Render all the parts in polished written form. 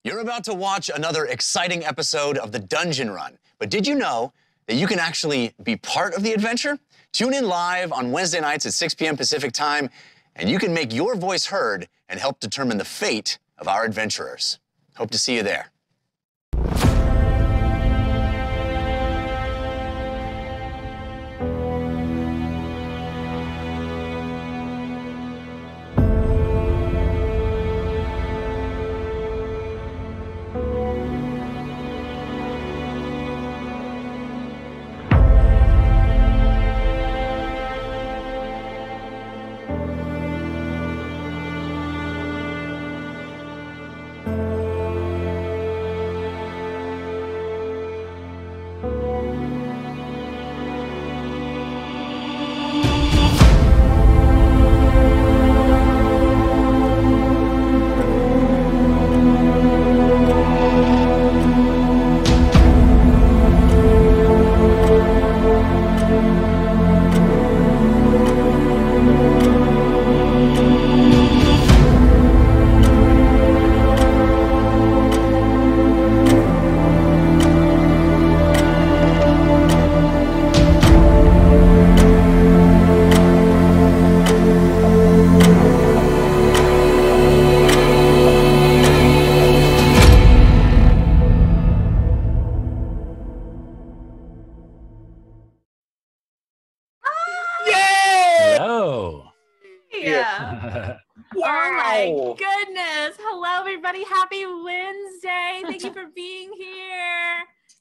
You're about to watch another exciting episode of the Dungeon Run, but did you know that you can actually be part of the adventure? Tune in live on Wednesday nights at 6 p.m. Pacific time, and you can make your voice heard and help determine the fate of our adventurers. Hope to see you there.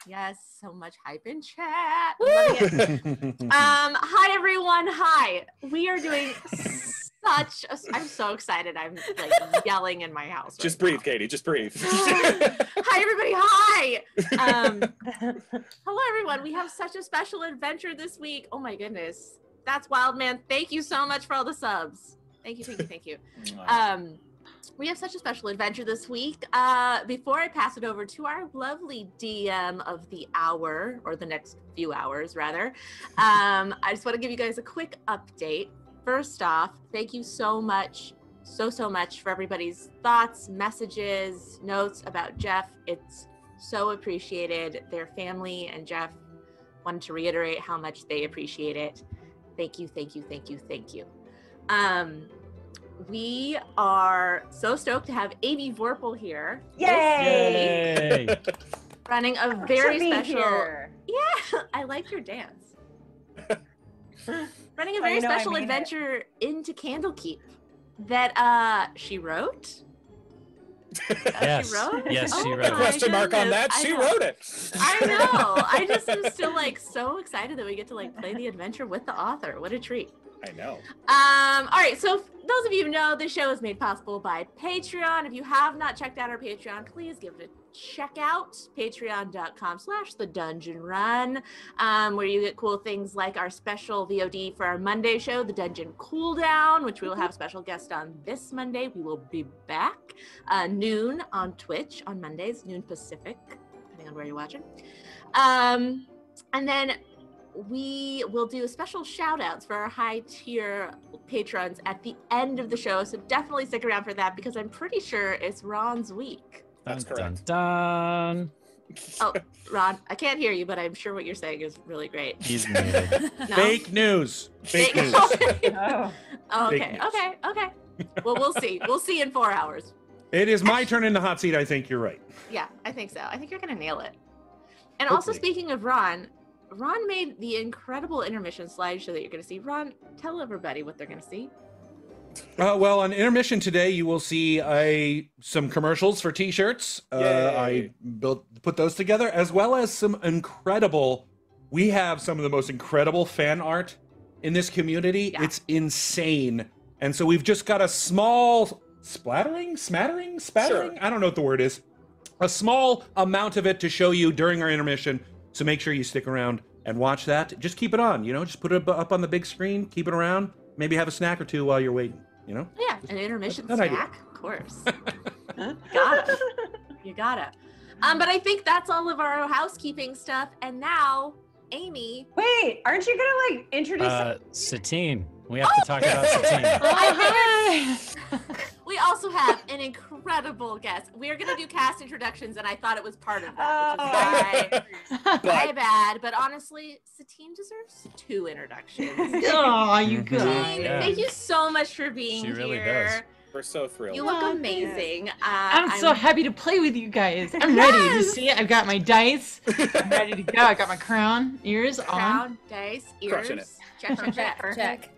Yes, so much hype in chat. Hi everyone. Hi. We are doing I'm so excited. I'm like yelling in my house. Just breathe, Katie. Just breathe. Hi everybody. Hi. Hello everyone. We have such a special adventure this week. Oh my goodness. That's wild, man. Thank you so much for all the subs. Thank you. We have such a special adventure this week. Before I pass it over to our lovely DM of the hour, or the next few hours rather, I just want to give you guys a quick update. First off, thank you so much for everybody's thoughts, messages, notes about Jeff. It's so appreciated. Their family and Jeff wanted to reiterate how much they appreciate it. Thank you. We are so stoked to have Amy Vorpahl here. Yay! Running a very special. Yeah, I like your dance. Running a very special adventure into Candlekeep that she wrote. Yes. She wrote? Yes, Oh she wrote. Question mark on that. She wrote it. I know. I just am still like so excited that we get to like play the adventure with the author. What a treat. I know. All right, so those of you who know, this show is made possible by Patreon. If you have not checked out our Patreon, please give it a check out. Patreon.com/thedungeonrun, where you get cool things like our special VOD for our Monday show, The Dungeon Cooldown, which we will have a special guest on this Monday. We will be back noon on Twitch on Mondays, noon Pacific, depending on where you're watching. And then we will do special shout outs for our high tier patrons at the end of the show. So definitely stick around for that because I'm pretty sure it's Ron's week. That's correct. Dun. Oh, Ron, I can't hear you, but I'm sure what you're saying is really great. He's muted. No? Fake news. Fake news. Oh, Fake okay. Okay. Well, we'll see. We'll see in 4 hours. It is my turn in the hot seat. I think you're right. Yeah, I think so. I think you're going to nail it. And also, speaking of Ron made the incredible intermission slideshow that you're going to see. Ron, tell everybody what they're going to see. Well, on intermission today, you will see some commercials for T-shirts. I put those together, as well as some incredible. We have some of the most incredible fan art in this community. Yeah. It's insane, and so we've just got a small smattering. Sure. I don't know what the word is. A small amount of it to show you during our intermission. So make sure you stick around and watch that. Just keep it on, just put it up on the big screen, keep it around, maybe have a snack or two while you're waiting, Yeah, an intermission That snack, idea. of course. You gotta. But I think that's all of our housekeeping stuff. And now, Amy. Wait, aren't you gonna introduce Satine. We have to talk about Satine. I figured We also have an incredible guest. We are going to do cast introductions, and I thought it was part of that, which is my bad. But honestly, Satine deserves 2 introductions. Oh, you guys. Satine, thank you so much for being She really here. does. We're so thrilled. You look amazing. I'm so happy to play with you guys. I'm ready. You see it? I've got my dice. I'm ready to go. I got my crown, ears on. Crown, dice, Crushing ears. Check.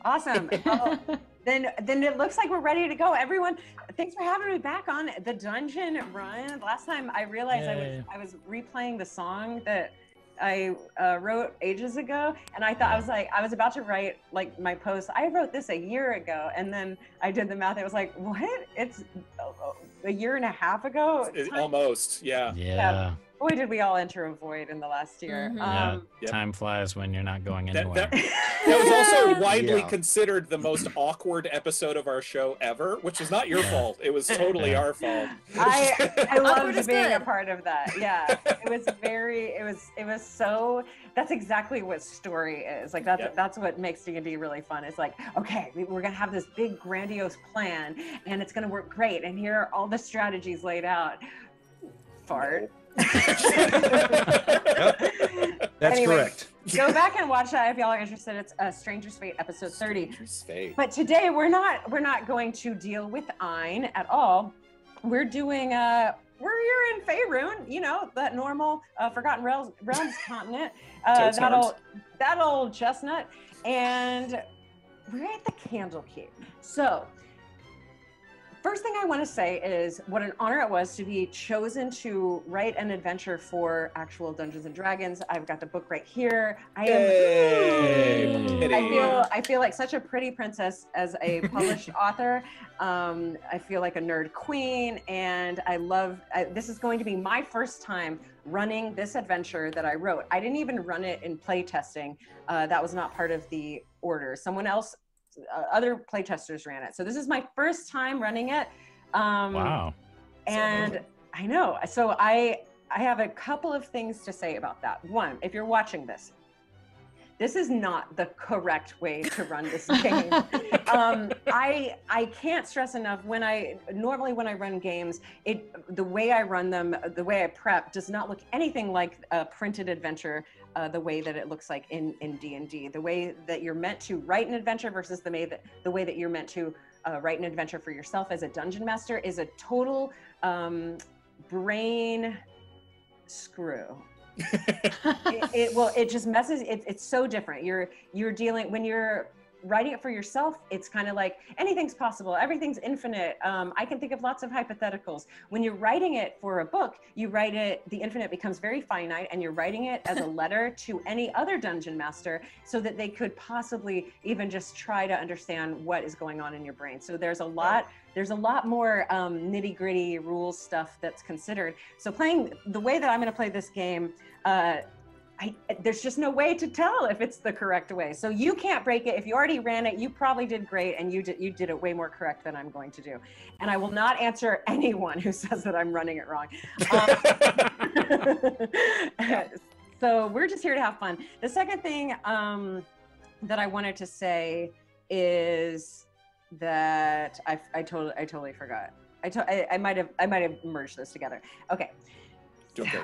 Awesome. Well, then it looks like we're ready to go. Everyone, thanks for having me back on the dungeon run. Last time I realized I was replaying the song that I wrote ages ago, and I thought I was about to write like my post. I wrote this a year ago, and then I did the math. It was like, what? It's a year and a half ago. Almost, yeah. Yeah. Boy, did we all enter a void in the last year. Yeah. Time flies when you're not going anywhere. That was also widely considered the most awkward episode of our show ever, which is not your fault. It was totally our fault. I loved being a part of that. Yeah, it was so. That's exactly what story is. Like that's what makes D&D really fun. It's like, okay, we're gonna have this big grandiose plan, and it's gonna work great. And here are all the strategies laid out. Fart. That's correct. Go back and watch that if y'all are interested. It's Stranger's Fate episode 30. Stranger's Fate. But today we're not going to deal with Ein at all. We're doing we're here in Faerun, you know, that normal Forgotten Realms continent. That old chestnut, and we're at the Candlekeep. So first thing I want to say is what an honor it was to be chosen to write an adventure for actual Dungeons and Dragons. I've got the book right here. I feel like such a pretty princess as a published author. I feel like a nerd queen, and this is going to be my first time running this adventure that I wrote. I didn't even run it in play testing. That was not part of the order. Someone else, other playtesters ran it. So this is my first time running it. Wow. And I know. So I have a couple of things to say about that. One, if you're watching this is not the correct way to run this game. I can't stress enough normally when I run games, the way I run them, the way I prep does not look anything like a printed adventure, the way that it looks like in D&D. The way that you're meant to write an adventure versus the way that you're meant to write an adventure for yourself as a dungeon master is a total brain screw. It just messes. It's so different. You're dealing when you're writing it for yourself. It's kind of like anything's possible. Everything's infinite. I can think of lots of hypotheticals. When you're writing it for a book, the infinite becomes very finite, and you're writing it as a letter to any other dungeon master so that they could possibly even just try to understand what is going on in your brain. So there's a lot more nitty gritty rules stuff that's considered. So playing the way that I'm going to play this game, there's just no way to tell if it's the correct way. So you can't break it. If you already ran it, you probably did great, and you did it way more correct than I'm going to do. And I will not answer anyone who says that I'm running it wrong. So we're just here to have fun. The second thing that I wanted to say is that I totally forgot. I might have merged those together. Okay. Okay.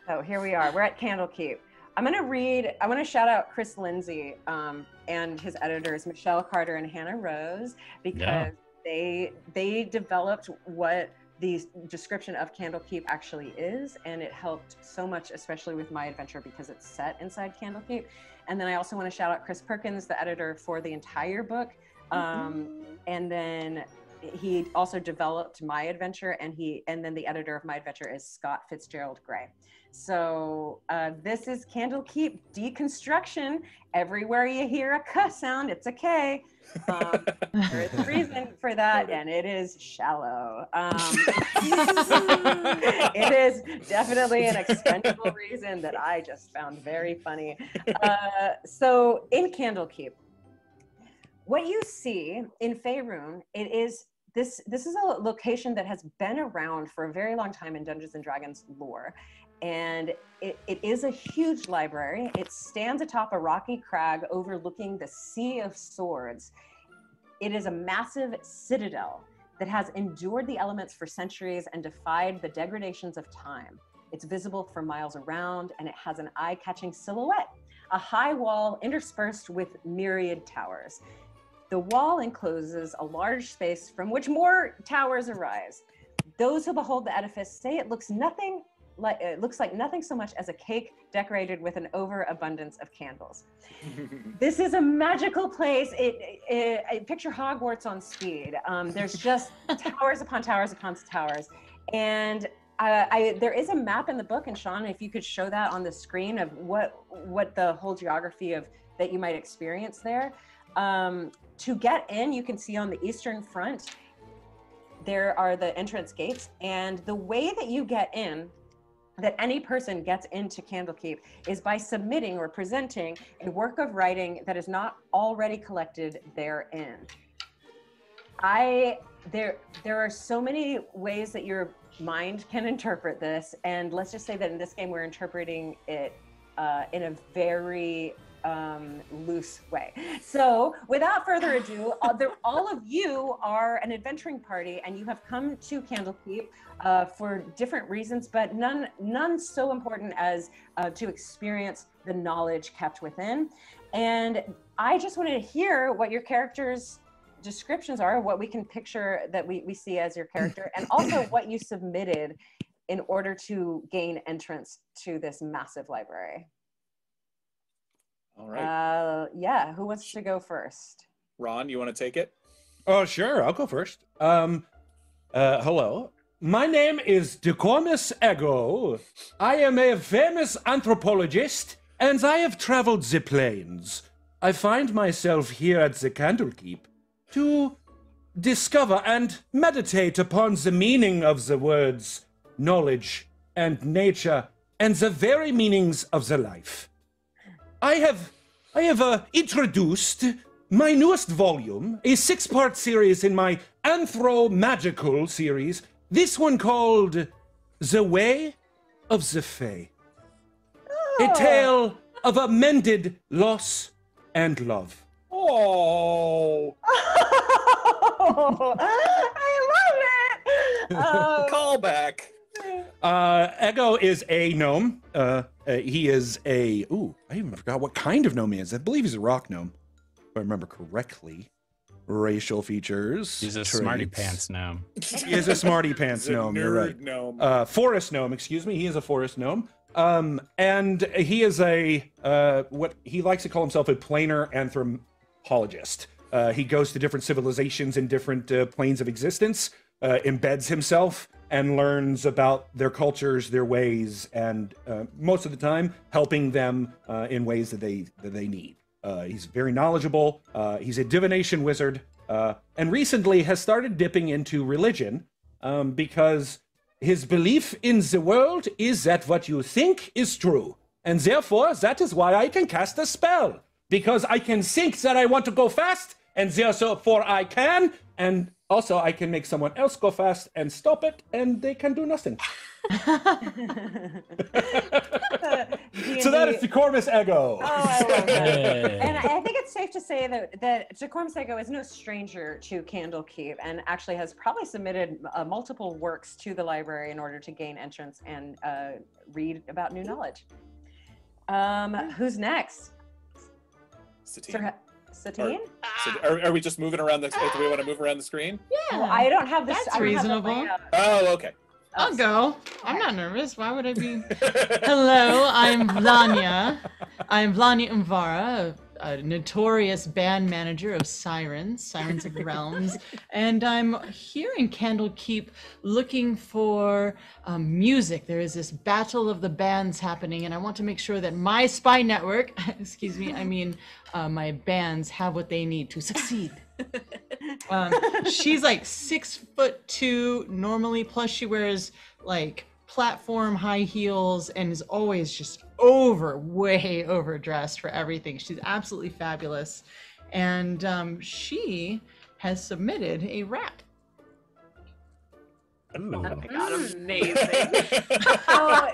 So here we are. We're at Candlekeep. I'm going to shout out Chris Lindsay and his editors, Michelle Carter and Hannah Rose, because they developed what the description of Candlekeep actually is, and it helped so much, especially with my adventure, because it's set inside Candlekeep. And then I also want to shout out Chris Perkins, the editor for the entire book. And then he also developed my adventure, and then the editor of my adventure is Scott Fitzgerald Gray. So this is Candlekeep Dekonstruction. Everywhere you hear a K sound, it's a K. There is a reason for that, and it is shallow. It is definitely an expendable reason that I just found very funny. So in Candlekeep, what you see in Faerun, this is a location that has been around for a very long time in Dungeons and Dragons lore. And it is a huge library. It stands atop a rocky crag overlooking the Sea of Swords. It is a massive citadel that has endured the elements for centuries and defied the degradations of time. It's visible for miles around, and it has an eye-catching silhouette, a high wall interspersed with myriad towers. The wall encloses a large space from which more towers arise. Those who behold the edifice say it looks like nothing so much as a cake decorated with an overabundance of candles. This is a magical place. Picture Hogwarts on speed. There's just towers upon towers upon towers. And there is a map in the book, and Sean, if you could show that on the screen of what the whole geography of that you might experience there. To get in, you can see on the eastern front, there are the entrance gates, and the way that you get in, that any person gets into Candlekeep, is by submitting or presenting a work of writing that is not already collected therein. There are so many ways that your mind can interpret this, and let's just say that in this game we're interpreting it in a very loose way. So without further ado, all of you are an adventuring party, and you have come to Candlekeep for different reasons, but none so important as to experience the knowledge kept within. And I just wanted to hear what your characters' descriptions are, what we can picture that we see as your character, and also what you submitted in order to gain entrance to this massive library. All right. Yeah, who wants to go first? Ron, you want to take it? Oh, sure, I'll go first. Hello. My name is Decormus Ego. I am a famous anthropologist, and I have traveled the plains. I find myself here at the Candlekeep to discover and meditate upon the meaning of the words knowledge and nature and the very meanings of the life. I have introduced my newest volume, a 6-part series in my Anthro-Magical series, this one called The Way of the Fae. A tale of amended loss and love. Oh! I love it! Callback. Ego is a gnome. He is a... Ooh, I even forgot what kind of gnome he is. I believe he's a rock gnome, if I remember correctly. Racial features. He's a traits. smarty pants gnome. He is a smarty pants gnome, you're right. Gnome. Forest gnome, excuse me. He is a forest gnome. And he is what he likes to call himself, a planar anthropologist. He goes to different civilizations in different planes of existence, embeds himself, and learns about their cultures, their ways, and most of the time helping them in ways that they need. He's very knowledgeable. He's a divination wizard, and recently has started dipping into religion because his belief in the world is that what you think is true, and therefore that is why I can cast a spell, because I can think that I want to go fast, and therefore I can, and also I can make someone else go fast and stop it, and they can do nothing. So that is Decormus Ego. Oh, I love that. And I think it's safe to say that Decormus Ego is no stranger to Candlekeep, and actually has probably submitted multiple works to the library in order to gain entrance and read about new knowledge. Who's next? Satine. Satine? So are we just moving around the? Do we want to move around the screen? Yeah. Well, I don't have this. That's reasonable. Oh, okay. I'll go. I'm not nervous. Why would I be? Hello, I'm Vlania. I'm Vlania Umvara, a notorious band manager of Sirens of the Realms, and I'm here in Candlekeep looking for music. There is this battle of the bands happening, and I want to make sure that my spy network, excuse me, I mean my bands have what they need to succeed. She's like 6'2" normally, plus she wears like platform high heels and is always just way overdressed for everything. She's absolutely fabulous, and she has submitted a rap. Oh my god, amazing. So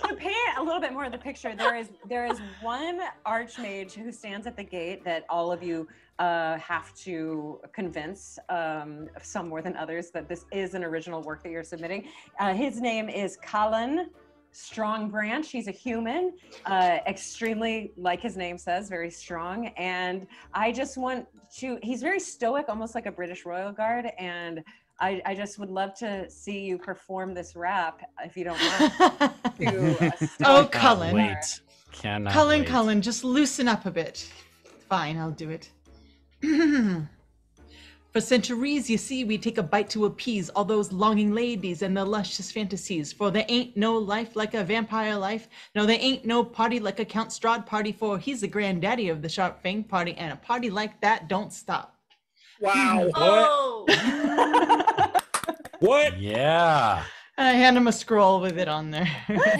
to paint a a little bit more of the picture, there is one archmage who stands at the gate that all of you have to convince, some more than others, that this is an original work that you're submitting. His name is Colin Strong Branch. He's a human, extremely, like his name says, very strong. And I just want to, he's very stoic, almost like a British Royal Guard. And I just would love to see you perform this rap, if you don't mind. Oh, Cullen. Wait. Cannot Cullen, wait. Cullen, just loosen up a bit. Fine, I'll do it. For centuries, you see, we take a bite to appease all those longing ladies and their luscious fantasies. For there ain't no life like a vampire life. No, there ain't no party like a Count Strahd party, for he's the granddaddy of the Sharp Fang party, and a party like that don't stop. Wow. Oh! What? Yeah. I hand him a scroll with it on there. I'm gonna do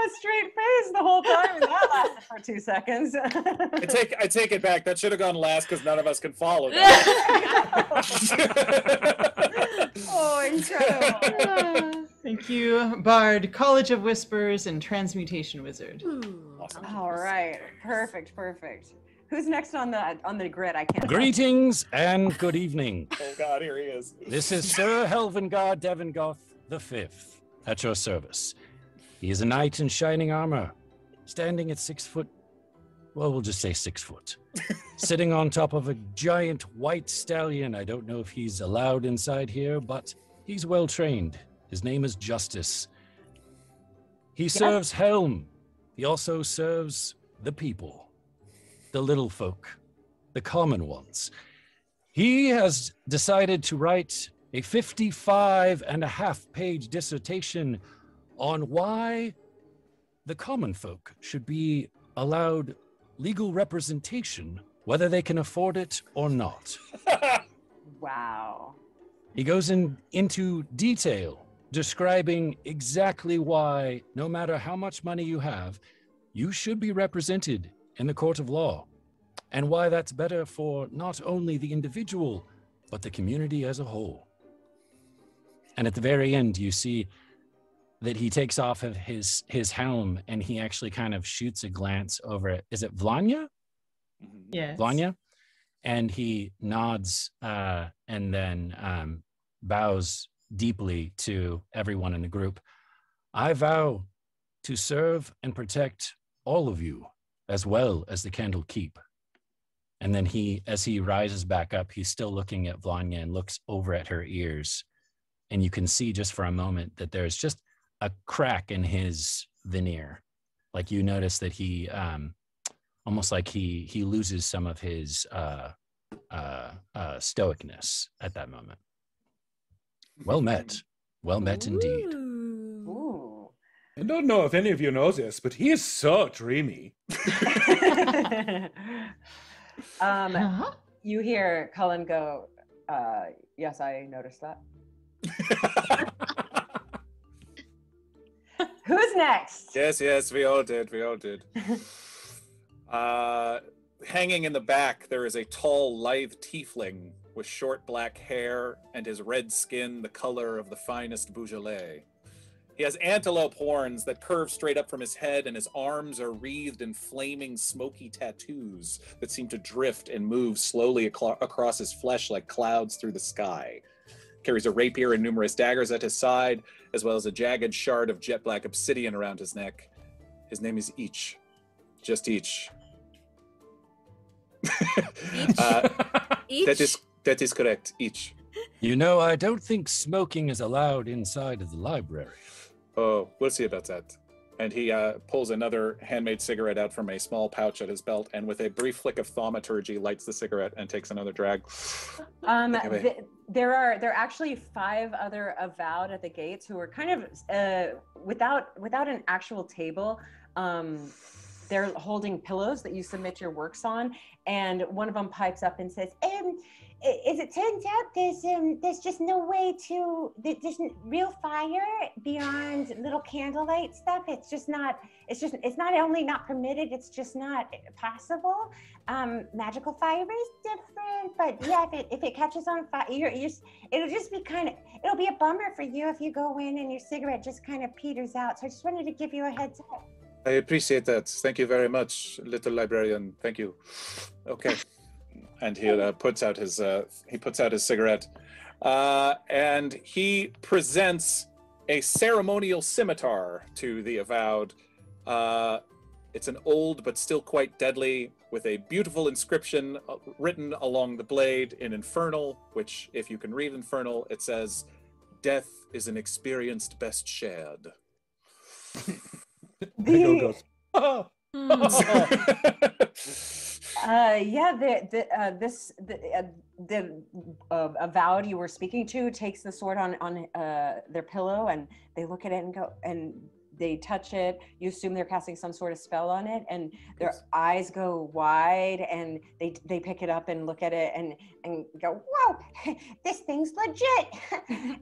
a straight face the whole time, and that lasted for 2 seconds. I take it back. That should have gone last because none of us can follow that. Oh, incredible. Thank you, Bard, College of Whispers, and Transmutation Wizard. Awesome. All right, perfect. Who's next on the grid? I can't. Greetings and good evening. Oh God, here he is. This is Sir Helvengard Devengoth V, at your service. He is a knight in shining armor, standing at 6 foot, well, we'll just say 6 foot, sitting on top of a giant white stallion. I don't know if he's allowed inside here, but he's well trained. His name is Justice. He serves Helm. He also serves the people, the little folk, the common ones. He has decided to write a 55.5-page dissertation on why the common folk should be allowed legal representation, whether they can afford it or not. Wow. He goes into detail, describing exactly why, no matter how much money you have, you should be represented in the court of law, and why that's better for not only the individual, but the community as a whole. And at the very end, you see that he takes off of his helm and he actually kind of shoots a glance over it. Is it Vlanya? Yes. Vlanya? And he nods and then bows deeply to everyone in the group. I vow to serve and protect all of you, as well as the Candlekeep. And then as he rises back up, he's still looking at Vlanya and looks over at her ears. And you can see just for a moment that there's just a crack in his veneer. Like you notice that he, almost like he loses some of his stoicness at that moment. Well met indeed. Ooh. I don't know if any of you know this, but he is so dreamy. You hear Cullen go, yes, I noticed that. Who's next? Yes, we all did. Hanging in the back, there is a tall, lithe tiefling with short black hair and his red skin the color of the finest Beaujolais. He has antelope horns that curve straight up from his head, and his arms are wreathed in flaming, smoky tattoos that seem to drift and move slowly across his flesh like clouds through the sky. Carries a rapier and numerous daggers at his side, as well as a jagged shard of jet black obsidian around his neck. His name is Each. Just Each. Each? That is correct, Each. You know, I don't think smoking is allowed inside of the library. Oh, we'll see about that. And he pulls another handmade cigarette out from a small pouch at his belt, and with a brief flick of thaumaturgy, lights the cigarette and takes another drag. There are actually 5 other avowed at the gates who are kind of without an actual table. They're holding pillows that you submit your works on, and one of them pipes up and says, as it turns out, there's just no way to. There's real fire beyond little candlelight stuff. It's not only not permitted. It's just not possible. Magical fire is different, but yeah, if it catches on fire, it'll just be it'll be a bummer for you if you go in and your cigarette just kind of peters out. So I just wanted to give you a heads up. I appreciate that. Thank you very much, little librarian. Thank you. Okay. And he puts out his cigarette, and he presents a ceremonial scimitar to the avowed. It's an old but still quite deadly, with a beautiful inscription written along the blade in Infernal, which, if you can read Infernal, it says, "Death is an experience best shared." Bingo goes, oh. The avowed you were speaking to takes the sword on their pillow, and they look at it and go, and they touch it. You assume they're casting some sort of spell on it, and their eyes go wide, and they pick it up and look at it and go, "Whoa, this thing's legit!"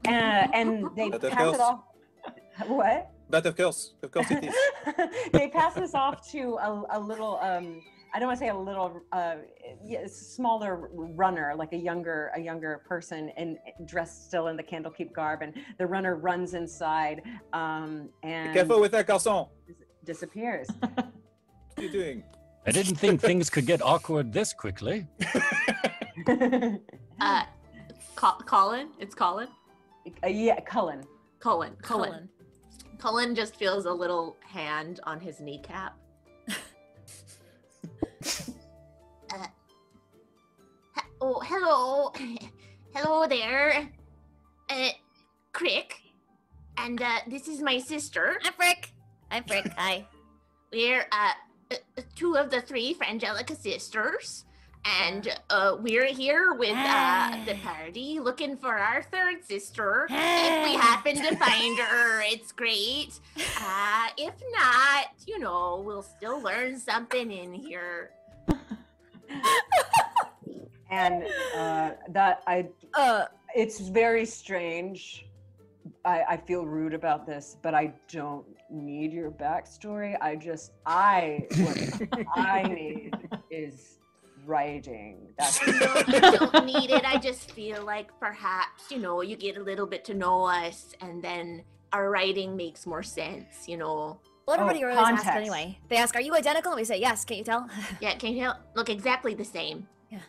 and they pass it off. What? But of course it is. They pass this off to a little, I don't want to say a little, smaller runner, like a younger person, and dressed still in the Candlekeep garb. And the runner runs inside, and be careful with that garçon. Disappears. What are you doing? I didn't think things could get awkward this quickly. Colin? It's Colin? Yeah, Cullen. Cullen just feels a little hand on his kneecap. Oh, hello. Hello there. Crick. And this is my sister. I'm Frick. Hi. We're two of the three Frangelica sisters. And we're here with the party looking for our third sister. If we happen to find her, it's great. If not, we'll still learn something in here. And it's very strange. I feel rude about this, but I don't need your backstory. What I need is writing. You don't need it. I just feel like perhaps, you get a little bit to know us, and then our writing makes more sense, Well, everybody always asks anyway. They ask, "Are you identical?" And we say, "Yes." Can't you tell? Yeah, can you tell? Look exactly the same. Yeah.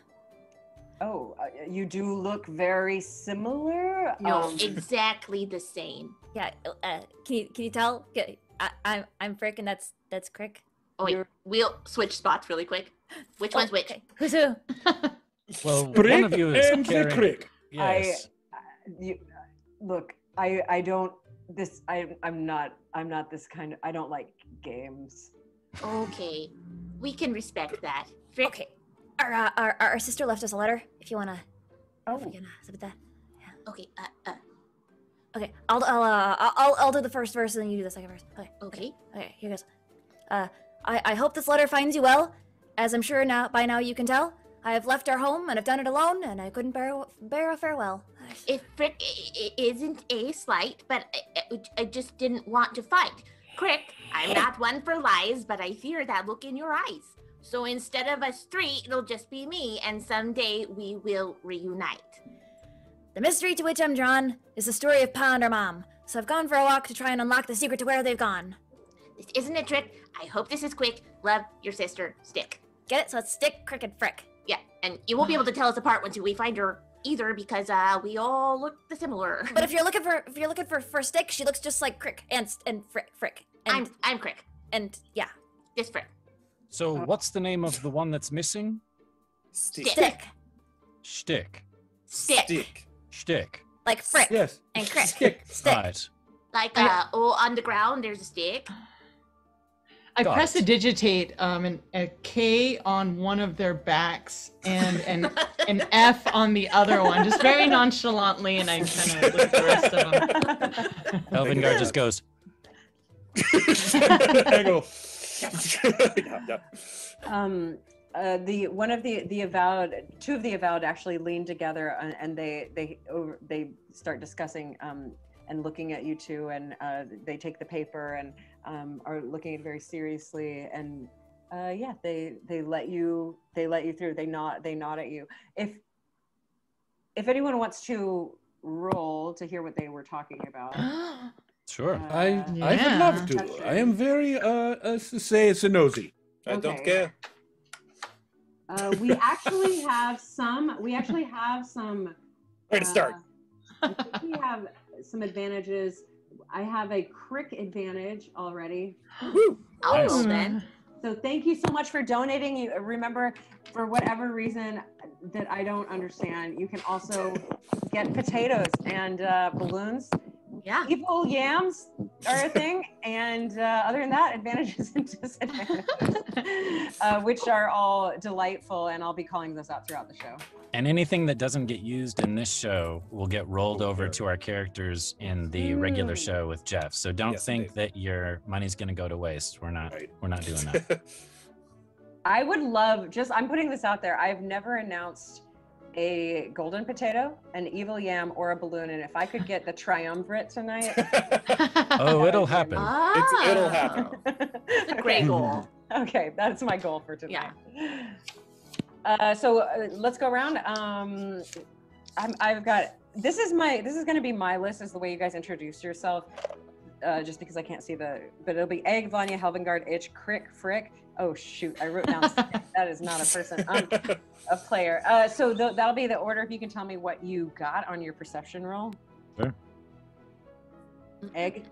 Oh, you do look very similar. No, exactly the same. Yeah. Can you tell? I'm Frick, and that's Crick. Oh wait, we'll switch spots really quick. Which one's which? Okay. Who's who? Well, one of you is and carrying... the Crick. Yes. I'm not this kind of, I don't like games. Okay, we can respect that. Frick. Okay. Our sister left us a letter. If you wanna. Oh. If we can submit that. Yeah. Okay. Okay. I'll do the first verse and then you do the second verse. Okay. Okay. Here goes. I hope this letter finds you well. As I'm sure by now you can tell, I have left our home and have done it alone, and I couldn't bear a farewell. If Frick isn't a slight, but I just didn't want to fight. Crick, I'm not one for lies, but I fear that look in your eyes. So instead of us three, it'll just be me, and someday we will reunite. The mystery to which I'm drawn is the story of Pa and her mom. So I've gone for a walk to try and unlock the secret to where they've gone. This isn't a trick. I hope this is quick. Love, your sister, Stick. Get it? So it's Stick, Crick, and Frick. Yeah, and you won't be able to tell us apart once we find her either, because we all look similar. But if you're looking for Stick, she looks just like Crick and Frick. And, I'm Crick. And yeah, this Frick. So what's the name of the one that's missing? Stick. Shtick. Stick. Shtick. Like Frick. Yes. And Crick. Stick. Right. Like on the ground, there's a stick. I prestidigitate a K on one of their backs and an F on the other one, just very nonchalantly, and I kind of look at the rest of them. Elvingar just goes. I go. One of the avowed, two of the avowed actually lean together and they start discussing and looking at you two, and they take the paper and are looking at it very seriously, and yeah, they let you through. They nod at you. If anyone wants to roll to hear what they were talking about. Sure. I would love to. I am very say it's a nosy. I don't care. We actually have some. Where to start? I think we have some advantages. I have a crick advantage already. I'll roll then. So thank you so much for donating. You remember, for whatever reason that I don't understand, you can also get potatoes and balloons. Yeah. Evil yams are a thing, and other than that, advantages and disadvantages, which are all delightful, and I'll be calling those out throughout the show. And anything that doesn't get used in this show will get rolled over to our characters in the regular show with Jeff. So don't think that your money's going to go to waste. We're not doing that. I would love, I'm putting this out there. I've never announced a golden potato, an evil yam, or a balloon, and if I could get the triumvirate tonight. Oh, it'll happen. It'll happen. It's a great goal. Okay, that's my goal for tonight. Yeah. So let's go around. I've got, this is going to be my list, is the way you guys introduce yourself, just because I can't see but it'll be Egg, Vanya, Helvengard, Itch, Crick, Frick. Oh shoot, I wrote down that is not a person, a player. So that'll be the order. If you can tell me what you got on your perception roll. Sure. Egg.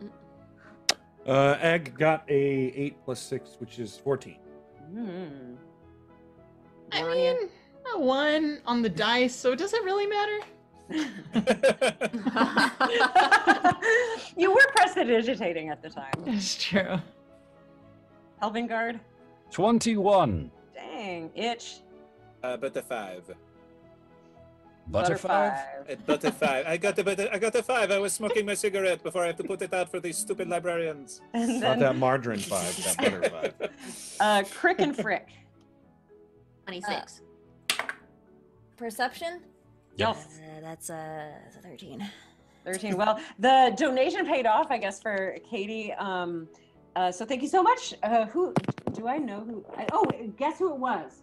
Egg got a 8 + 6, which is 14. I mean, a 1 on the dice, so does it really matter? You were prestidigitating at the time. It's true. Helvengard. 21. Dang, Itch. Butter5. Butter5? Butter5. I got the 5. I was smoking my cigarette before I have to put it out for these stupid librarians. And Not then that margarine 5, that butter 5. Crick and Frick. 26. Perception? Yep. That's a 13. 13. Well, the donation paid off, I guess, for Katie. So thank you so much. Who do I know who? Guess who it was?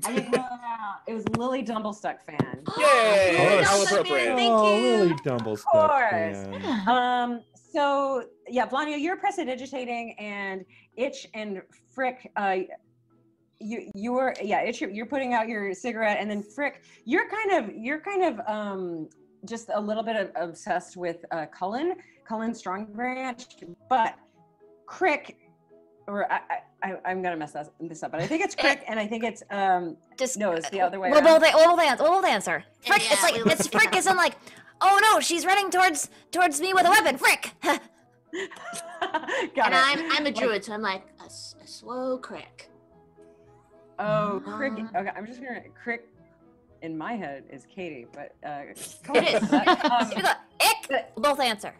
I didn't know that. It was Lily Dumblestuck fan. Yay! How Dumblestuck appropriate. fan, Oh, thank you. really Dumblestuck, man. So yeah, Blania, you're prestidigitating, and Itch and Frick, Itch, you're putting out your cigarette, and then Frick, you're kind of just a little bit obsessed with Cullen Strongbranch, but Crick, or I'm gonna mess this up, but I think it's Crick, and I think it's it's the other way We'll around. both answer. Frick, Yeah, it's Frick is in like, oh no, she's running towards me with a weapon. Frick. Got And it. I'm a druid, so I'm like a slow crick. Oh, Crick. Okay, I'm just gonna Crick. In my head is Katie, but It is. Ick. We'll both answer.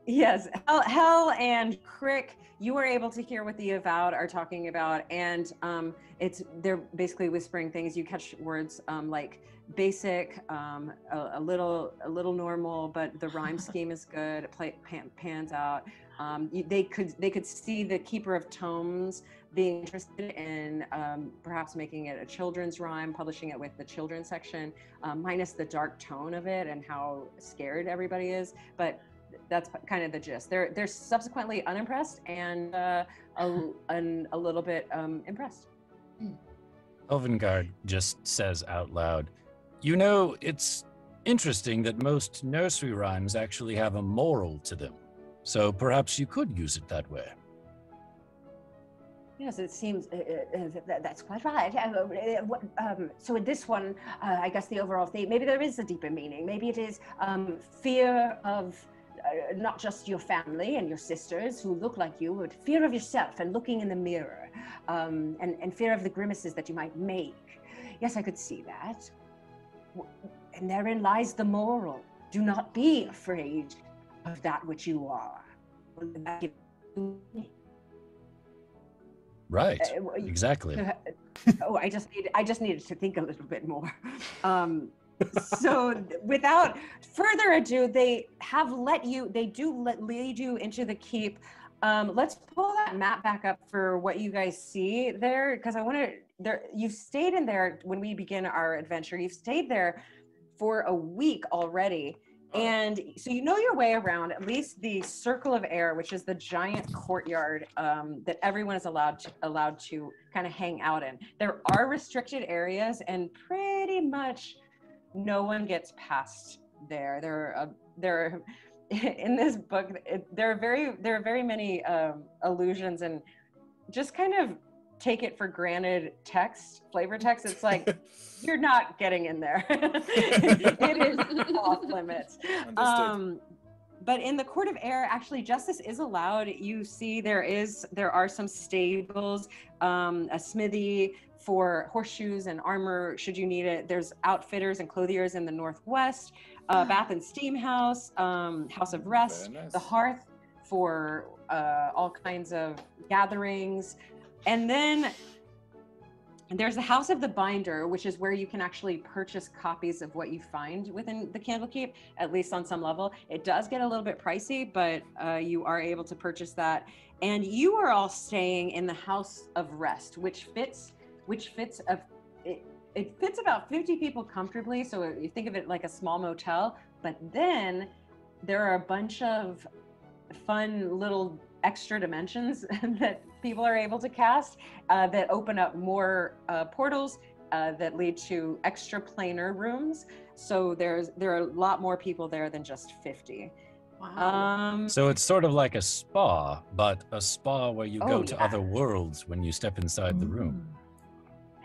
yes, Hell and Crick, you were able to hear what the Avowed are talking about, and they're basically whispering things. You catch words like basic, a little normal, but the rhyme scheme is good. It pans out. They could see the Keeper of Tomes being interested in perhaps making it a children's rhyme, publishing it with the children's section, minus the dark tone of it and how scared everybody is. But that's kind of the gist. They're subsequently unimpressed and a little bit impressed. Elvengard just says out loud, you know, it's interesting that most nursery rhymes actually have a moral to them. So perhaps you could use it that way. Yes, it seems that's quite right. So in this one, I guess the overall theme, maybe there is a deeper meaning. Maybe it is fear of not just your family and your sisters who look like you, but fear of yourself and looking in the mirror, and fear of the grimaces that you might make. Yes, I could see that. And therein lies the moral. Do not be afraid of that which you are. Right. Exactly. Oh, I just needed to think a little bit more. So without further ado, they do lead you into the keep. Let's pull that map back up for what you guys see there, because I want to. You've stayed in there when we begin our adventure. You've stayed there for a week already. And so you know your way around at least the Circle of Air, which is the giant courtyard that everyone is allowed to kind of hang out in. There are restricted areas, and pretty much no one gets past there. There in this book, there are very many allusions and just kind of take it for granted flavor text. It's like, you're not getting in there. It is off limits. But in the Court of Air, actually, justice is allowed. You see, there are some stables, a smithy for horseshoes and armor should you need it. There's outfitters and clothiers in the Northwest, bath and steam house, house of rest, nice. The hearth for all kinds of gatherings. And then there's the House of the Binder, which is where you can actually purchase copies of what you find within the Candlekeep, at least on some level. It does get a little bit pricey, but you are able to purchase that. And you are all staying in the House of Rest, which fits about 50 people comfortably. So you think of it like a small motel, but then there are a bunch of fun little extra dimensions that people are able to cast that open up more portals that lead to extra planar rooms. So there are a lot more people there than just 50. Wow. So it's sort of like a spa, but a spa where you go to other worlds when you step inside the room.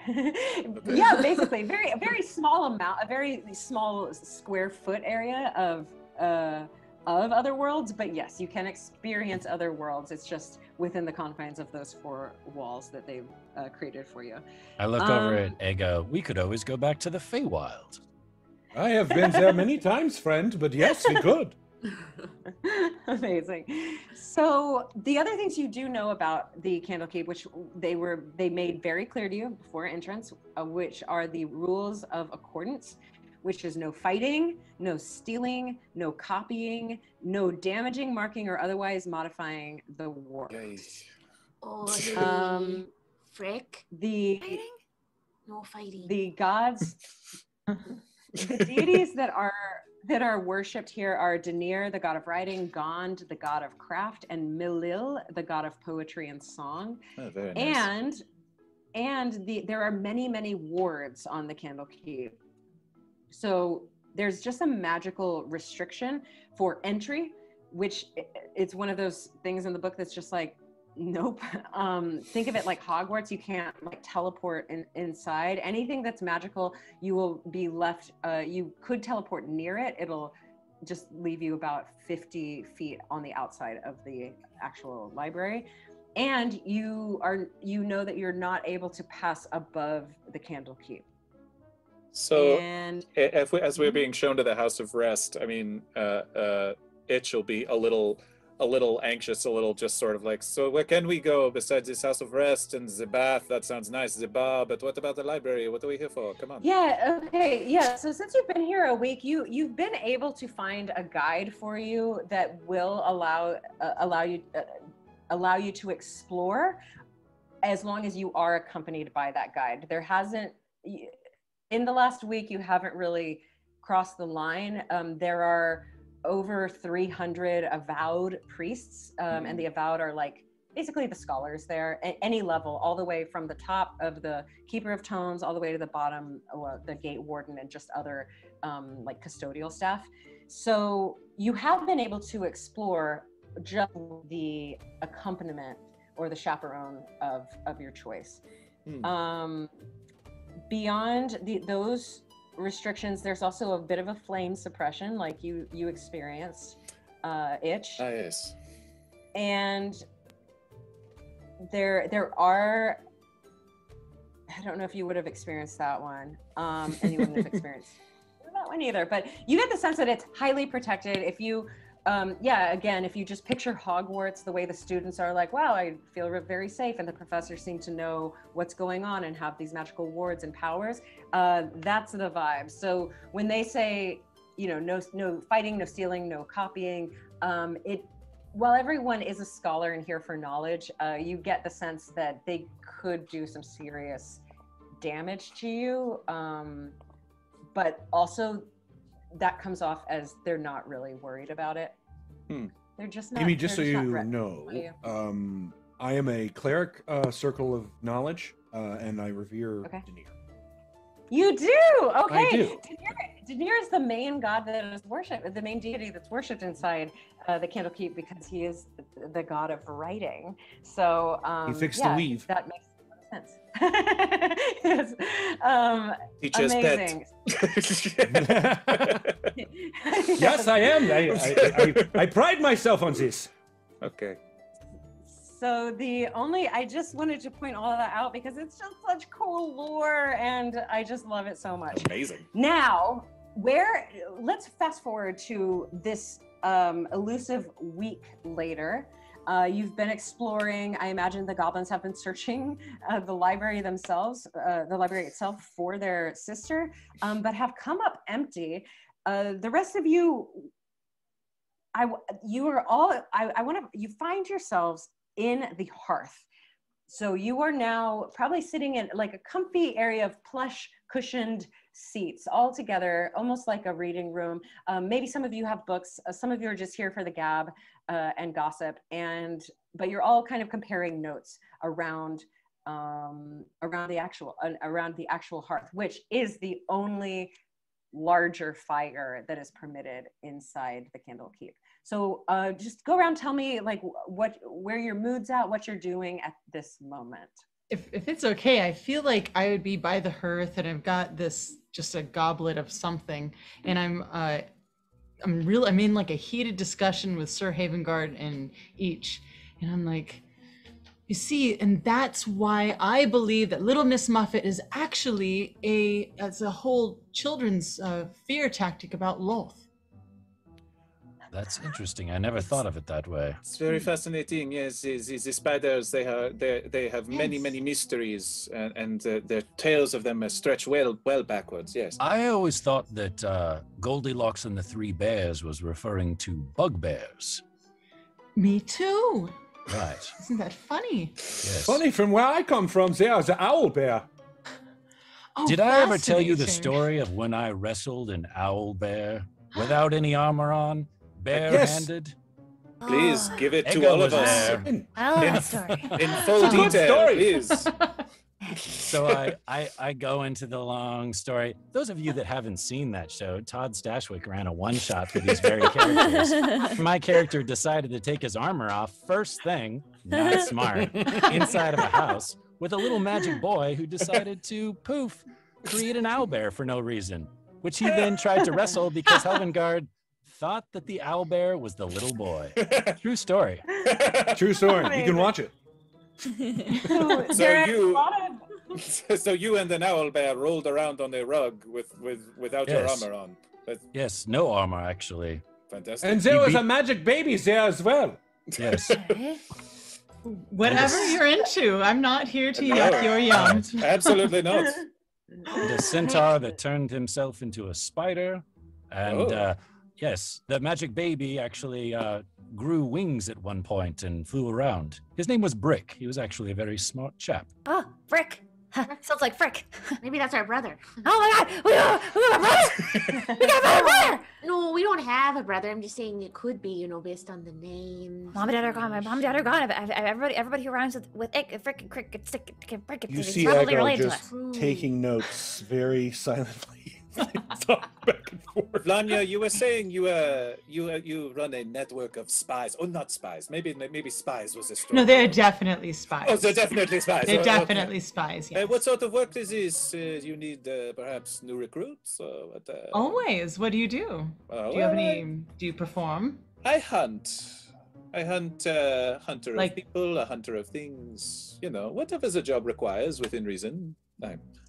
Yeah, basically, a very small amount, a very small square foot area of other worlds, but yes, you can experience other worlds. It's just within the confines of those 4 walls that they've created for you. I look over at Ego. We could always go back to the Feywild. I have been there many times, friend, but yes, we could. Amazing. So the other things you do know about the Candlekeep, which they made very clear to you before entrance, which are the rules of accordance, which is no fighting, no stealing, no copying, no damaging, marking, or otherwise modifying the work. Frick. Fighting? No fighting. The gods, the deities that are worshipped here are Denir, the god of writing, Gond, the god of craft, and Milil, the god of poetry and song. Oh, very nice. And there are many, many wards on the Candlekeep. So there's just a magical restriction for entry, which it's one of those things in the book that's just like, nope. Think of it like Hogwarts. You can't like teleport inside. Anything that's magical, you will be left, you could teleport near it. It'll just leave you about 50 feet on the outside of the actual library. And you know that you're not able to pass above the Candlekeep. So, as we're being shown to the House of Rest, I mean, Itch will be a little anxious, a little just sort of like, so where can we go besides this House of Rest and the bath? That sounds nice, the bar, but what about the library? What are we here for? Come on. Yeah, okay, yeah. So since you've been here a week, you've been able to find a guide for you that will allow you to explore, as long as you are accompanied by that guide. There hasn't. In the last week, you haven't really crossed the line. There are over 300 avowed priests, and the avowed are like basically the scholars there at any level, all the way from the top of the Keeper of Tomes, all the way to the bottom, the gate warden, and just other like custodial staff. So you have been able to explore just the accompaniment or the chaperone of your choice. Beyond those restrictions, there's also a bit of a flame suppression, like you experienced, Itch. Ah, yes. And there are, I don't know if you would have experienced that one, and you wouldn't have experienced that one either, but you get the sense that it's highly protected. If you yeah, again, if you just picture Hogwarts, the way the students are like, wow, I feel very safe, and the professors seem to know what's going on and have these magical wards and powers, that's the vibe. So when they say, you know, no fighting, no stealing, no copying, while everyone is a scholar and here for knowledge, you get the sense that they could do some serious damage to you, but also that comes off as they're not really worried about it. They're just not. Amy, just so you not know, I am a cleric, circle of knowledge, and I revere Denir. You do? Okay. I do. Denir is the main god that is worshipped, the main deity that's worshipped inside the Candlekeep, because he is the god of writing. So he fixed the weave. That makes sense. Yes. Teacher's amazing. Yes, I am. I pride myself on this. Okay. So I just wanted to point all of that out because it's just such cool lore and I just love it so much. Amazing. Now, let's fast forward to this elusive week later. You've been exploring, I imagine the goblins have been searching the library themselves, the library itself for their sister, but have come up empty. The rest of you, you find yourselves in the hearth. So you are now probably sitting in like a comfy area of plush cushioned seats all together, almost like a reading room. Maybe some of you have books, some of you are just here for the gab and gossip, but you're all kind of comparing notes around the actual hearth, which is the only larger fire that is permitted inside the Candlekeep. So just go around, tell me like where your mood's at, what you're doing at this moment. If it's okay, I feel like I would be by the hearth and I've got just a goblet of something, and I'm in like a heated discussion with Sir Havengard and each, and I'm like, you see, and that's why I believe that Little Miss Muffet is actually it's a whole children's fear tactic about Loth. That's interesting. I never thought of it that way. It's very fascinating. Yes, the spiders, they have many mysteries, and the tales of them stretch well backwards. Yes. I always thought that Goldilocks and the Three Bears was referring to bugbears. Me too. Right. Isn't that funny? Yes. Funny, from where I come from, there's an owl bear. Oh, Did I ever tell you the fascinating. story of when I wrestled an owl bear without any armor on, barehanded? Please give it to Ego all of was us there. I love that story. in full It's a good detail, story. please. So I go into the long story. Those of you that haven't seen that show, Todd Stashwick ran a one-shot for these very characters. My character decided to take his armor off first thing, not smart, inside of a house with a little magic boy who decided to, poof, create an owlbear for no reason, which he then tried to wrestle because Helvengard thought that the owlbear was the little boy. True story. True story. You can watch it. So you and an owl bear rolled around on a rug without your Yes. armor on. That's Yes, no armor actually. fantastic. And there You was beat- a magic baby there as well. Yes. Whatever you're into, I'm not here to No. yuck your yum. Absolutely not. And a centaur that turned himself into a spider. And Oh. yes, the magic baby actually grew wings at one point and flew around. His name was Brick. He was actually a very smart chap. Oh, Frick. Sounds like Frick. Maybe that's our brother. Oh my god, we got a brother! We got a brother! No, we don't have a brother. I'm just saying it could be, you know, based on the name. Mom and dad are gone. My mom and dad are gone. Everybody who rhymes with ick, frick, crick, stick, frick, You it's see probably Ego related to just us. taking notes very silently. Talk back and forth. Vlanya, you were saying you run a network of spies. Oh, not spies. Maybe spies was a strong. No, they're definitely spies. Oh, they're definitely spies. They're Oh, definitely spies. Yes. What sort of work is this? You need perhaps new recruits? Or what, Always. What do you do? Do you have any? Do you perform? I hunt. Hunter Like- of people, a hunter of things. You know, whatever the job requires within reason.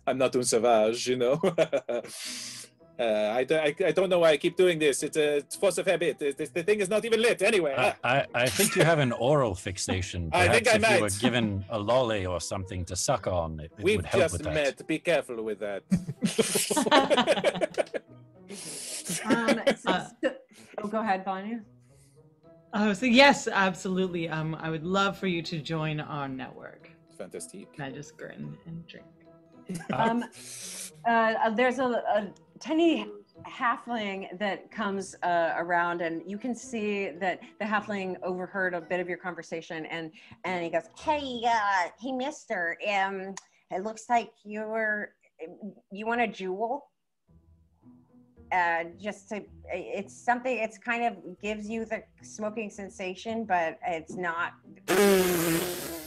I'm not un sauvage, you know. I don't know why I keep doing this. It's a force of habit. The thing is not even lit. Anyway. I think you have an oral fixation. I Perhaps think I if you were might. given a lolly or something to suck on, it We've would help just with that. met. Be careful with that. Go ahead, Vanya. So yes, absolutely. I would love for you to join our network. Fantastic. And I just grin and drink. There's a tiny halfling that comes around, and you can see that the halfling overheard a bit of your conversation, and he goes, hey mister, it looks like you want a jewel? It's something, it's kind of gives you the smoking sensation, but it's not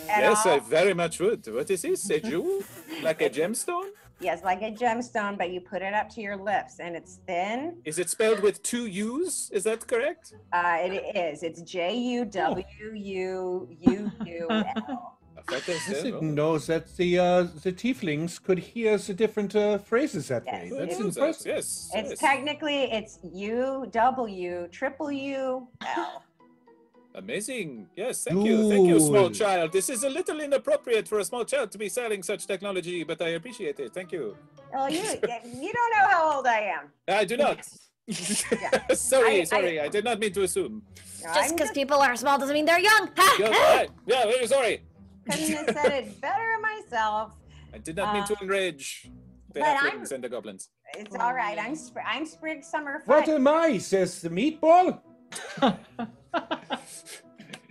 Yes, all. I very much would. What is this? A jewel? Like a gemstone? Yes, like a gemstone, but you put it up to your lips, and it's thin. Is it spelled with 2 U's? Is that correct? It is. It's JUWUUUL. I didn't know that the tieflings could hear the different phrases that way. Yes, That's it is. impressive. Yes. It's technically it's UWUUUL. Amazing. Yes, thank you. Thank you, small Dude. child. This is a little inappropriate for a small child to be selling such technology, but I appreciate it. Thank you. Oh, you don't know how old I am. I do not. Sorry, I did not mean to assume. Just because people are small doesn't mean they're young. Ha! You're right. Yeah, very sorry. Couldn't have said it better myself. I did not mean to enrage the but halflings and the goblins. It's all right. I'm Sprig Summerfoot. What am I? Says the meatball?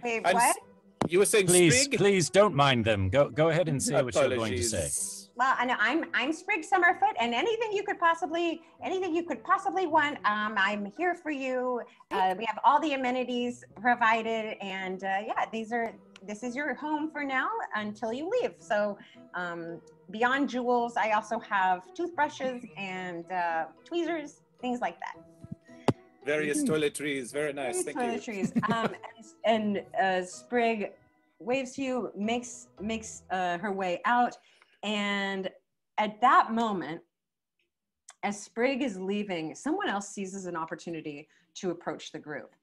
Wait, I'm what? You were saying Please, Sprig? please don't mind them. Go ahead and say what you're going to say. Apologies. Well, I know I'm Sprig Summerfoot, and anything you could possibly want, I'm here for you. We have all the amenities provided, and this is your home for now until you leave. So, beyond jewels, I also have toothbrushes and tweezers, things like that. Various toiletries. Very nice. Thank you. Toiletries. And Sprig waves to you, makes her way out. And at that moment, as Sprig is leaving, someone else seizes an opportunity to approach the group.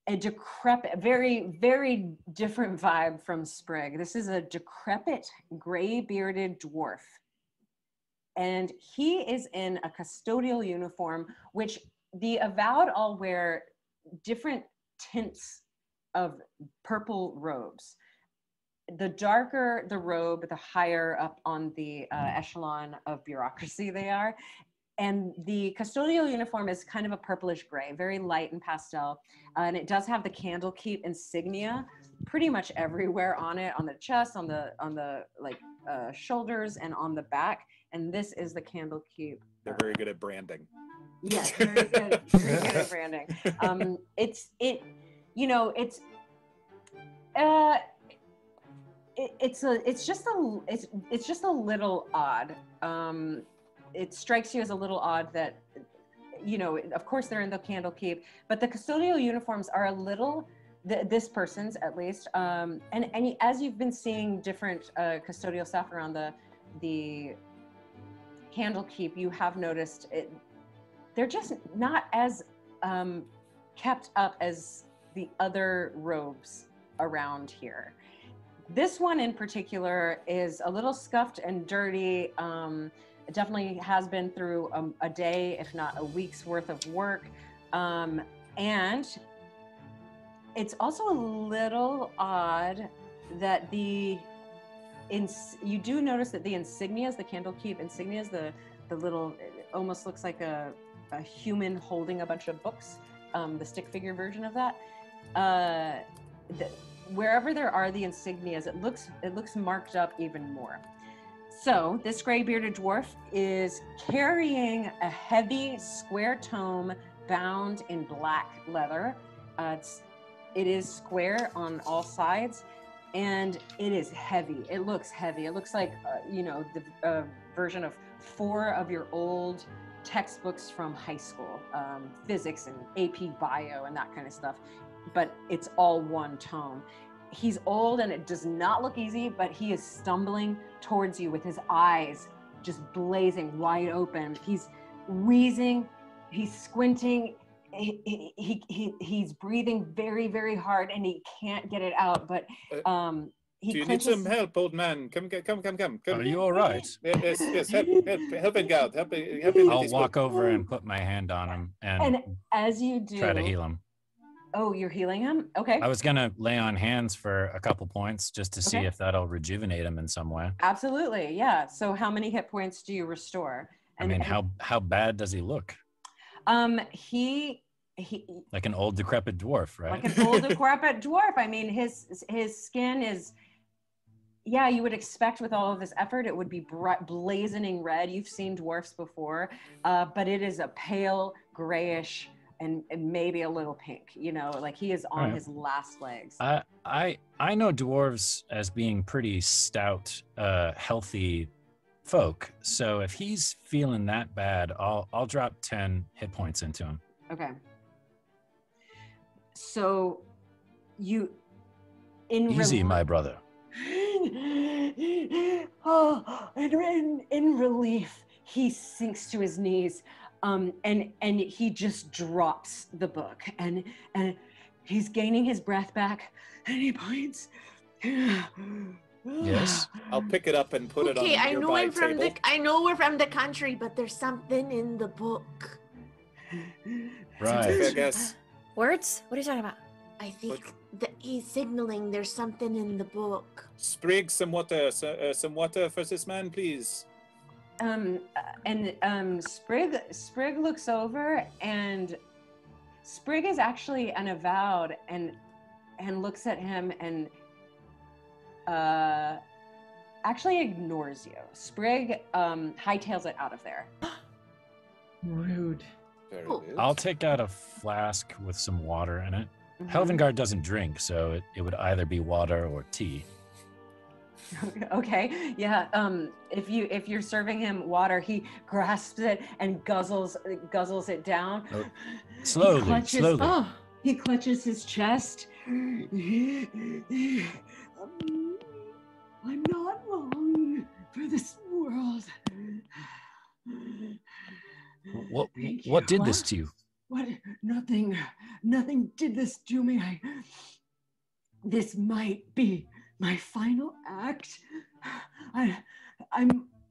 A decrepit, very, very different vibe from Sprig. This is a decrepit, gray-bearded dwarf. And he is in a custodial uniform, which the Avowed all wear different tints of purple robes. The darker the robe, the higher up on the echelon of bureaucracy they are. And the custodial uniform is kind of a purplish gray, very light and pastel. And it does have the Candlekeep insignia pretty much everywhere on it, on the chest, on the shoulders, and on the back. And this is the Candlekeep. They're very good at branding. Yes, very good. Very good at branding. It's just a little odd. It strikes you as a little odd that, of course they're in the Candlekeep, but the custodial uniforms are a little, this person's at least, and as you've been seeing different custodial staff around the Candlekeep, you have noticed they're just not as kept up as the other robes around here. This one in particular is a little scuffed and dirty. It definitely has been through a day, if not a week's worth of work. And it's also a little odd that you do notice that the insignias, the Candlekeep insignias, the little, it almost looks like a human holding a bunch of books, the stick figure version of that. Wherever there are the insignias, it looks marked up even more. So this gray-bearded dwarf is carrying a heavy square tome bound in black leather. It is square on all sides, and it is heavy. It looks heavy. It looks like the version of 4 of your old textbooks from high school, physics and AP bio and that kind of stuff. But it's all one tome. He's old and it does not look easy, but he is stumbling towards you with his eyes just blazing wide open. He's wheezing, he's squinting, he's breathing very, very hard, and he can't get it out. But he do you need clenches. some help, old man? Come. Are you all right? Yes, help him out. Help him with I'll his walk book. over and put my hand on him And as you do, try to heal him. Oh, you're healing him? Okay. I was gonna lay on hands for a couple points just to see if that'll rejuvenate him in some way. Absolutely, yeah. So how many hit points do you restore? I mean, how bad does he look? He Like an old decrepit dwarf, right? like an old decrepit dwarf. I mean, his skin is, yeah, you would expect with all of this effort, it would be blazoning red. You've seen dwarfs before, but it is a pale grayish and maybe a little pink, you know, like he is on his last legs. I know dwarves as being pretty stout, healthy folk. So if he's feeling that bad, I'll drop 10 hit points into him. Okay. So you Easy, my brother. Oh, and in relief, he sinks to his knees, and he just drops the book, and he's gaining his breath back, and he points. Yes. I'll pick it up and put it on the Okay, I know nearby I'm from table. I know we're from the country, but there's something in the book. I guess. Words? What are you talking about? I think that he's signaling there's something in the book. Sprig, some water for this man, please. Sprig looks over, and Sprig is actually unavowed and looks at him and actually ignores you. Sprig hightails it out of there. Rude. Very Oh. good. I'll take out a flask with some water in it. Helvengard doesn't drink, so it would either be water or tea. Okay, yeah. If you're serving him water, he grasps it and guzzles it down. Oh, slowly, He clutches, slowly. Oh, He clutches his chest. I'm not long for this world. What Thank you. what did this to you? What? Nothing did this to me. This might be my final act.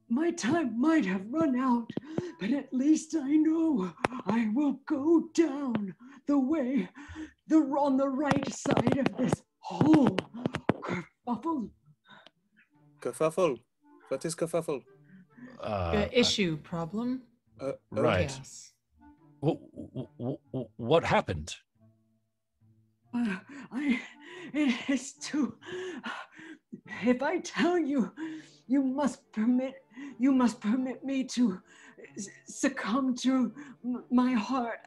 My time might have run out, but at least I know I will go down the way, on the right side of this whole kerfuffle. Kerfuffle. What is kerfuffle? issue problem. Right. Yes. What happened? It is too. If I tell you, you must permit me to succumb to my heart.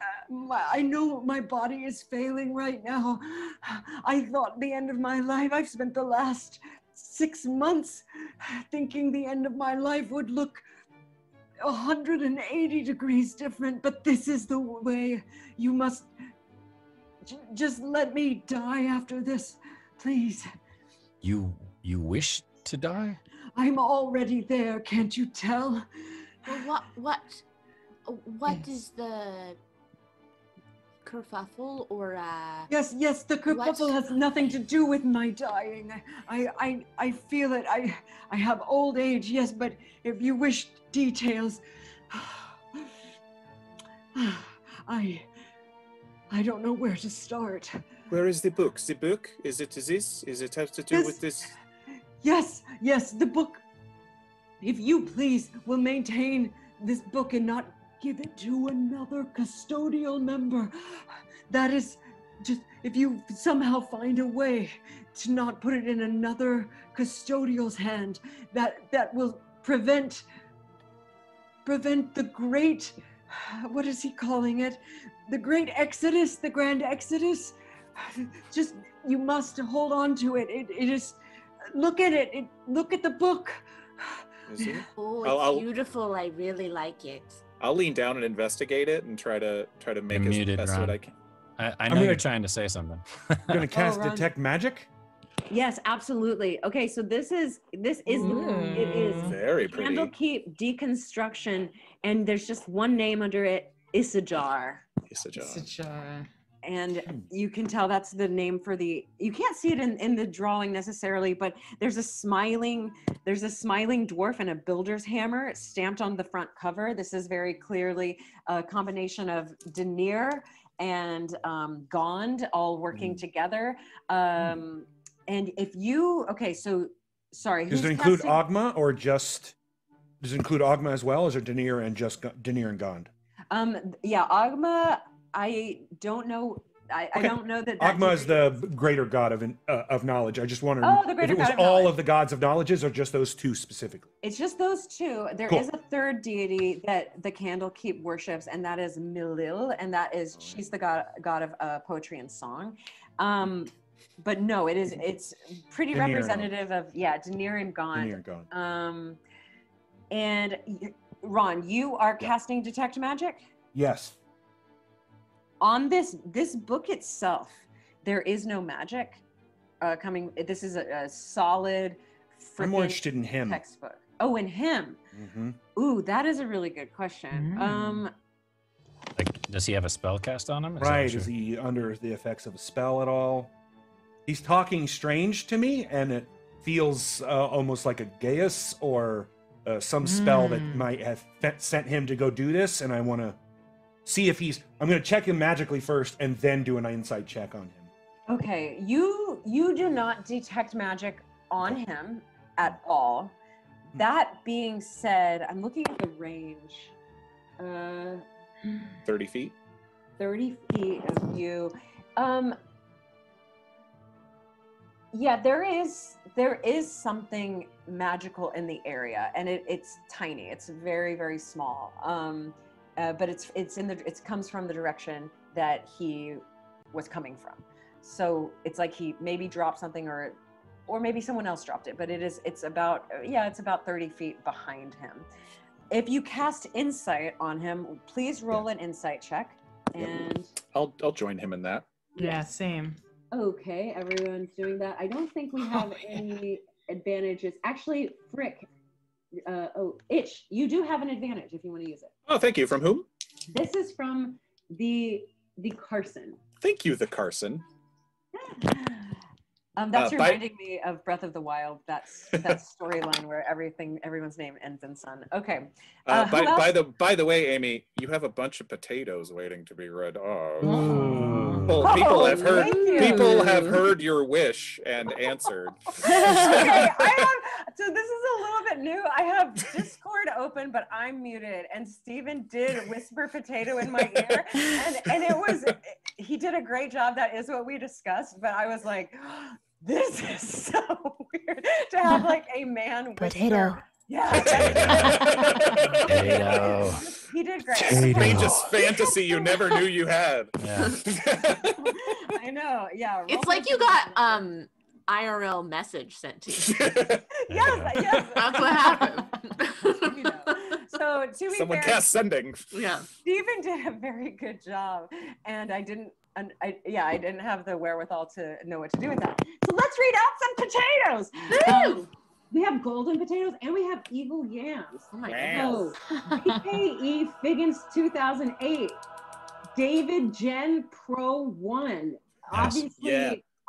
I know my body is failing right now. I thought the end of my life. I've spent the last 6 months thinking the end of my life would look 180 degrees different, but this is the way. You must just let me die after this, please. You wish to die? I'm already there, can't you tell? Well, what is the kerfuffle or Yes, the kerfuffle What? has nothing to do with my dying. I feel it. I have old age, yes, but if you wish details, I don't know where to start. Where is the book? The book? Is it this? Is it have to do with this? Yes, the book. If you please will maintain this book and not give it to another custodial member. That is just, if you somehow find a way to not put it in another custodial's hand, that will prevent the great, what is he calling it? The great exodus, the grand exodus. Just, you must hold on to it. It is, look at it. Look at the book. Is it? oh, it's I'll- beautiful. I really like it. I'll lean down and investigate it and try to make You're as muted, best Ron. what I can. I I'm know gonna- you're trying to say something. I'm gonna cast Ron. detect magic. Yes, absolutely. Okay, so this is it is Very pretty. Candlekeep Dekonstruction, and there's just one name under it, Isajar. Sajara. And you can tell that's the name for the, you can't see it in the drawing necessarily, but there's a smiling dwarf and a builder's hammer stamped on the front cover. This is very clearly a combination of denier and Gond all working together. And if you, okay, so sorry. Does it include Ogma or just, does it include Ogma as well? Or is it denier and just denier and Gond? Yeah, Ogma, I don't know. I don't know that. Ogma is the greater god of knowledge. I just wondered if it was god of all knowledge. of the gods of knowledges or just those two specifically. It's just those two. There is a third deity that the Candlekeep worships, and that is Milil, and that is she's the god of poetry and song. But no, it's pretty Denier. representative of Denier and Gond. Denier and Gond. And Ron, you are casting Detect Magic? Yes. On this book itself, there is no magic coming. This is a solid. I'm more interested in him. Textbook. Oh, in him. Mm-hmm. Ooh, that is a really good question. Like, does he have a spell cast on him? Right. Is he under the effects of a spell at all? He's talking strange to me, and it feels almost like a Gaius or some spell that might have sent him to go do this, and I want to see if he's. I'm going to check him magically first, and then do an insight check on him. Okay, you do not detect magic on him at all. That being said, I'm looking at the range. 30 feet. 30 feet of you. Yeah, there is something magical in the area, and it's tiny. It's very, very small. But it comes from the direction that he was coming from. So it's like he maybe dropped something, or maybe someone else dropped it. But it's about 30 feet behind him. If you cast insight on him, please roll an insight check. And I'll join him in that. Yeah, same. Okay, everyone's doing that. I don't think we have any advantages. Actually, Frick, Itch, you do have an advantage if you want to use it. Oh, thank you. From whom? This is from the Carson. Thank you, the Carson. That's reminding me of Breath of the Wild. That's that storyline where everyone's name ends in son. Okay. By the way, Amy, you have a bunch of potatoes waiting to be read off. People have heard your wish and answered. Okay, so this is a little bit new. I have Discord open, but I'm muted, and Steven did whisper potato in my ear, and he did a great job. That is what we discussed, but I was like, this is so weird to have like a man whisper. Potato. Yeah. Potato. He did great. Strangest fantasy you never knew you had. Yeah. I know. Yeah. It's like you got IRL message sent to you. Yes. That's what happened. You know. So to be Someone fair, cast sending. Yeah. Stephen did a very good job, and I didn't have the wherewithal to know what to do with that. So let's read out some potatoes. We have golden potatoes and we have evil yams. Oh my goodness. So BKE Figgins 2008, David Gen Pro 1.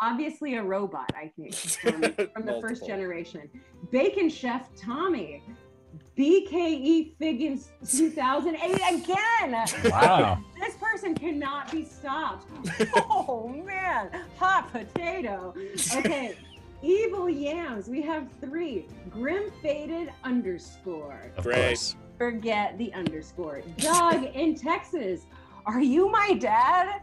Obviously a robot, I think, from the first generation. Bacon Chef Tommy, BKE Figgins 2008 again. Wow. This person cannot be stopped. Oh man, hot potato. Okay. Evil Yams, we have 3. Grim Faded _ Of Great. course. Forget the underscore. Doug in Texas, are you my dad?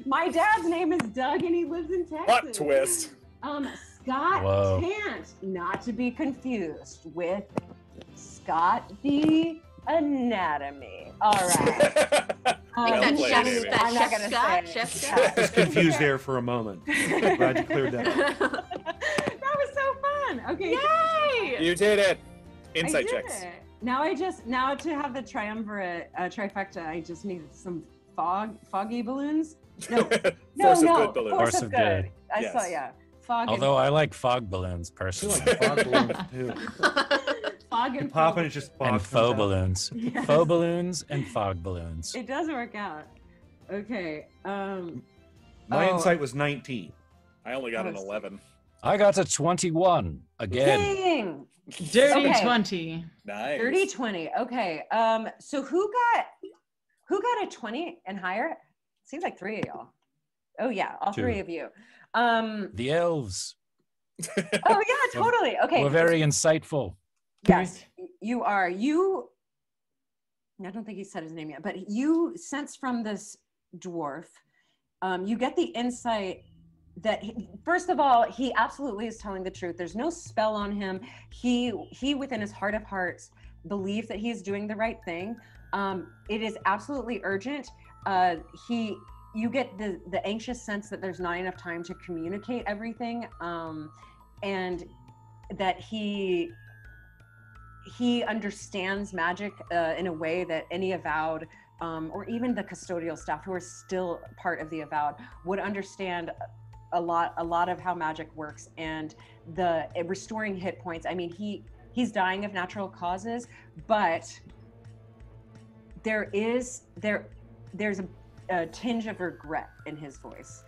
My dad's name is Doug and he lives in Texas. What twist? Scott Whoa. Tant, not to be confused with Scott the Anatomy. All right. That's played, Chef, Amy. that's I'm not Chef gonna Scott. say Chef it. Scott. I was confused there for a moment. Glad you cleared that up. That was so fun. Okay. Yay! You did it. I Insight did checks. it. Now to have the triumvirate trifecta, I just need some foggy balloons. No, Force of good balloons. Force of good. I Yes. saw, yeah. Fog Although I like fog balloons I personally. feel like fog balloons too. fog You and pop fog. and it's just fog And comes faux out. balloons. Yes. Faux balloons and fog balloons. It does work out. Okay. My Oh. insight was 19. I only got an Oh, 11. I got a 21 again. Dang. Dirty Okay. 20. Nice. 30-20. Okay. So who got a 20 and higher? Seems like 3 of y'all. Oh yeah, all 3 Two. of you. The elves Oh yeah, totally. Okay. were very insightful. Yes, you are. I don't think he said his name yet, but you sense from this dwarf, you get the insight that first of all, he absolutely is telling the truth. There's no spell on him. He within his heart of hearts believes that he is doing the right thing. It is absolutely urgent. You get the anxious sense that there's not enough time to communicate everything, and that he understands magic in a way that any avowed or even the custodial staff who are still part of the avowed would understand a lot of how magic works, and the restoring hit points. I mean, he's dying of natural causes, but there's a tinge of regret in his voice.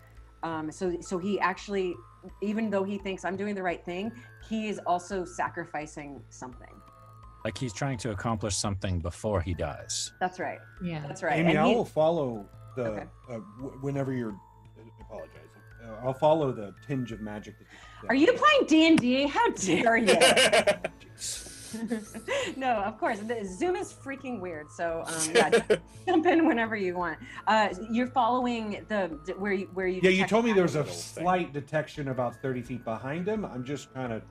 So he actually, even though he thinks I'm doing the right thing, he is also sacrificing something. Like he's trying to accomplish something before he dies. That's right. Yeah. That's right. Amy, And I he- will follow the Okay. whenever you're. Apologize. I'll follow the tinge of magic. That Are you playing D&D? How dare you? Jeez. No, of course. The Zoom is freaking weird. So yeah, jump in whenever you want. You're following where you. Yeah, you detect told me there was a Little thing. slight detection about 30 feet behind him. I'm just kind of.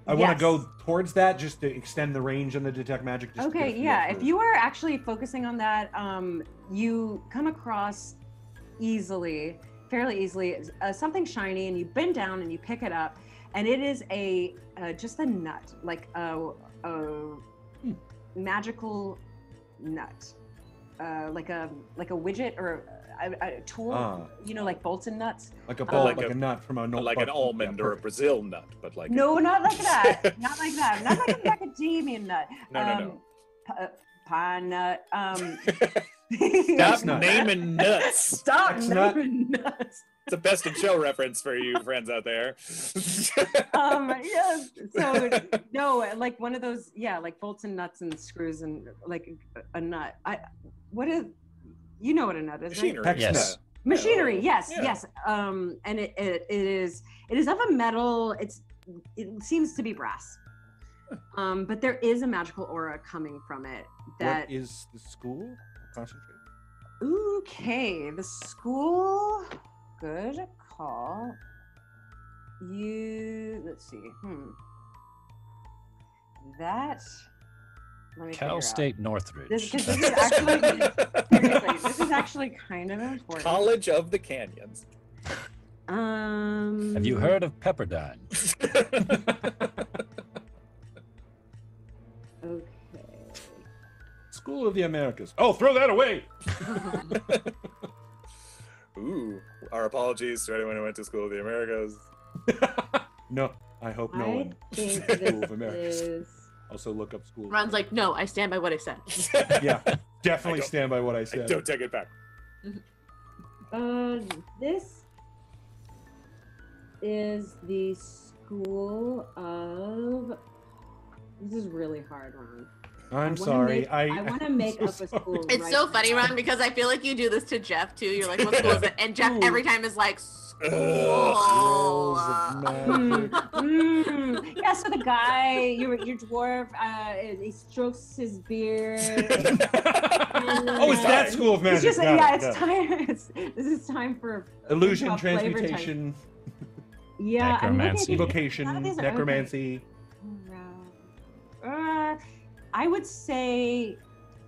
I want Yes. to go towards that just to extend the range on the detect magic. Just to get a Okay, feel yeah. for If it. you are actually focusing on that, you come across fairly easily, something shiny, and you bend down and you pick it up, and it is just a nut, like a magical nut, like a widget or a tool, like bolts and nuts. like a bolt, like like a- a nut from a notebook. like an almond Yeah, or a perfect. Brazil nut, but like No, not like that. Not like that. Not like a macadamia nut. No. Pine nut. Stop nut. naming nuts. Stop X nut. naming nuts. It's a best in show reference for you friends out there. Yes. So no, like one of those, yeah, like bolts and nuts and screws and like a nut. You know what a nut is, right? Machinery. Hex Yes. nut. Machinery. Yes, Yeah. yes. And it is of a metal. It seems to be brass. But there is a magical aura coming from it. That What is the school? Concentrate. okay, the school. Good call. Let's see. That. Let me figure Cal out. State Northridge. This is actually seriously, this is actually kind of important. College of the Canyons. Have you heard of Pepperdine? Okay. School of the Americas. Oh, throw that away. Ooh, our apologies to anyone who went to School of the Americas. No, I hope no I one. think School of this Americas. is. Also look up school. Ron's like, no, I stand by what I said. Yeah, definitely don't- stand by what I I said. don't take it back. This is the school of. This is really hard, Ron. I'm sorry. I want to make I'm up so a school. sorry. It's right so now. funny, Ron, because I feel like you do this to Jeff too. You're like, what school is it? And Jeff every time is like, school. Girls of magic. Yeah, so the guy, your dwarf, he strokes his beard. Oh, it's that school of It's magic. just, Got yeah, it, it's got it. time. This is time for Illusion, improv flavor time. transmutation, Yeah, I'm looking at Necromancy. these- evocation, none of these are- necromancy. I would say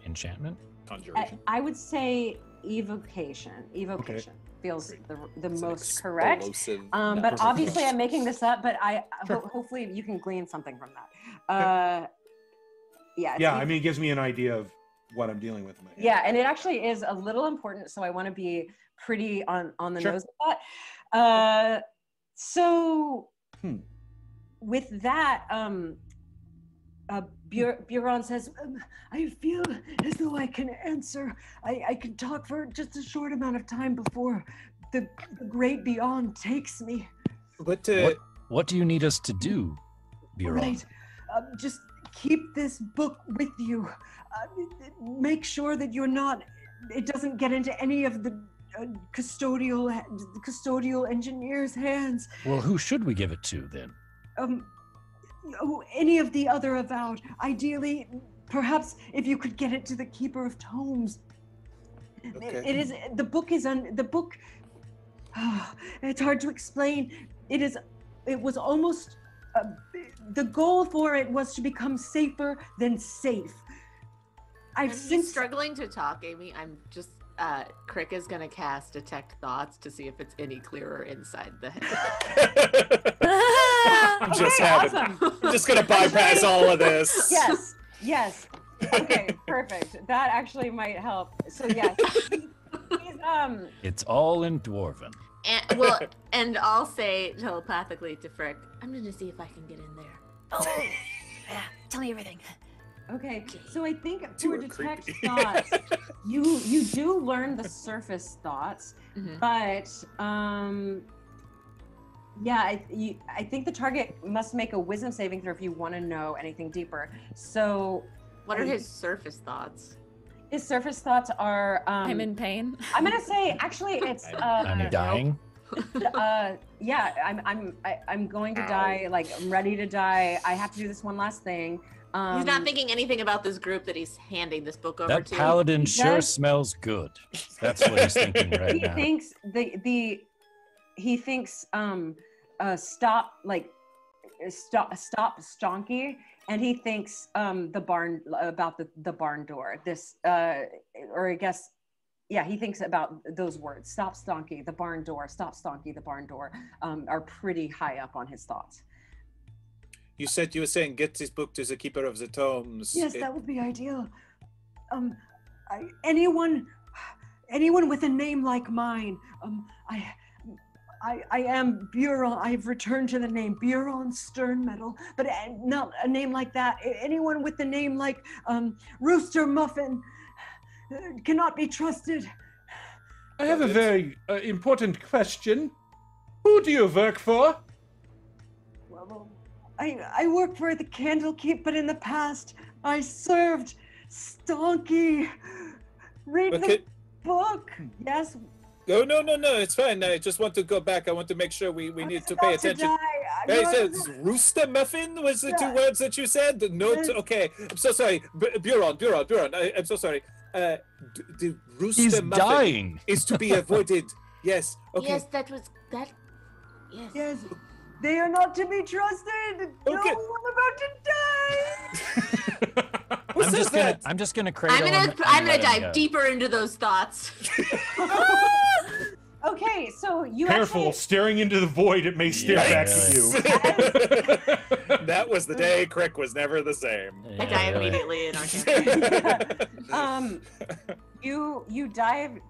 Enchantment? Conjuration. I would say evocation. Evocation feels the It's an most correct. explosive But nut. obviously, I'm making this up. But hopefully you can glean something from that. Yeah. Yeah, I mean, it gives me an idea of what I'm dealing with in my head. Yeah, and it actually is a little important. So I want to be pretty on the Sure. nose with that. So with that, Buron says, I feel as though I can answer. I can talk for just a short amount of time before the great beyond takes me. But what do you need us to do, Buron? Right. Just keep this book with you. Make sure that it doesn't get into any of the custodial engineer's hands. Well, who should we give it to then? Any of the other avowed. Ideally, perhaps if you could get it to the Keeper of Tomes. Okay. The book. It's hard to explain. It was almost the goal for it was to become safer than safe. I'm struggling to talk, Amy. I'm just Crick is gonna cast Detect Thoughts to see if it's any clearer inside the head. I'm just gonna bypass all of this. Yes. Okay, perfect. That actually might help. So yes, It's all in Dwarven. And I'll say telepathically to Frick, I'm gonna see if I can get in there. Oh, yeah. Tell me everything. Okay, so I think Two for are Detect creepy. Thoughts, you do learn the surface thoughts, but I think the target must make a wisdom saving throw if you want to know anything deeper. So, what are his surface thoughts? His surface thoughts are I'm in pain. I'm gonna say actually it's I'm dying. I'm going to die, like I'm ready to die. I have to do this one last thing. He's not thinking anything about this group that he's handing this book over That to. paladin sure smells good. That's what he's thinking right now. He thinks stop stonky, and he thinks the barn about the barn door. This or I guess he thinks about those words. Stop stonky, the barn door. Stop stonky, the barn door. Are pretty high up on his thoughts. You were saying get this book to the Keeper of the Tomes. Yes, that would be ideal. Anyone with a name like mine. I am Buron. I've returned to the name Buron Sternmetal, but not a name like that. Anyone with the name like Rooster Muffin cannot be trusted. I have a very important question. Who do you work for? Well, I work for the Candlekeep, but in the past I served Stonky. Read the book. Yes. No, it's fine. I just want to go back. I want to make sure we need to pay attention. Hey, Rooster Muffin was the two words that you said? Okay. I'm so sorry. Buron, I'm so sorry. The Rooster Muffin dying. is to be avoided. Yes. Okay. Yes, that was that. Yes. Yes. They are not to be trusted. No, I'm about to die. I'm just gonna cradle him I'm and gonna let him dive go. deeper into those thoughts. Okay, so you Careful, staring into the void, it may stare back at you. That was the day Crick was never the same. I die immediately in our you dive.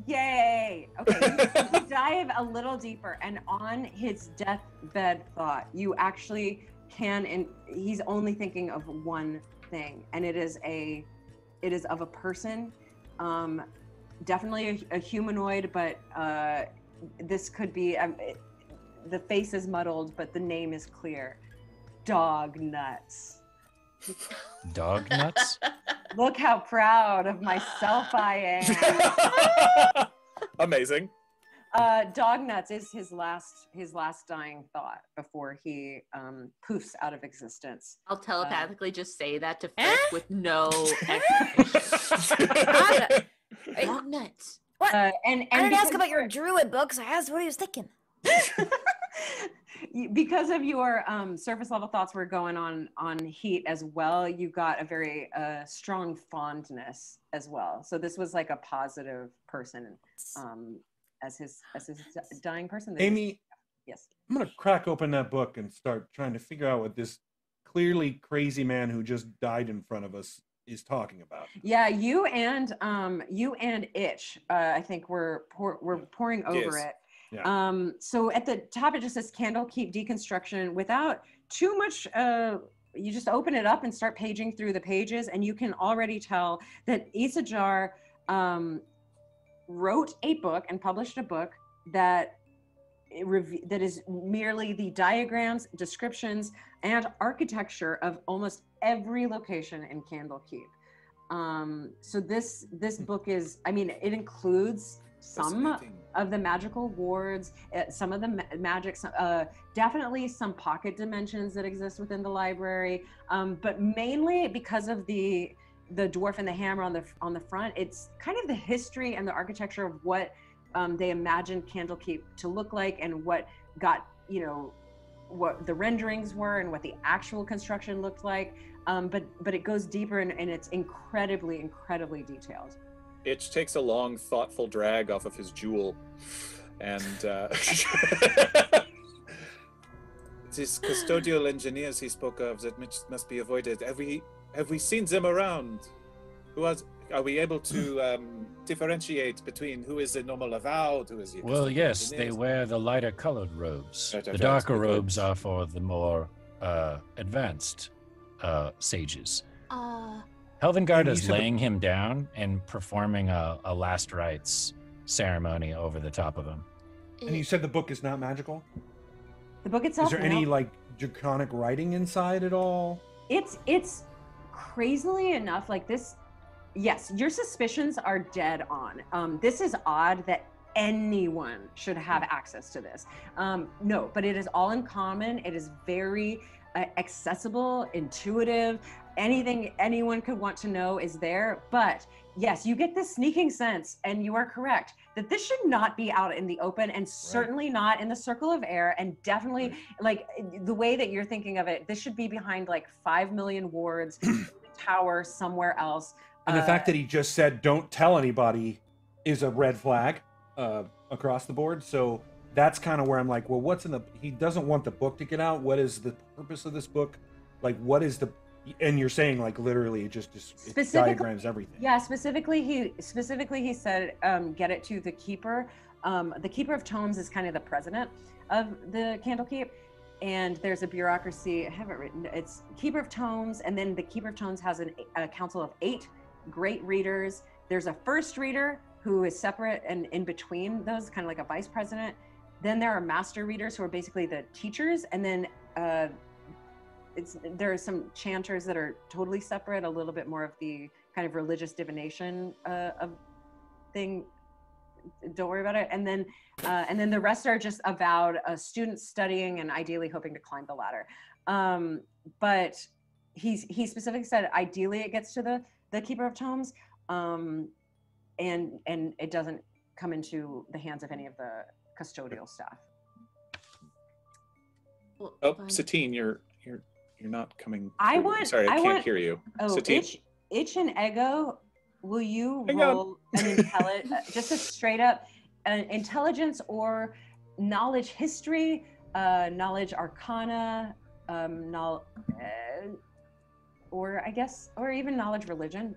Yay! Okay, you dive a little deeper, and on his deathbed thought, you actually can, and he's only thinking of one thing, and it is of a person, definitely a humanoid, but this could be the face is muddled, but the name is clear. Dog Nuts. Dog nuts? Look how proud of myself I am. Amazing. Dog Nuts is his last dying thought before he poofs out of existence. I'll telepathically just say that to Frick with no explanation. Dog Nuts. What? And I didn't ask about your druid books. I asked what he was thinking. Because of your surface level thoughts were going on heat as well, you got a very strong fondness as well. So this was like a positive person as his dying person. Amy, yes. I'm gonna crack open that book and start trying to figure out what this clearly crazy man who just died in front of us is talking about. Yeah, you and Itch, I think we're poring over it. Yeah. So at the top, it just says Candlekeep Dekonstruction without too much, you just open it up and start paging through the pages, and you can already tell that Isajar wrote a book and published a book that is merely the diagrams, descriptions, and architecture of almost every location in Candlekeep. So this book is, I mean, it includes some of the magical wards, some of the magic, definitely some pocket dimensions that exist within the library, but mainly because of the dwarf and the hammer on the front. It's kind of the history and the architecture of what they imagined Candlekeep to look like, and what got, what the renderings were and what the actual construction looked like. But it goes deeper, and it's incredibly detailed. Itch takes a long, thoughtful drag off of his jewel, and these custodial engineers he spoke of that must be avoided. Have we seen them around? Are we able to differentiate between who is a normal avowed, who is the Well, yes, engineers? they wear the lighter colored robes. Lighter The robes, darker good. robes are for the more advanced sages. Helvengard And you is said the- laying him down and performing a last rites ceremony over the top of him. And you said the book is not magical? The book itself, Is there any like draconic writing inside at all? It's crazily enough like this. Yes, your suspicions are dead on. This is odd that anyone should have access to this. No, but it is all in common. It is very accessible, intuitive. Anything anyone could want to know is there. But yes, you get this sneaking sense, and you are correct, that this should not be out in the open, and certainly not in the circle of air, and definitely like the way that you're thinking of it, this should be behind like 5 million wards, tower somewhere else. And the fact that he just said, don't tell anybody, is a red flag across the board. So that's kind of where I'm like, well, what's in the, he doesn't want the book to get out. What is the purpose of this book? Like, what is the, and you're saying like literally it just it diagrams everything. Yeah, specifically he said, get it to the keeper. The keeper of tomes is kind of the president of the Candlekeep. And there's a bureaucracy, I have it written, it's keeper of tomes, and then the keeper of tomes has a council of 8 great readers. There's a first reader who is separate and in between those, kind of like a vice president. Then there are master readers who are basically the teachers, and then there are some chanters that are totally separate, a little bit more of the kind of religious divination of thing. Don't worry about it. And then the rest are just avowed students studying and ideally hoping to climb the ladder. But he specifically said ideally it gets to the keeper of tomes, and it doesn't come into the hands of any of the custodial staff. Oh, Satine, you're not coming. I through. want. Sorry, I can't want, hear you. Oh, Satine? Itch and Ego, will you Hang on. roll an just a straight up intelligence or knowledge history, knowledge arcana, or I guess, or even knowledge religion,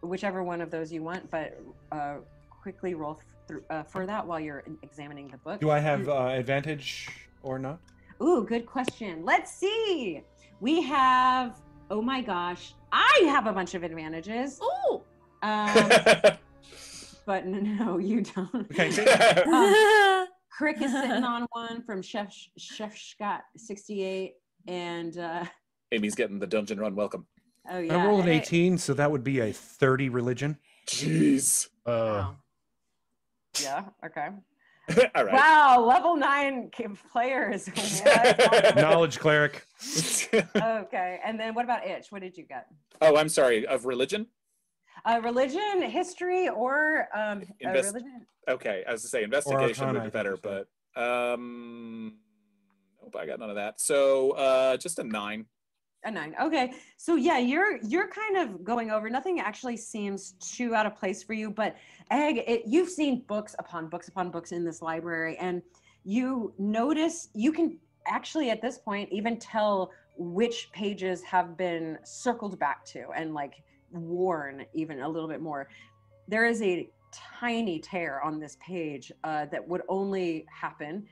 whichever one of those you want, but quickly roll through for that while you're examining the book. Do I have advantage or not? Ooh, good question. Let's see. We have, oh my gosh, I have a bunch of advantages. Ooh. But no, you don't. Okay. Crick is sitting on one from Chef Scott 68, and Amy's getting the dungeon run welcome. oh yeah. I rolled an and 18, so that would be a 30 religion. Jeez. Wow. Yeah. Okay. All right. Wow. Level 9 players. What? Knowledge cleric. Okay. And then what about Itch? What did you get? Oh, I'm sorry. Of religion? Religion, history, or Invest- religion? Okay, as I say, investigation Arcana, would I be think better, you said. but nope, I got none of that. So just a 9. A 9. Okay. So yeah, you're kind of going over. Nothing actually seems too out of place for you, but Egg, you've seen books upon books upon books in this library, and you notice you can actually at this point even tell which pages have been circled back to and like worn even a little bit more. There is a tiny tear on this page that would only happen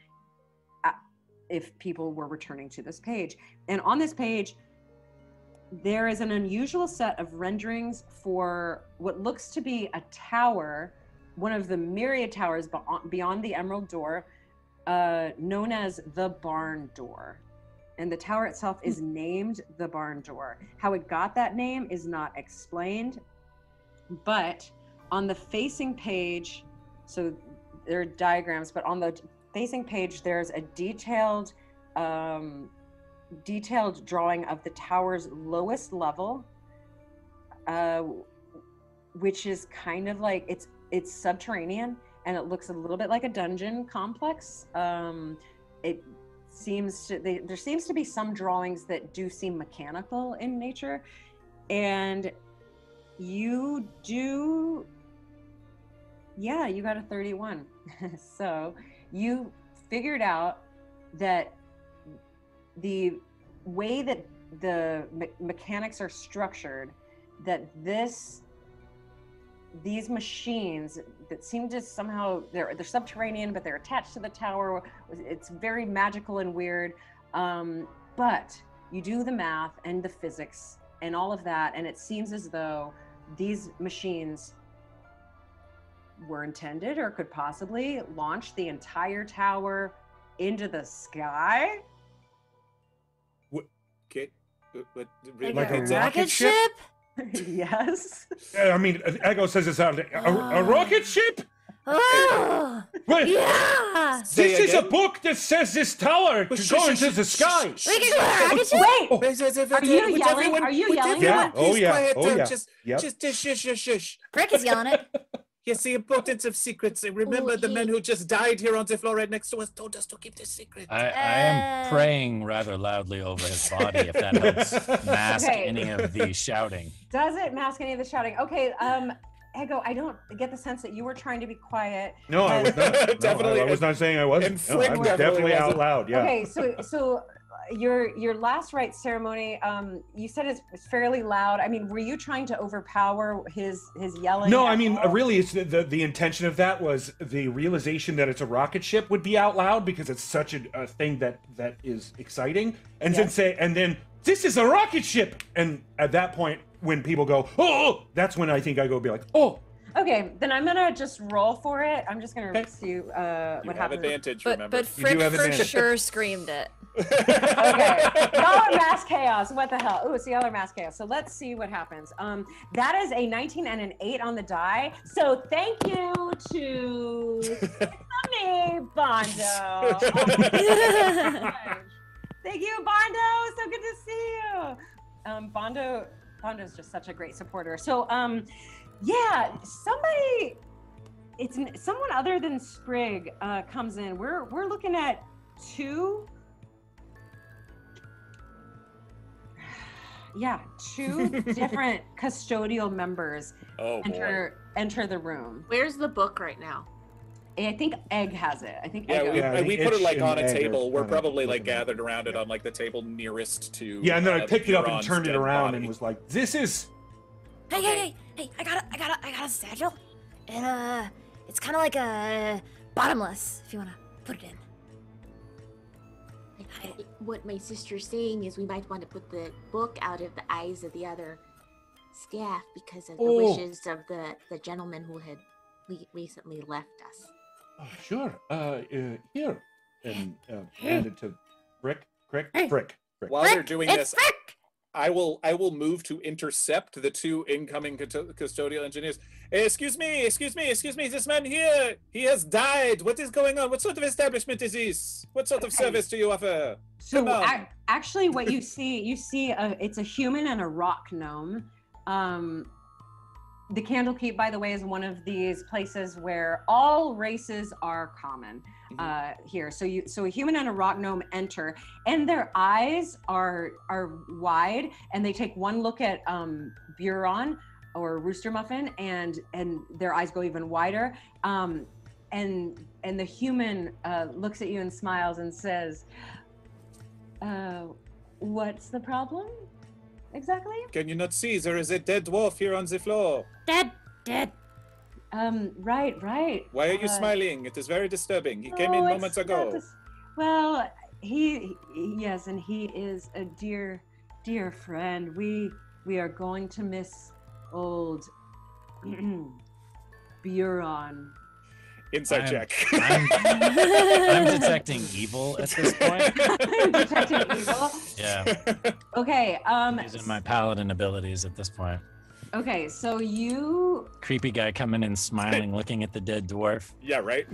if people were returning to this page. And on this page, there is an unusual set of renderings for what looks to be a tower, one of the myriad towers beyond the Emerald Door, known as the Barn Door. And the tower itself is named the Barn Door. How it got that name is not explained, but on the facing page, so there are diagrams, but on the facing page, there's a detailed drawing of the tower's lowest level, which is kind of like, it's subterranean, and it looks a little bit like a dungeon complex. There seems to be some drawings that do seem mechanical in nature, and you got a 31. So you figured out that the way that the mechanics are structured, that these machines that seem to somehow, they're subterranean, but they're attached to the tower. It's very magical and weird. But you do the math and the physics and all of that, and it seems as though these machines were intended or could possibly launch the entire tower into the sky. Okay. Like a rocket ship? Yes. I mean, Ego says it's a rocket ship? Oh, Wait, yeah! this is a book that says this tower could go into the sky. We can go on a rocket ship? Wait! Are you yelling? Are you yelling? Yeah, oh yeah, Quiet oh down. yeah. Just shush. Crick is yelling it. Yes, the importance of secrets. Remember, the men who just died here on the floor right next to us told us to keep this secret. I am praying rather loudly over his body, if that helps mask any of the shouting. Does it mask any of the shouting? Okay, Ego, I don't get the sense that you were trying to be quiet. No, I was not. Definitely. I was not saying I wasn't. No, I was definitely out loud. Yeah. Okay, so your last rite ceremony, you said it's fairly loud. I mean, were you trying to overpower his yelling? No, I mean, really, it's the intention of that was the realization that it's a rocket ship would be out loud because it's such a thing that is exciting, and then this is a rocket ship, and at that point when people go, oh, that's when I think I go be like, oh. Okay, then I'm gonna just roll for it. I'm just gonna see what happens. You have advantage, But remember. Frick for sure screamed it. Okay, y'all are mass chaos. What the hell? Ooh, so y'all are mass chaos. So let's see what happens. That is a 19 and an 8 on the die. So thank you to me, Bondo. Thank you, Bondo. So good to see you. Bondo's just such a great supporter. So yeah, someone other than Sprig comes in. We're looking at two different custodial members enter the room. Where's the book right now? I think Egg has it. I think we put it like on a table. We're kinda probably like gathered around it on like the table nearest to. Yeah, and then I picked it up and Euron's turned it dead around body. and was like, this is. Hey! I got a satchel, and it's kind of like a bottomless. If you wanna put it in. What my sister's saying is we might want to put the book out of the eyes of the other staff because of the wishes of the gentleman who had recently left us. Oh, sure. Here, and hand it to Frick. While they're doing this, I will move to intercept the two incoming custodial engineers. Excuse me, this man here, he has died. What is going on? What sort of establishment is this? What sort of service do you offer? So actually what you see it's a human and a rock gnome. The Candlekeep, by the way, is one of these places where all races are common here. So a human and a rock gnome enter, and their eyes are wide, and they take one look at Buron or Rooster Muffin, and their eyes go even wider. And the human looks at you and smiles and says, "What's the problem? Exactly?" Can you not see there is a dead dwarf here on the floor? Dead. Right. Why are you smiling? It is very disturbing. He came in moments ago. Well, yes, and he is a dear friend. We are going to miss old Buron. Insight check. I'm detecting evil at this point. Detecting evil. Yeah. Okay. Using my paladin abilities at this point. Okay, so you. Creepy guy coming in smiling, looking at the dead dwarf. Yeah, right.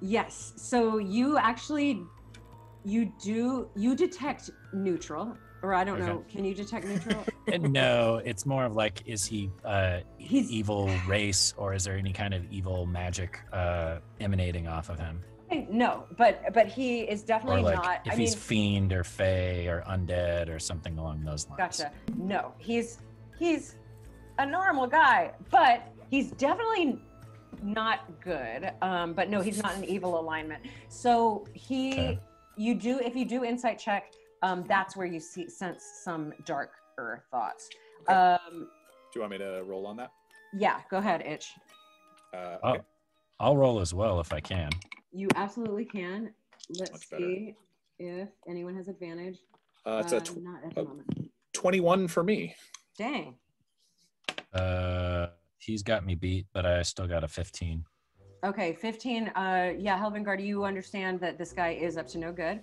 Yes. So you actually, you detect neutral, or I don't know. Can you detect neutral? No, it's more of like, is he He's evil race, or is there any kind of evil magic emanating off of him? No, but he is definitely Or like not. if he's fiend or fey or undead or something along those lines. Gotcha. No, he's a normal guy, but he's definitely not good. But no, he's not an evil alignment. So if you do insight check, that's where you sense some darker thoughts. Okay. Do you want me to roll on that? Yeah, go ahead, Itch. Okay. I'll roll as well if I can. You absolutely can. Let's see if anyone has advantage. It's not at the moment. 21 for me. Dang. He's got me beat, but I still got a 15. Okay, 15. Yeah, Helvengard, you understand that this guy is up to no good.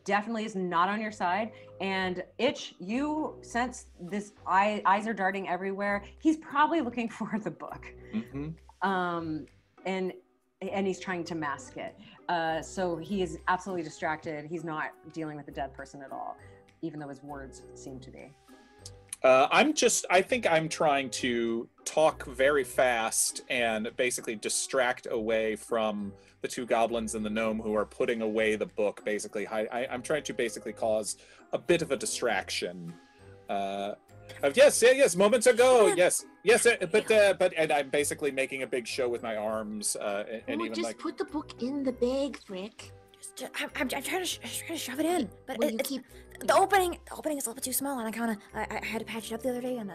Definitely is not on your side. And Itch, you sense this eyes are darting everywhere. He's probably looking for the book. Mm-hmm. And he's trying to mask it. So he is absolutely distracted. He's not dealing with the dead person at all, even though his words seem to be. I think I'm trying to talk very fast and basically distract away from the two goblins and the gnome who are putting away the book, basically. I'm trying to basically cause a bit of a distraction. Yes, moments ago, yes, and I'm basically making a big show with my arms, and even just like... put the book in the bag, Frick. I'm trying to shove it in, but the opening is a little bit too small, and I had to patch it up the other day, and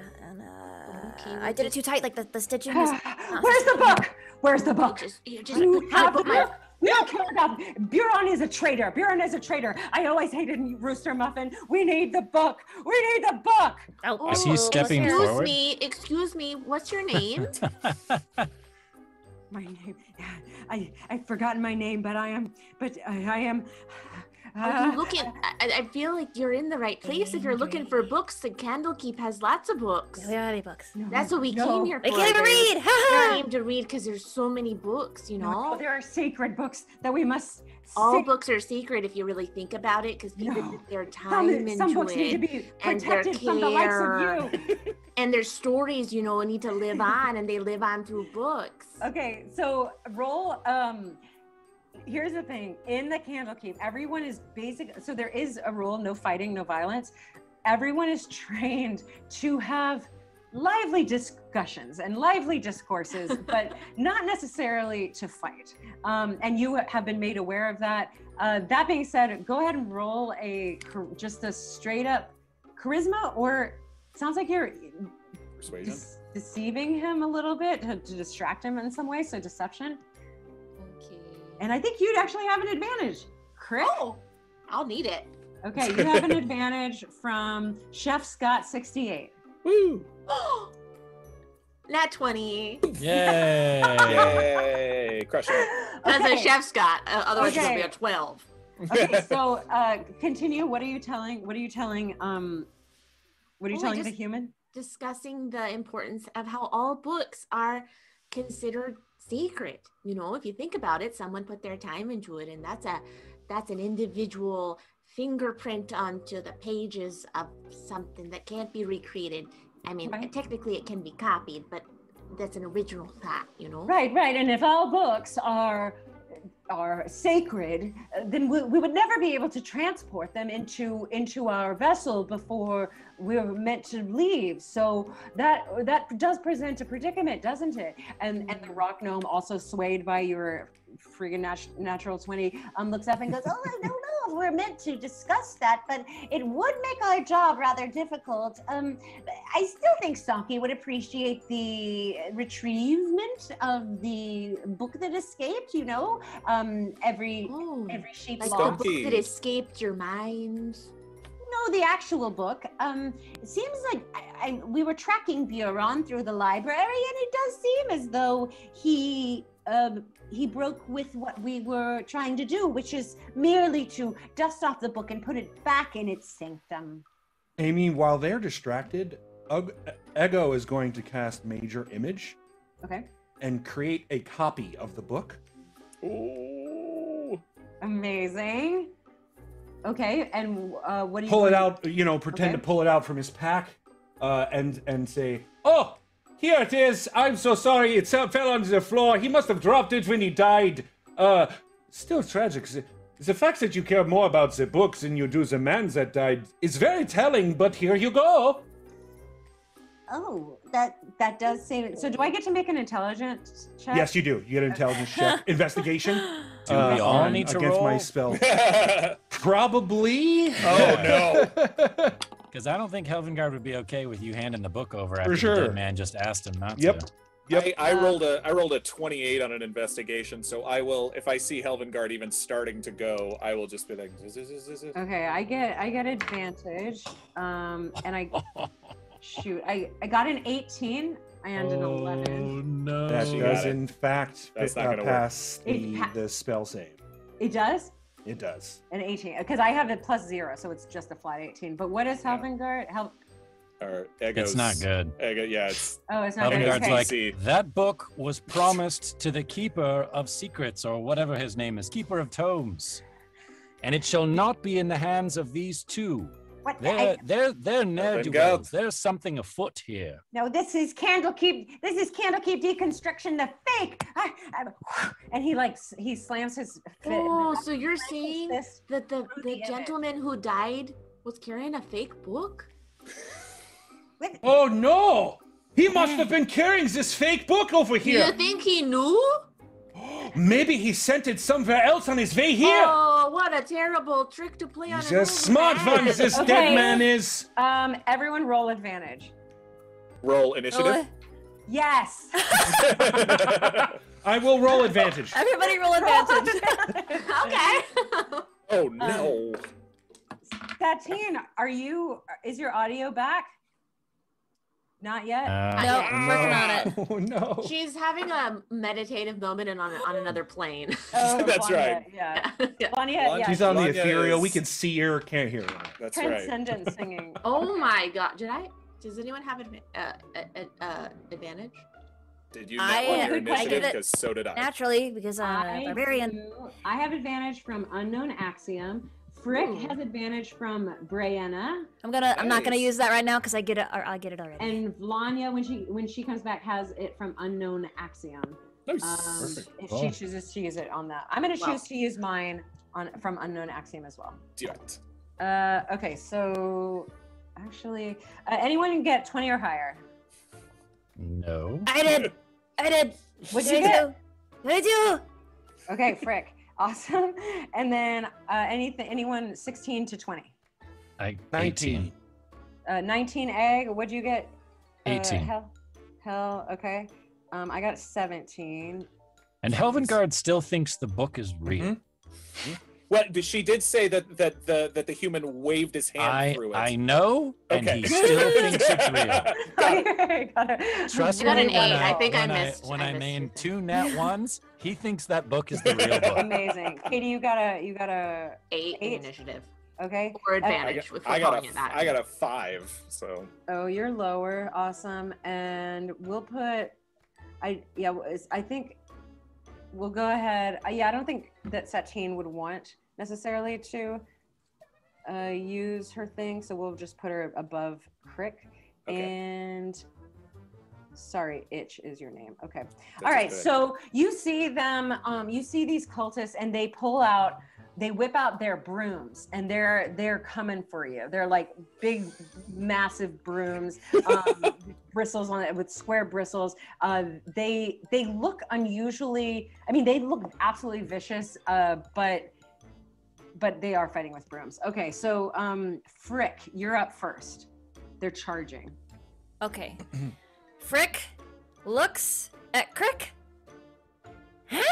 I did it too tight, like the stitching. Where's the book? Where's the book? You have the book. We don't care about Buron is a traitor. Buron is a traitor. I always hated Rooster Muffin. We need the book. We need the book. Is he stepping forward? Excuse me. What's your name? My name. I've forgotten my name, but I am. Are you looking? I feel like you're in the right place if you're looking for books. And Candlekeep has lots of books. We don't have any books. That's what we came here for. We can't even read. We're aimed to read because there's so many books, you know. No, there are sacred books that we must. All books are secret if you really think about it, because people put their time into some books need to be protected from the likes of you. And their stories, you know, need to live on, and they live on through books. Okay, so roll. Here's the thing, in the Candlekeep, everyone is so there is a rule, no fighting, no violence. Everyone is trained to have lively discussions and lively discourses, but not necessarily to fight. And you have been made aware of that. That being said, go ahead and roll just a straight up charisma, or sounds like you're persuasion, deceiving him a little bit to distract him in some way, so deception. And I think you'd actually have an advantage, Chris. Oh, I'll need it. Okay, you have an advantage from Chef Scott 68. Woo! Nat 20. Yay! Yay! Crushing it. That's a Chef Scott. Otherwise, it's gonna be a 12. Okay, so continue. What are you telling the human? Discussing the importance of how all books are considered secret. You know, if you think about it, someone put their time into it, and that's an individual fingerprint onto the pages of something that can't be recreated. I mean, technically it can be copied, but that's an original thought, you know? Right. And if all books are sacred, then we would never be able to transport them into our vessel before we're meant to leave. So that does present a predicament, doesn't it? And the rock gnome, also swayed by your friggin' natural 20, looks up and goes, "Oh, I don't know. if we're meant to discuss that, but it would make our job rather difficult. I still think Stonky would appreciate the retrievement of the book that escaped, you know? Every sheep like lost. the book that escaped your mind. No, the actual book. It seems like we were tracking Buron through the library, and it does seem as though he broke with what we were trying to do, which is merely to dust off the book and put it back in its sanctum. Amy, while they're distracted, Ego is going to cast Major Image. Okay. And create a copy of the book. Ooh. Amazing. Okay, and what do you pull it out? You know, pretend to pull it out from his pack, and say, "Oh, here it is. I'm so sorry. It fell onto the floor. He must have dropped it when he died. Still tragic. The fact that you care more about the books than you do the man that died is very telling. But here you go." Oh, that does seem. So, do I get to make an intelligence check? Yes, you do. You get an intelligence check, investigation. Do we all need to against roll? my spell? Probably. Oh no. Because I don't think Helvengard would be okay with you handing the book over after sure. the dead man just asked him not Yep. to. Yep. I rolled a 28 on an investigation, so I will, if I see Helvengard even starting to go, I will just be like, Okay, I get advantage. And shoot, I got an 18 and an 11. Oh no. That She does got it. in fact That's not gonna pass work. the spell save. It does? It does. An 18, because I have a +0, so it's just a flat 18. But what is Helvengard? Or Ego's, It's not good. Ego, yeah, it's Oh, it's not good. Helvengard's Okay. like, See. that book was promised to the Keeper of Secrets, or whatever his name is, Keeper of Tomes. And it shall not be in the hands of these two. What? They're ne'er-do-wells. There's something afoot here. No, this is Candlekeep Dekonstruktion, the fake. And he slams his fist. Oh, so you're saying This that the image. gentleman who died was carrying a fake book? Oh no! He must have been carrying this fake book over Do here. you think he knew? Maybe he sent it somewhere else on his way here. Oh, what a terrible trick to play on He's an a old smart man. one, this Okay. dead man is. Everyone roll advantage. roll initiative. Yes. I will roll advantage. Everybody roll advantage. Okay. Oh no. Satine, is your audio back? Not yet? No, I'm working on it. Oh no. She's having a meditative moment and on another plane. Oh, That's Vanya, right. Yeah. Yeah. Vanya, yeah. She's on the Vanya ethereal. is- We can see her, can't hear her. That's right. Transcendent singing. Oh my god. Does anyone have advantage? Did you not want your I initiative? get it Because so did I. Naturally, because I'm a barbarian. I have advantage from Unknown Axiom. Frick Ooh. has advantage from Brianna, I'm not gonna Nice. use that right now because I get it already. and Vlanya, when she comes back, has it from Unknown Axiom. Nice. Perfect. If Oh. she chooses to use it on that, I'm gonna Wow. choose to use mine from Unknown Axiom as well. Do it. Okay, so actually, anyone can get 20 or higher. No. I did. What'd you get? What did I do? Okay, Frick, awesome. And then anyone 16 to 20. 19. 19 egg. What'd you get? 18. Hell. Okay. I got 17. And Helvengard still thinks the book is real. Well, she did say that the human waved his hand through it. I know, and Okay. he still thinks it's real. Got it. Trust You got me, an 8. I think I when missed. When I I missed named your- 2 nat 1s, he thinks that book is the real book. Amazing. Katie, you got a 8 in Eight. initiative. okay. Or I advantage if we're got calling it that. a 5. So Oh, you're lower. Awesome. And we'll put. I think we'll go ahead. I don't think that Satine would want necessarily to use her thing, so we'll just put her above Crick. Okay. And sorry, Itch is your name. Okay. that's All right. good. So you see them. You see these cultists, and they whip out their brooms, and they're coming for you. They're like big, massive brooms, bristles on it with square bristles. They look unusually. I mean, they look absolutely vicious, but but they are fighting with brooms. Okay, so Frick, you're up first. They're charging. Okay. Frick looks at Crick. Huh?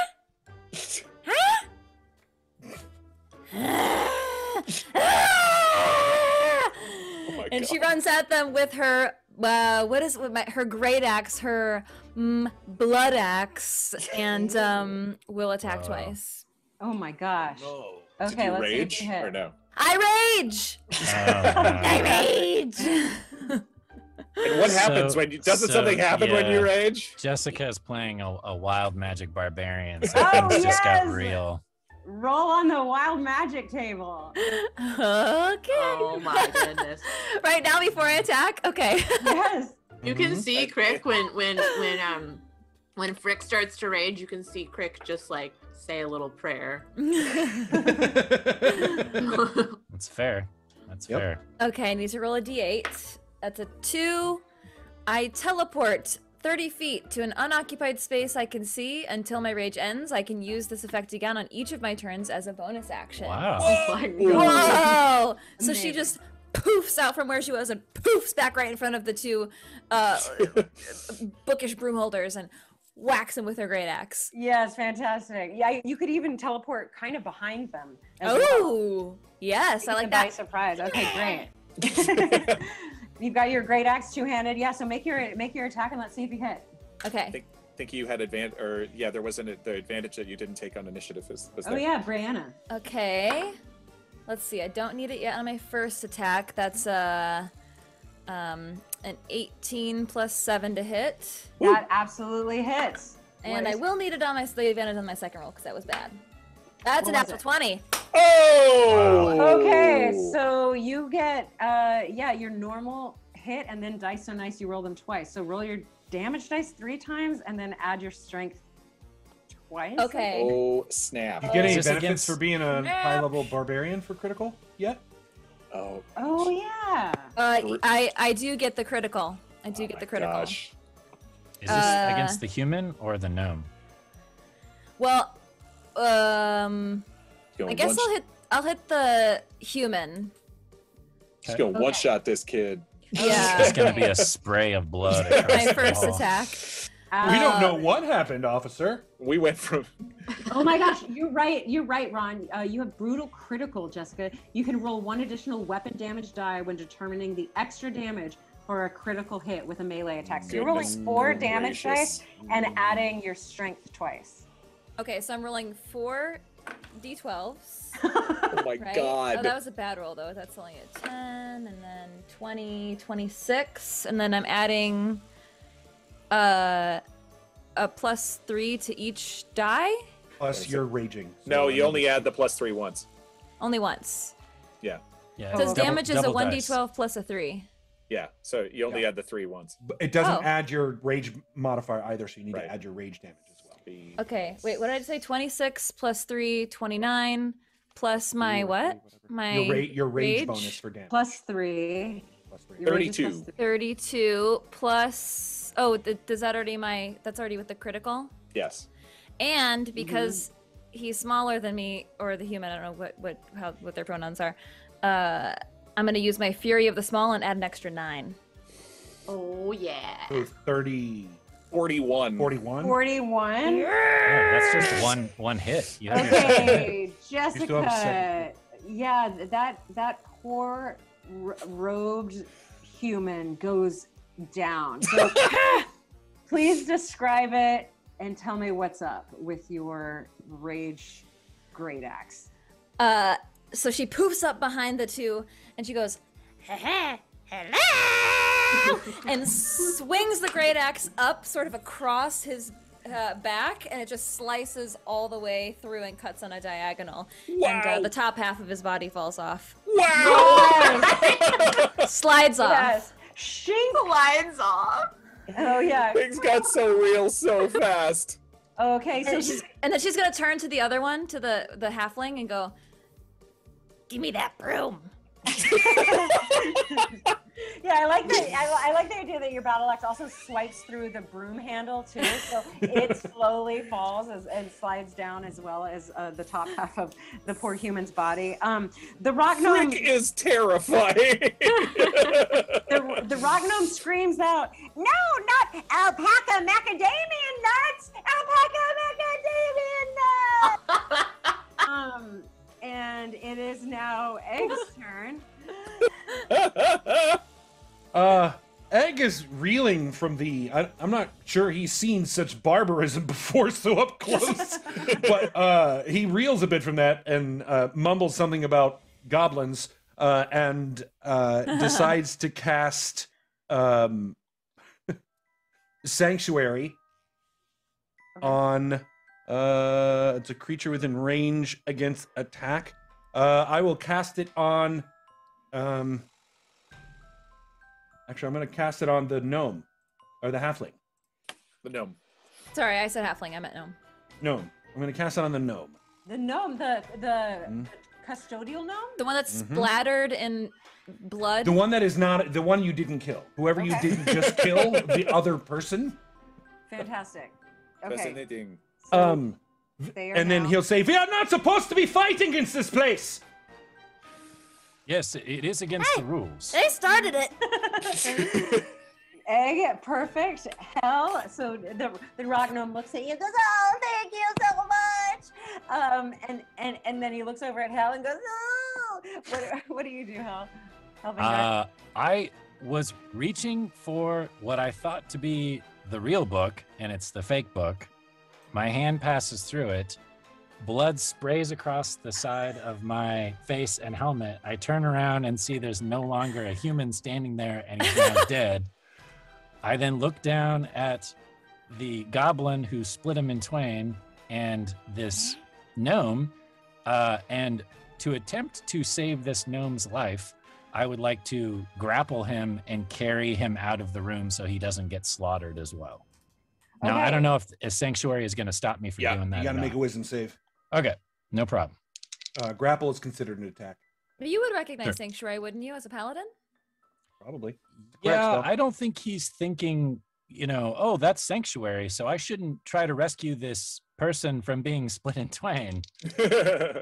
Huh? And she runs at them with her her great axe, her blood axe, and will attack twice. Oh my gosh. No. Okay, Did you let's rage see if you hit. or no? I rage. I rage. And what happens when you, doesn't something happen when you rage? Jessica is playing a wild magic barbarian, so Oh, things just got yes! real. Roll on the wild magic table. Okay. Oh my goodness. Right now before I attack? Okay. Yes. You can see Crick when Frick starts to rage, you can see Crick just like say a little prayer. That's fair. That's fair. Okay, I need to roll a d8. That's a 2. I teleport 30 feet to an unoccupied space I can see until my rage ends. I can use this effect again on each of my turns as a bonus action. Wow. Oh my God. Whoa! So she just poofs out from where she was and poofs back right in front of the two bookish broom holders and whacks them with her great axe. Yes, fantastic. Yeah, you could even teleport kind of behind them. Oh, yes, I like By that. surprise. Okay, great. You've got your great axe two-handed. Yeah, so make your attack and let's see if you hit. Okay. Think you had advantage, or yeah, there wasn't the advantage that you didn't take on initiative. Was Oh there? yeah, Brianna. Okay. Let's see. I don't need it yet on my first attack. That's an 18 plus 7 to hit. That absolutely hits. And I will need it on the advantage on my second roll because that was bad. That's an What was natural 20. Oh! Okay, so you get your normal hit and then dice so nice you roll them twice. So roll your damage dice 3 times and then add your strength twice. Okay. Oh snap! You get any Is this benefits against- for being a high-level barbarian for critical yet? Oh. Oh yeah. I do get the critical. I do get the critical. Gosh. Is this against the human or the gnome? Well, Going I guess one I'll hit the human. Just gonna one shot this kid. Yeah. It's gonna be a spray of blood. across My the first hall. attack. We don't know what happened, officer. We went from. Oh my gosh, you're right, Ron. You have brutal critical, Jessica. You can roll 1 additional weapon damage die when determining the extra damage for a critical hit with a melee attack. So you're rolling Goodness 4 damage gracious. dice and adding your strength twice. Okay, so I'm rolling 4 d12s. Oh my Right? god. Oh, that was a bad roll though. That's only a 10, and then 20, 26, and then I'm adding a +3 to each die. Plus, you're raging. So No, you another- only add the +3 once. Only once. Yeah. Yeah, Because double- damage is a double 1d12 dice. plus a 3. Yeah. So you only add the 3 once. But it doesn't Oh. add your rage modifier either, so you need Right. to add your rage damage as well. Okay, wait, what did I say? 26 plus 3, 29, plus my what? My Your rage bonus for damage. +3. Plus 3. Your rage is 32. +3. 32 plus. Oh, does that already that's already with the critical? Yes. And because he's smaller than me, or the human, I don't know what their pronouns are. I'm gonna use my Fury of the Small and add an extra 9. Oh yeah. So 30, 41. 41. 41. Yeah, that's just one hit. You have your Okay, still have Jessica. second. Yeah, that poor robed human goes down. So please describe it and tell me what's up with your rage great axe. So she poofs up behind the two, and she goes, hello, and swings the great axe up, sort of across his back, and it just slices all the way through and cuts on a diagonal. Wow. And the top half of his body falls off. Wow! Slides off. Yes. Shink. Lines off. Oh yeah. Things got so real so fast. Okay, so And then she's gonna turn to the other one, to the halfling, and go, "Give me that broom." Yeah, I like that. I like the idea that your battle axe also swipes through the broom handle too, so it slowly falls and slides down as well as the top half of the poor human's body. The rock gnome is terrifying. the rock gnome screams out, "No, not alpaca macadamia nuts! Alpaca macadamia nuts!" And it is now Egg's turn. Egg is reeling from the. I'm not sure he's seen such barbarism before, so up close. But he reels a bit from that and mumbles something about goblins and decides to cast Sanctuary on. It's a creature within range against attack. I will cast it on. Actually, I'm going to cast it on the gnome, or the halfling. The gnome. Sorry, I said halfling. I meant gnome. Gnome. I'm going to cast it on the gnome. The gnome, the custodial gnome? The one that's splattered in blood? The one that is not, the one you didn't kill. Whoever you didn't just kill, the other person. Fantastic. Okay. Fascinating. So and then he'll say, "We are not supposed to be fighting against this place." Yes, it is against the rules. They started it. Egg, perfect. Hell, so the rock gnome looks at you and goes, "Oh, thank you so much." And then he looks over at Hal and goes, "Oh." What do you do, Hal? I was reaching for what I thought to be the real book, and it's the fake book. My hand passes through it. Blood sprays across the side of my face and helmet. I turn around and see there's no longer a human standing there, and he's now dead. I then look down at the goblin who split him in twain and this gnome, and to attempt to save this gnome's life, I would like to grapple him and carry him out of the room so he doesn't get slaughtered as well. Now, I don't know if a sanctuary is going to stop me from doing that. You got to make a wisdom save. Okay, no problem. Grapple is considered an attack. But you would recognize Sanctuary, wouldn't you, as a paladin? Probably. Yeah, I don't think he's thinking, oh, that's Sanctuary, so I shouldn't try to rescue this person from being split in twain.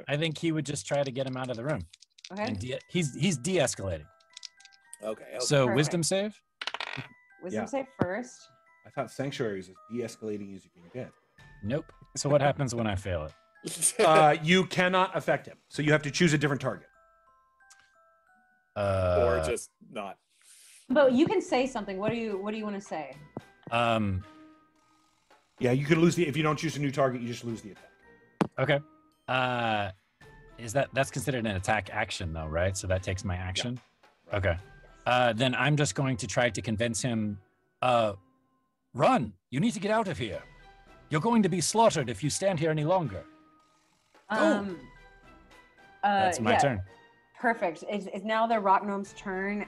I think he would just try to get him out of the room. Okay. And he's de-escalating. Okay. So wisdom save? Wisdom save first. I thought Sanctuary is as de-escalating as you can get. Nope. So what happens when I fail it? You cannot affect him, so you have to choose a different target. Or just not. But you can say something. What do you want to say? Yeah, you could lose if you don't choose a new target, you just lose the attack. Okay. That's considered an attack action though, right? So that takes my action. Yeah. Okay. Then I'm just going to try to convince him. Run! You need to get out of here. You're going to be slaughtered if you stand here any longer. That's my turn. Perfect. It's now the rock gnome's turn.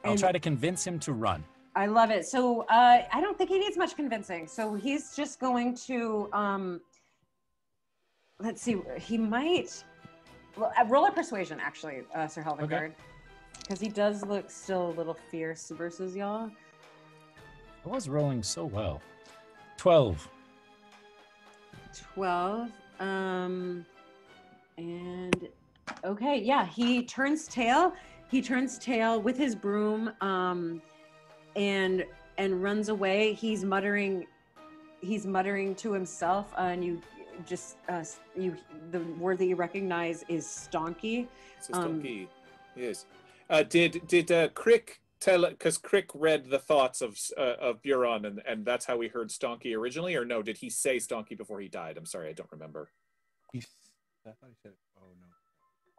I'll try to convince him to run. I love it. So I don't think he needs much convincing. So he's just going to, let's see, he might, roll a persuasion actually, Sir Helvengard. Because he does look still a little fierce versus y'all. I was rolling so well. 12. 12. And okay, yeah, he turns tail. He turns tail with his broom, and runs away. He's muttering to himself, and you just the word that you recognize is stonky. It's a stonky. Yes. Did Crick tell? Because Crick read the thoughts of Buron, and that's how we heard stonky originally, or no? Did he say stonky before he died? I'm sorry, I don't remember. I thought he said, "Oh no."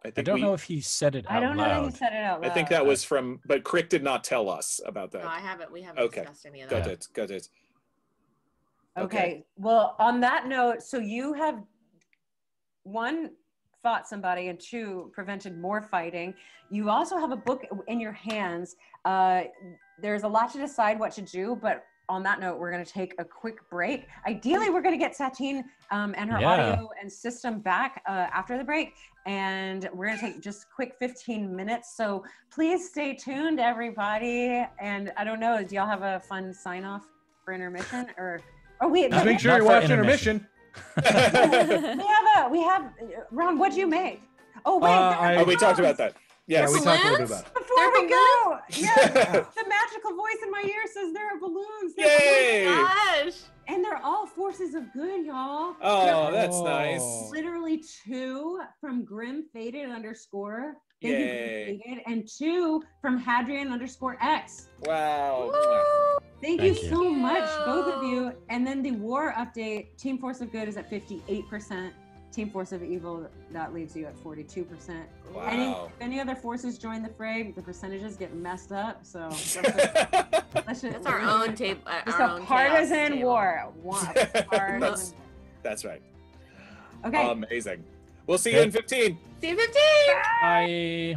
I don't know if he said it out loud. I don't know if he said it out loud. I think that was from, but Crick did not tell us about that. No, we haven't discussed any of that. Got it. Okay. Well, on that note, so you have one, fought somebody, and two, prevented more fighting. You also have a book in your hands. There's a lot to decide what to do, but on that note, we're going to take a quick break. Ideally, we're going to get Satine and her Yeah. audio and system back after the break. And we're going to take just quick 15 minutes. So please stay tuned, everybody. And I don't know, do y'all have a fun sign off for intermission? Or we Just make sure Not you for watch intermission. intermission. we have Ron, what'd you make? Oh wait, Oh, we talked about that. Yeah, Yes. we talked a little bit about it. before They're we go, yes, the magical voice in my ear says there are balloons. There are Yay! balloons. Gosh. And they're all forces of good, y'all. Oh, that's Oh. nice. Literally 2 from Grim Faded _ Thank you, Yay. Grim Faded, and 2 from Hadrian _X. Wow. Thank you Thank you. so much, both of you. And then the war update, Team Force of Good is at 58%. Team Force of Evil, that leaves you at 42%. Wow. If any other forces join the fray, the percentages get messed up. So let's just, That's our own tape. Just our a own partisan chaos table. war. Partisan. That's right. Okay. Amazing. We'll see you in 15. See you 15. Bye.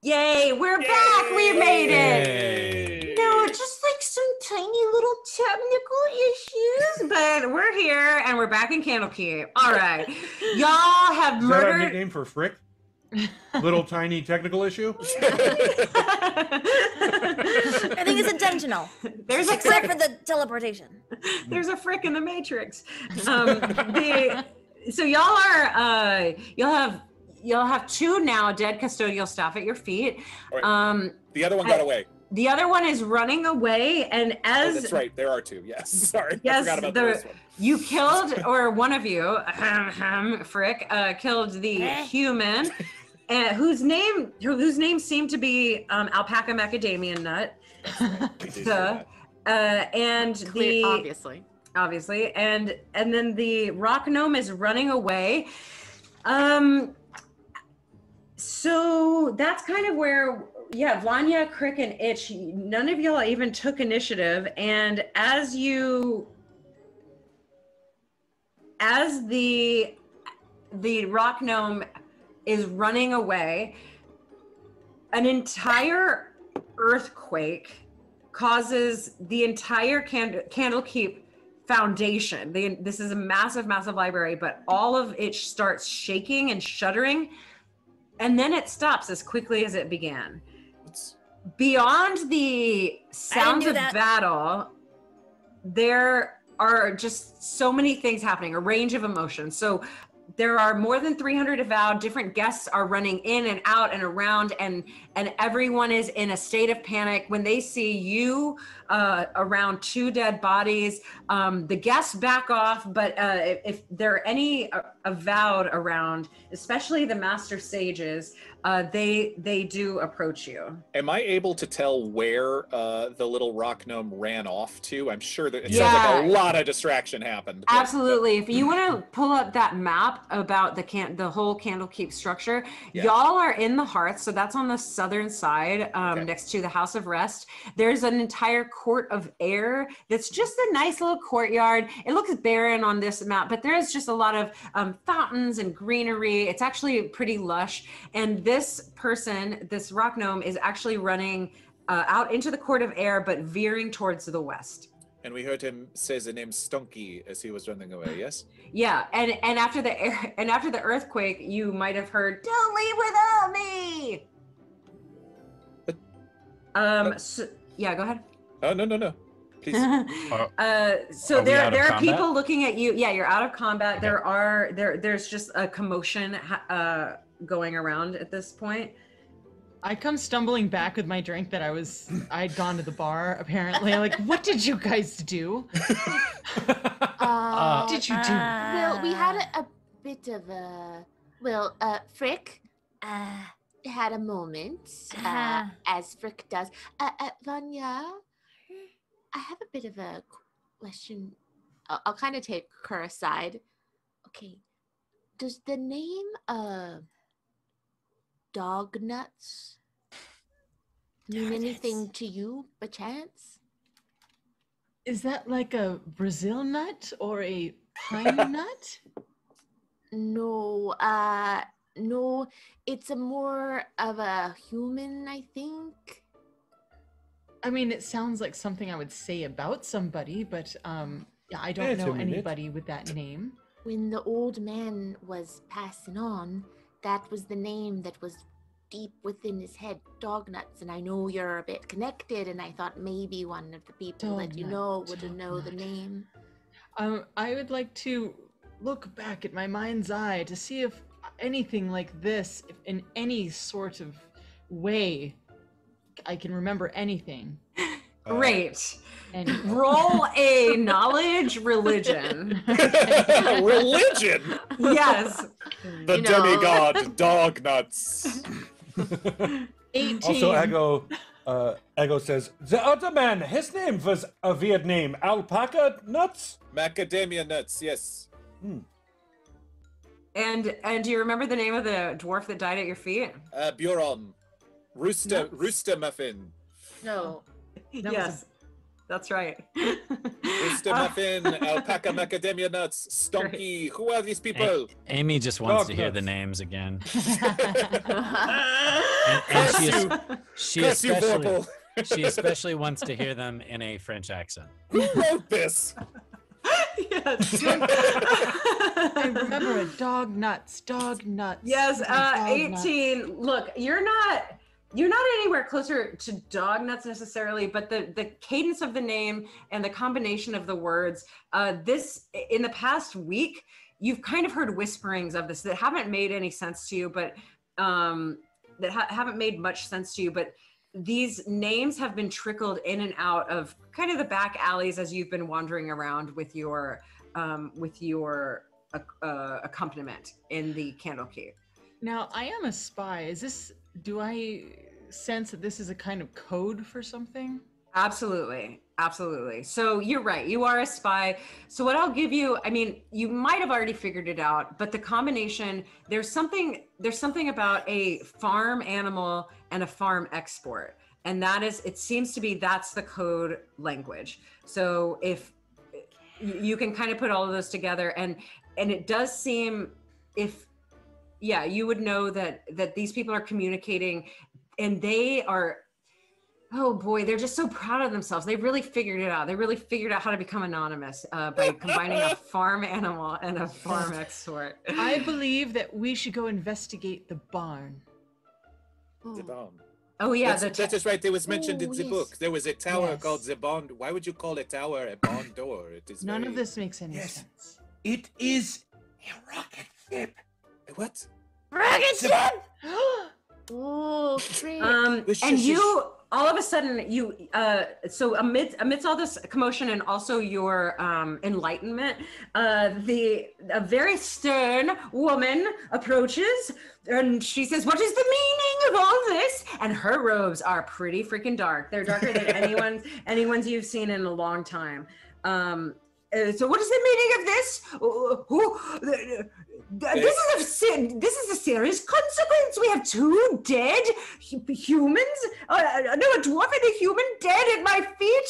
Yay, we're back. We made it. Yay. No, just like some tiny little technical issues. But we're here and we're back in Candlekeep. All right. Y'all have Is that our murdered. nickname for Frick? Little tiny technical issue? I think it's intentional. There's a Except frick. for the teleportation. There's a frick in the Matrix. So y'all are you'll have 2 now dead custodial staff at your feet. The other one got away. The other one is running away, and as That's right, there are 2. Yes, sorry. I yes, forgot about the first one. you killed, or one of you, Frick, killed the human, whose name seemed to be Alpaca Macadamia Nut. And obviously, and then the rock gnome is running away. So that's kind of where, Vanya, Crick, and Itch, none of y'all even took initiative. And as the rock gnome is running away, an entire earthquake causes the entire Candlekeep foundation. This is a massive, massive library, but all of it starts shaking and shuddering. And then it stops as quickly as it began. Beyond the sounds of battle, there are just so many things happening, a range of emotions. So there are more than 300 avowed. Different guests are running in and out and around, and everyone is in a state of panic when they see you around 2 dead bodies. The guests back off, but if there are any avowed around, especially the master sages, they do approach you. Am I able to tell where the little rock gnome ran off to? I'm sure that it sounds like a lot of distraction happened. Absolutely. If you want to pull up that map about the whole Candlekeep structure, y'all are in the Hearth, so that's on the southern side, next to the House of Rest. There's an entire court of air that's just a nice little courtyard. It looks barren on this map, but there's just a lot of fountains and greenery. It's actually pretty lush. And this rock gnome, is actually running out into the court of air, but veering towards the west. And we heard him say the name Stunky as he was running away, yes? Yeah, and after the earthquake, you might have heard, "Don't leave without me." So, yeah, go ahead. Oh, no. Please. So there are people combat? looking at you. Yeah, you're out of combat. Okay. There's just a commotion going around at this point. I come stumbling back with my drink that I'd gone to the bar, apparently. Like, what did you guys do? What did you do? Well, we had a bit of a... Well, Frick had a moment, as Frick does. Vanya, I have a bit of a question. I'll kind of take her aside. Okay, does the name Dog Nuts mean anything to you, perchance? Is that like a Brazil nut or a pine nut? No, no, it's a more of a human, I think. I mean, it sounds like something I would say about somebody, but I don't know anybody with that name. When the old man was passing on, that was the name that was deep within his head, Dog Nuts. And I know you're a bit connected, and I thought maybe one of the people that you know would know the name. I would like to look back at my mind's eye to see if anything like this, if in any sort of way, I can remember anything. Great. Roll a knowledge religion. Religion? Yes. The demigod Dog Nuts. 18. Also, Ego says, the other man, his name was a weird name. Alpaca Nuts? Macadamia Nuts, yes. And do you remember the name of the dwarf that died at your feet? Bjorn. Rooster Muffin. No. Yes. That's right. Mr. Muffin, Alpaca Macadamia Nuts, Stonky. Who are these people? Amy just wants to hear the names again. and she especially wants to hear them in a French accent. Who wrote this? Yes. I remember it. Dog nuts. Yes, Dog 18. nuts. Look, you're not anywhere closer to dog nuts necessarily, but the cadence of the name and the combination of the words, this in the past week, you've kind of heard whisperings of this that haven't made any sense to you, but haven't made much sense to you, but these names have been trickled in and out of kind of the back alleys as you've been wandering around with your accompaniment in the Candlekeep. Now, I am a spy. Do I sense that this is a kind of code for something? Absolutely. So you're right. You are a spy. So what I'll give you, I mean, you might have already figured it out, but the combination, there's something about a farm animal and a farm export. And it seems to be, that's the code language. So if you can kind of put all of those together, and it does seem, you would know that these people are communicating, and they are, oh boy, they're just so proud of themselves. They really figured it out. They really figured out how to become anonymous by combining a farm animal and a farm export. I believe that we should go investigate the barn. The barn. Oh yeah, that is right. It was mentioned in the book. There was a tower called the barn. Why would you call a tower a barn door? It is None of this makes any sense. It is a rocket ship. What? Rocket ship! Oh, great. And you, all of a sudden, so amidst all this commotion and also your enlightenment, a very stern woman approaches, and she says, "What is the meaning of all this?" And her robes are pretty freaking dark. They're darker than anyone's you've seen in a long time. So what is the meaning of this? This is a serious consequence. We have two dead humans. No, a dwarf and a human dead at my feet.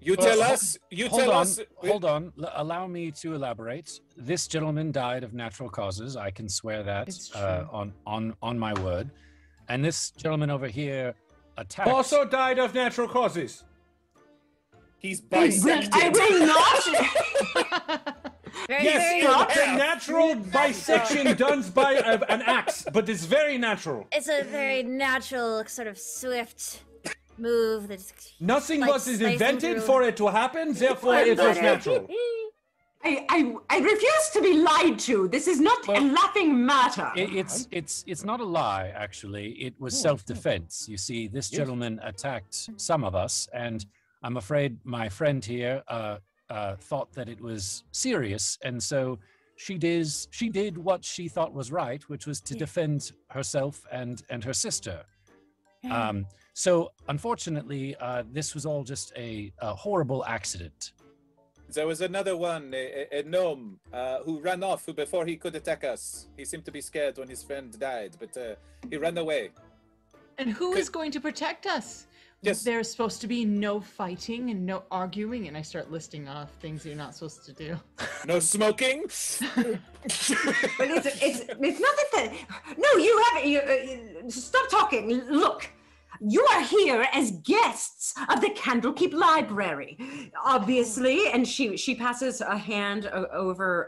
You tell us. Hold on. Allow me to elaborate. This gentleman died of natural causes. I can swear that on my word. And this gentleman over here attacked. Also died of natural causes. He's bisected. I will not. The natural bisection done by an axe, but it's very natural. It's a very natural, sort of swift move. Nothing was invented for it to happen, therefore it was natural. I refuse to be lied to. This is not a laughing matter. It's not a lie, actually. It was self-defense. You see, this gentleman attacked some of us, and I'm afraid my friend here thought that it was serious, and so she did what she thought was right, which was to defend herself and her sister. So unfortunately, this was all just a horrible accident. There was another one, a gnome, who ran off before he could attack us. He seemed to be scared when his friend died, but he ran away. And who is going to protect us? Yes. There's supposed to be no fighting and no arguing, and I start listing off things you're not supposed to do. No smoking? But it's not that no, you haven't. Stop talking. Look, you are here as guests of the Candlekeep Library, obviously. And she passes a hand over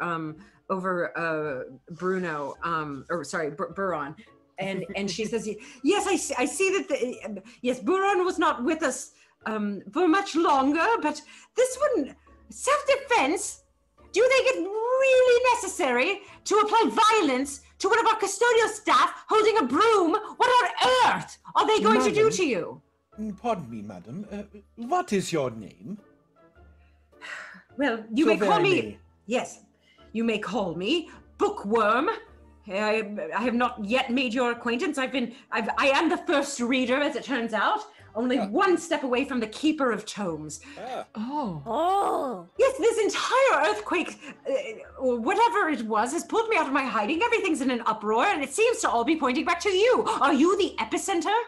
Bruno, Buron. And she says, "Yes, I see that. Yes, Buron was not with us for much longer, but this one, self-defense. Do you think it really necessary to apply violence to one of our custodial staff holding a broom? What on earth are they going to do to you?" Pardon me, madam. What is your name? Well, you may call me. Yes, you may call me Bookworm. I have not yet made your acquaintance. I am the first reader, as it turns out. Only one step away from the Keeper of Tomes. Oh. Yes, this entire earthquake, or whatever it was, has pulled me out of my hiding. Everything's in an uproar, and it seems to all be pointing back to you. Are you the epicenter?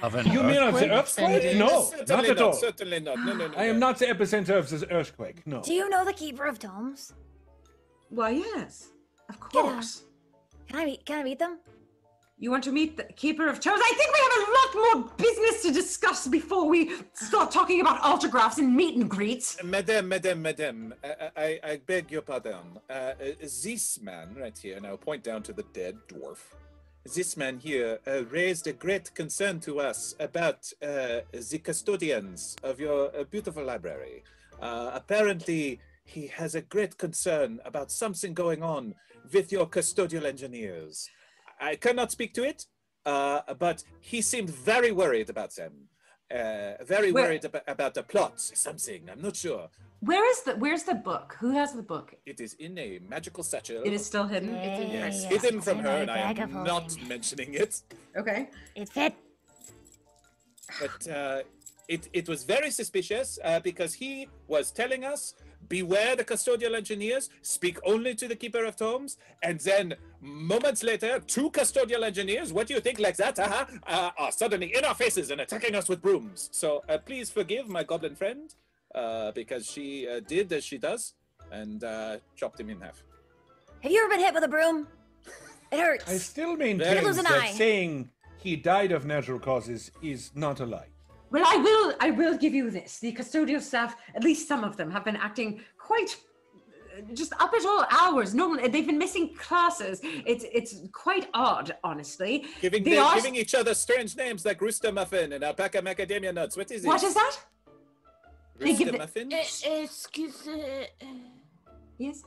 Of an You mean of the Earthquake? earthquake? No, not Certainly at all. Certainly not. No. I am not the epicenter of this earthquake. No. Do you know the Keeper of Tomes? Why, yes, of Yeah. course. Can I meet them? You want to meet the Keeper of Tomes? I think we have a lot more business to discuss before we start talking about autographs and meet and greets. Madame, I beg your pardon. This man right here, and I'll point down to the dead dwarf. This man here raised a great concern to us about the custodians of your beautiful library. Apparently, he has a great concern about something going on with your custodial engineers. I cannot speak to it, but he seemed very worried about them. Worried about the plot, something, I'm not sure. Where's the book? Who has the book? It is in a magical satchel. It is still hidden. Yes, Yes, hidden it's from in her, my and I bag am of not holding. mentioning it. Okay. It fit. But it was very suspicious because he was telling us, beware the custodial engineers, speak only to the Keeper of Tomes, and then moments later, 2 custodial engineers, what do you think, like that, are suddenly in our faces and attacking us with brooms. So please forgive my goblin friend, because she did as she does, and chopped him in half. Have you ever been hit with a broom? It hurts. I still maintain Lose an that eye. saying he died of natural causes is not a lie. Well, I will give you this. The custodial staff, at least some of them, have been acting quite just up at all hours. Normally, they've been missing classes. It's quite odd, honestly. Giving each other strange names like Rooster Muffin and Alpaca Macadamia Nuts. What is it? What is that? They give Rooster the- Muffin? Excuse me. Yes.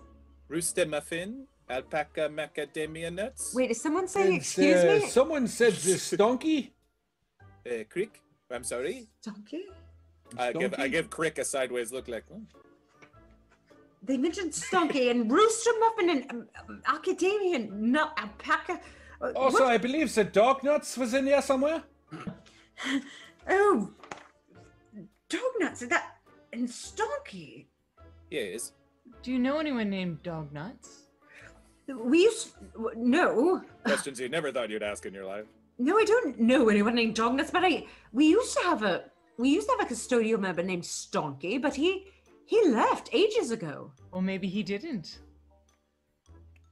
Rooster Muffin? Alpaca Macadamia Nuts? Wait, is someone saying And, excuse me? Someone said this donkey. Crick? I'm sorry? Donkey? I Donkey? give Crick a sideways look like, They mentioned Stonky and Rooster Muffin and Academia Nut Alpaca. Also, I believe the dog nuts was in there somewhere. Oh, dog nuts. That and Stonky. yes. Do you know anyone named Dog Nuts? We used no. Questions you never thought you'd ask in your life. No, I don't know anyone named Dog Nuts, but we used to have a custodial member named Stonky, but he left ages ago. Well, maybe he didn't.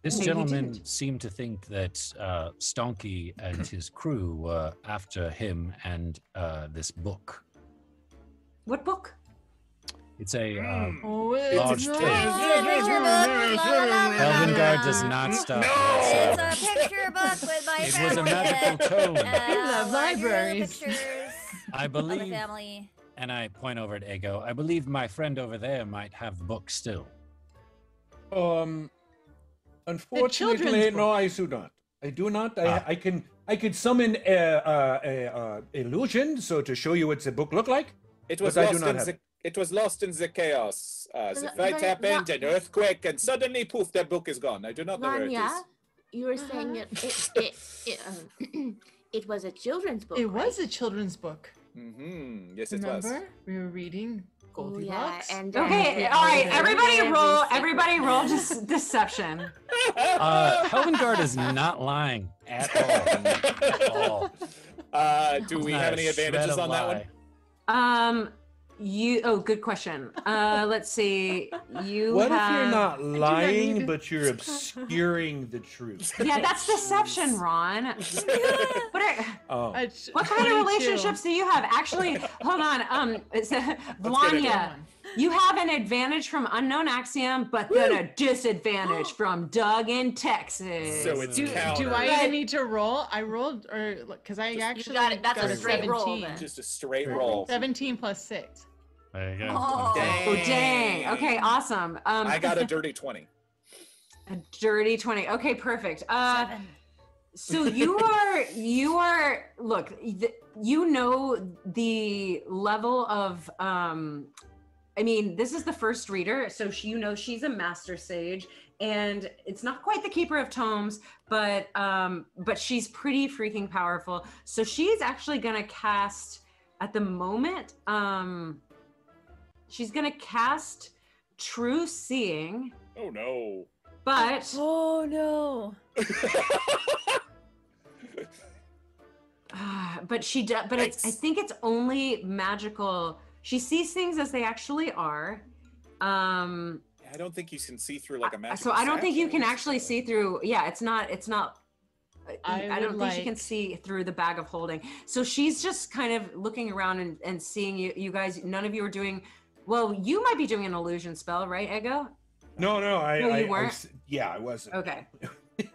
This Maybe gentleman didn't. seemed to think that Stonky and his crew were after him and this book. What book? It's a Oh, large it's tale. Elvingard does not stop. It's whatsoever. a picture book with my It friend. was a magical tome. We love libraries. Pictures I of the believe, family. and I point over at Ego, I believe my friend over there might have the book still. Unfortunately, children's no, book. I do not. I do not. I can summon illusion, so to show you what the book look like. It was But I do lost not in have the it. it was lost in the chaos. The L- fight L- happened, L- an earthquake, and suddenly, poof, that book is gone. I do not know where it Lanya, is. you were saying it was a children's book. It was right? a children's book. Mm-hmm. Yes, it was. Remember? We were reading Oh, yeah, Goldilocks. and Okay, all right, everybody roll deception. Helvingard is not lying at all. Do we Not have a any shred advantages of on that one? lie. Good question. Let's see. You What have... if you're not need lying, to- but you're obscuring the truth? Yeah, that's deception, Ron. Oh, What kind of relationships do you have? Actually, hold on. It's Blanya. You have an advantage from unknown axiom, but then a disadvantage from Doug in Texas. So it's Do counter. I even need to roll? I rolled, or because I actually got it. That's got a straight roll, 17. then. Just a straight roll. 17 plus 6. There you go. Oh. Oh, dang. Okay, awesome. I got a dirty 20. A dirty 20. Okay, perfect. 7. So you are look, you know the level of I mean, this is the first reader, so she's a master sage, and it's not quite the Keeper of Tomes, but she's pretty freaking powerful. So she's actually gonna cast at the moment, she's gonna cast True Seeing, Oh no. but Oh no. But she does. But I think it's only magical. She sees things as they actually are. I don't think you can see through like a magic. So I don't think you can actually see through. Yeah, it's not. I don't think she can see through the bag of holding. So she's just kind of looking around and seeing you guys. None of you are doing. Well, you might be doing an illusion spell, right, Ego? No, you weren't. I wasn't. Okay.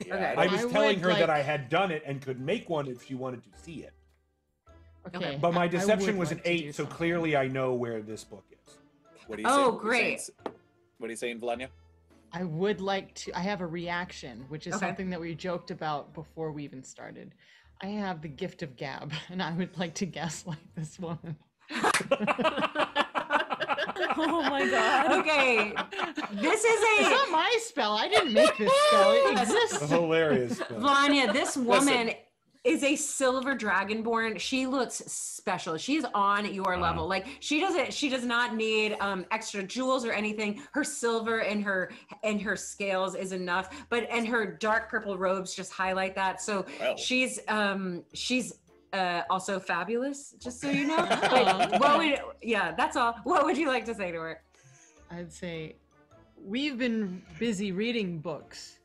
Yeah, Okay. I was telling her like- that I had done it and could make one if she wanted to see it. Okay. But my I deception would was like an to do 8, so something. clearly I know where this book is. What do you Oh, say? great. What are you saying, Vlanya? I would like to. I have a reaction, which is Okay. something that we joked about before we even started. I have the gift of gab, and I would like to gaslight this woman. Oh my god. Okay. This is It's not my spell. I didn't make this spell. It exists. Hilarious. Vanya, this woman is a silver dragonborn. She looks special. She's on your level. Like she does not need extra jewels or anything. Her silver and her scales is enough. And her dark purple robes just highlight that. So she's also fabulous, just so you know. That's all. What would you like to say to her? I'd say we've been busy reading books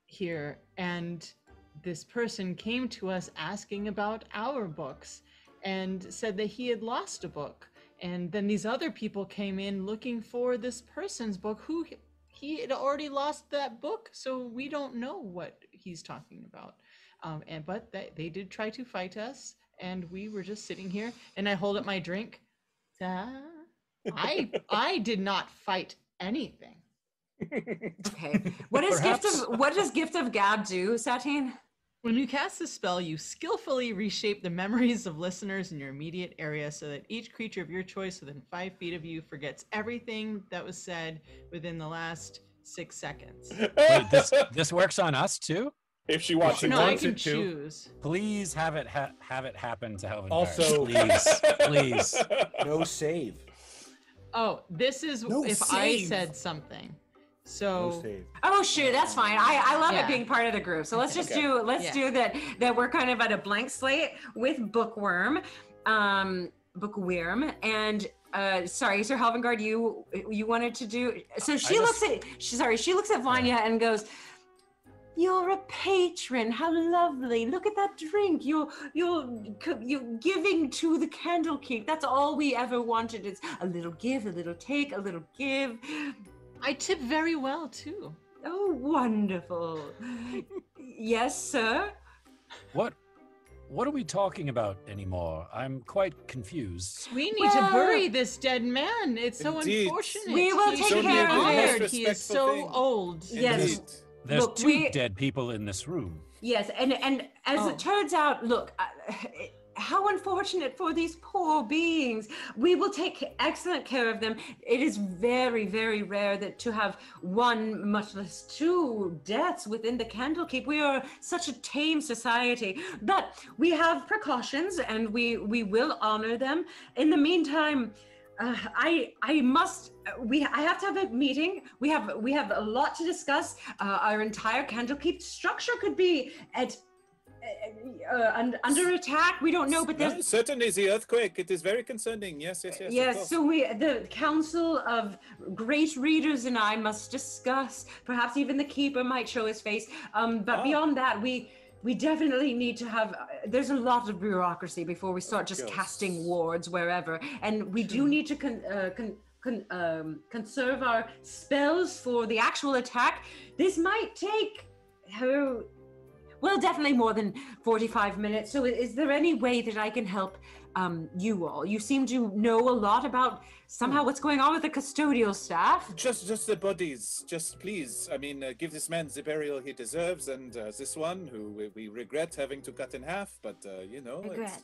here, and this person came to us asking about our books and said that he had lost a book. And then these other people came in looking for this person's book who he had already lost that book. So we don't know what he's talking about. But they did try to fight us, and we were just sitting here, and I hold up my drink. I did not fight anything. Okay. What does gift of gab do, Satine? When you cast a spell, you skillfully reshape the memories of listeners in your immediate area so that each creature of your choice within 5 feet of you forgets everything that was said within the last 6 seconds. Wait, this works on us too? If she wants No, I wants can it to. choose. Please have it happen to Helvin. Also- please. No save. Oh, this is No if I save. said something. No So save. Oh shoot, that's fine. I love Yeah. it being part of the group. So let's just Okay. do that we're kind of at a blank slate with Bookworm, and sorry, Sir Helvengard, you wanted to do. So she looks at Vanya and goes, "You're a patron. How lovely! Look at that drink. You're giving to the Candlekeep. That's all we ever wanted. Is a little give, a little take, a little give." I tip very well too. Oh, wonderful. Yes, sir. What are we talking about anymore? I'm quite confused. We need to bury this dead man. It's so Indeed. unfortunate. We will He take should be care of it. honored. Most He is so respectful thing. old. Yes. Indeed. There's Look, 2 dead people in this room. Yes, and as Oh. it turns out, look, how unfortunate for these poor beings. We will take excellent care of them. It is very, very rare that to have 1, much less 2 deaths within the Candlekeep. We are such a tame society, but we have precautions and we will honor them. In the meantime, I have to have a meeting. We have a lot to discuss. Our entire Candlekeep structure could be under attack. We don't know, but there's Certainly the earthquake. It is very concerning. Yes. of yes. course. So the council of great readers and I must discuss. Perhaps even the keeper might show his face. But beyond that, we definitely need to have. There's a lot of bureaucracy before we start just course. casting wards wherever, and we do need to conserve our spells for the actual attack. This might take. Well, definitely more than 45 minutes. So is there any way that I can help you all? You seem to know a lot about somehow what's going on with the custodial staff. Just the bodies. Just please. I mean, give this man the burial he deserves, and this one who we regret having to cut in half. But Regret.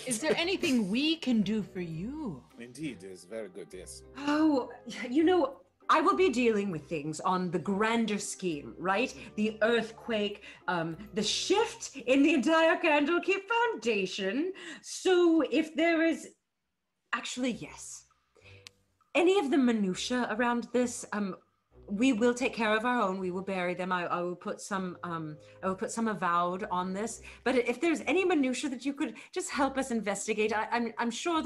Is there anything we can do for you? Indeed, is very good. Yes. Oh, I will be dealing with things on the grander scheme, right? The earthquake, the shift in the entire Candlekeep Foundation. So if there is, actually, yes. Any of the minutia around this, we will take care of our own. We will bury them. I will put some avowed on this. But if there's any minutia that you could just help us investigate, I'm sure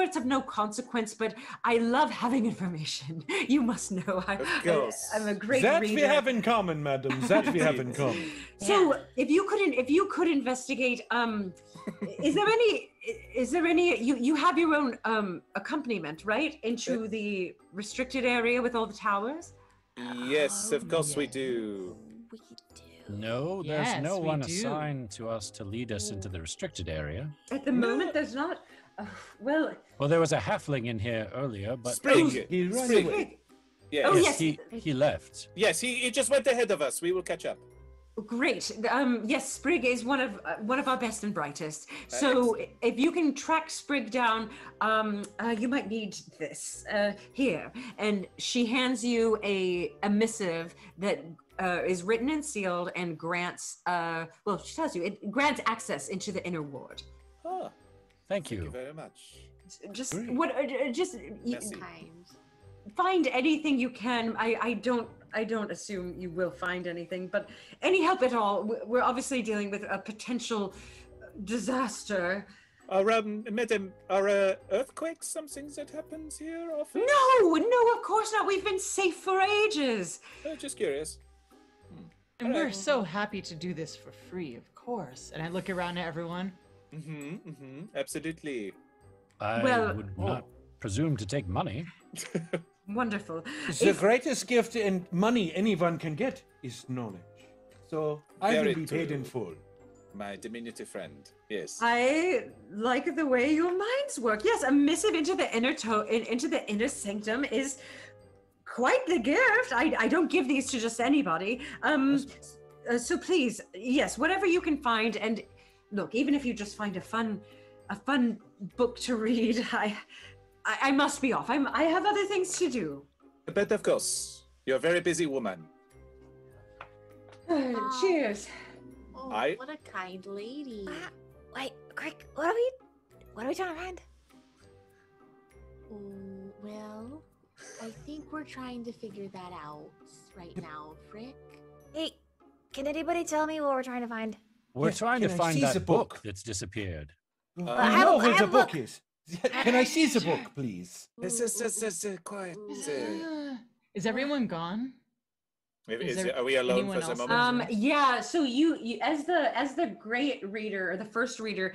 it's of no consequence, but I love having information. You must know. I'm a great That reader. we have in common, madam. That we have in common. So if you could investigate, is there any you have your own accompaniment, right, into the restricted area with all the towers? Yes, of course we do. We do. No, Yes, there's no we one do. assigned to us to lead us into the restricted area. At the moment, there's not. Well, Well, there was a halfling in here earlier, but Sprig. He ran Sprig. away. Yeah. Oh, yes, yes. he left. Yes, he just went ahead of us. We will catch up. great. Yes, Sprig is one of our best and brightest. So if you can track Sprig down, you might need this here. And she hands you a missive that is written and sealed and grants. Well, she tells you it grants access into the inner ward. Oh, Thank thank you you. very much. Just Great. what? Just Merci. find anything you can. I don't assume you will find anything, but any help at all. We're obviously dealing with a potential disaster. Madam, are earthquakes something that happens here often? No, of course not. We've been safe for ages. Just curious. And we're so happy to do this for free, of course. And I look around at everyone. Absolutely. I Well- would not presume to take money. Wonderful. The greatest gift and money anyone can get is knowledge. So I Very will be paid true. in full. My diminutive friend. Yes. I like the way your minds work. Yes, a missive into the inner sanctum is quite the gift. I don't give these to just anybody. So please, yes, whatever you can find, and look, even if you just find a fun book to read, I must be off. I have other things to do. But of course, you're a very busy woman. Cheers. Oh, I- what a kind lady. Wait, Crick, what are we trying to find? Oh, well, I think we're trying to figure that out right now, Frick. Hey, can anybody tell me what we're trying to find? We're Yes, trying to can I find see the that book? book that's disappeared. I have- know I where have the a book book. is. Can I see the book, please? This quiet. Is everyone gone? Are we alone anyone for the else? moment? Yeah, so you as the great reader, or the first reader,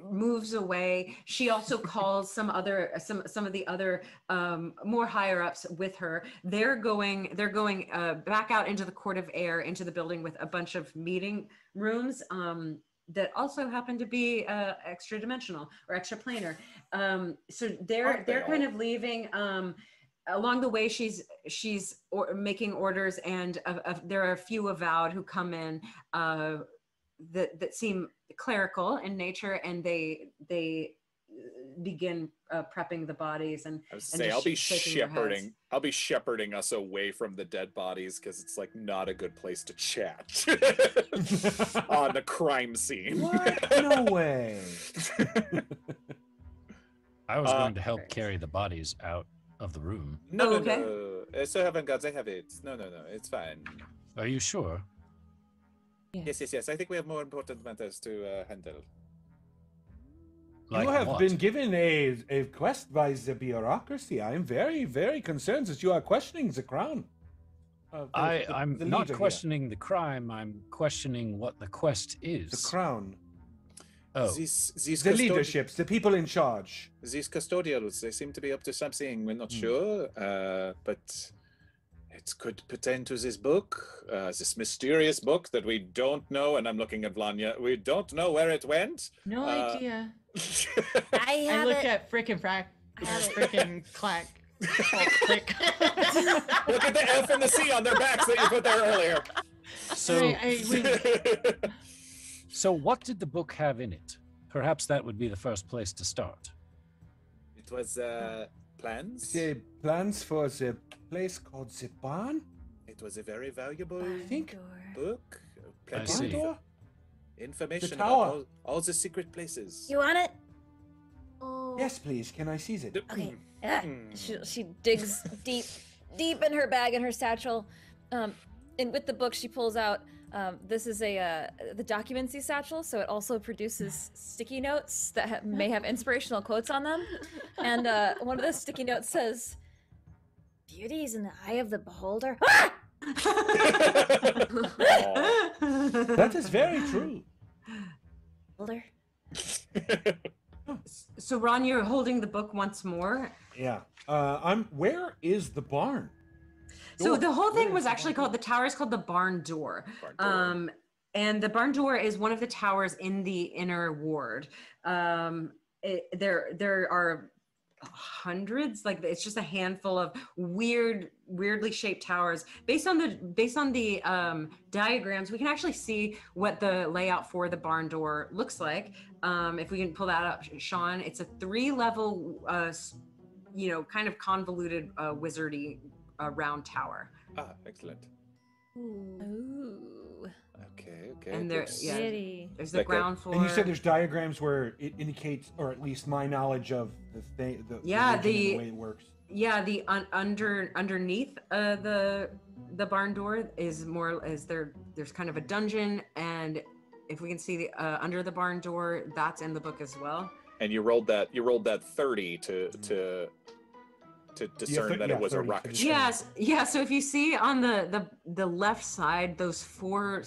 moves away, she also calls some of the other more higher ups with her. They're going back out into the court of air, into the building, with a bunch of meeting rooms that also happen to be extra dimensional or extra planar. So they're kind of leaving. Along the way, she's making orders, and there are a few avowed who come in that seem clerical in nature, and they begin prepping the bodies. And I was and say just I'll be shaking their heads. shepherding us away from the dead bodies, because it's like not a good place to chat on the crime scene. What? No way. I was going to help Great. carry the bodies out of the room. No, okay. no. So haven't got. I have it. No. It's fine. Are you sure? Yes. I think we have more important matters to handle. Like you have what? been given a quest by the bureaucracy. I am very, very concerned that you are questioning the crown. I'm the not leader here. questioning the crime. I'm questioning what the quest is. The crown. Oh, These The leaderships, the people in charge. These custodials, they seem to be up to something. We're not sure, but it could pertain to this book, this mysterious book that we don't know. And I'm looking at Vanya. We don't know where it went. No idea. I I have look it. at Frick and Frack. Frickin' Clack. Click. Look at the F and the C on their backs that you put there earlier. so Wait. so what did the book have in it? Perhaps that would be the first place to start. It was plans. The plans for the place called the barn? It was a very valuable I think. book. I Plenty see. of information The about tower. all the secret places. You want it? Oh, Yes, please. Can I see it? Okay. She digs deep deep in her bag in her satchel. And with the book, she pulls out. This is the documency satchel, so it also produces sticky notes that may have inspirational quotes on them. And one of the sticky notes says, "Beauty is in the eye of the beholder." Ah! That is very true. Beholder. So Ron, you're holding the book once more. Yeah. Where is the barn? So the whole thing was actually called, the tower is called the barn door. And the barn door is one of the towers in the inner ward. There are hundreds, like it's just a handful of weirdly shaped towers. Based on the diagrams, we can actually see what the layout for the barn door looks like. If we can pull that up, Sean, it's a 3-level, kind of convoluted wizardy round tower. Ah, excellent. Ooh. Okay. And there's the Like ground floor. And you said there's diagrams where it indicates, or at least my knowledge of the thing, the way it works. Yeah, the underneath the barn door is there's kind of a dungeon, and if we can see the under the barn door, that's in the book as well. And you rolled that 30 to discern that it was 30 a rocket ship. Yes, yeah. So if you see on the left side, those 4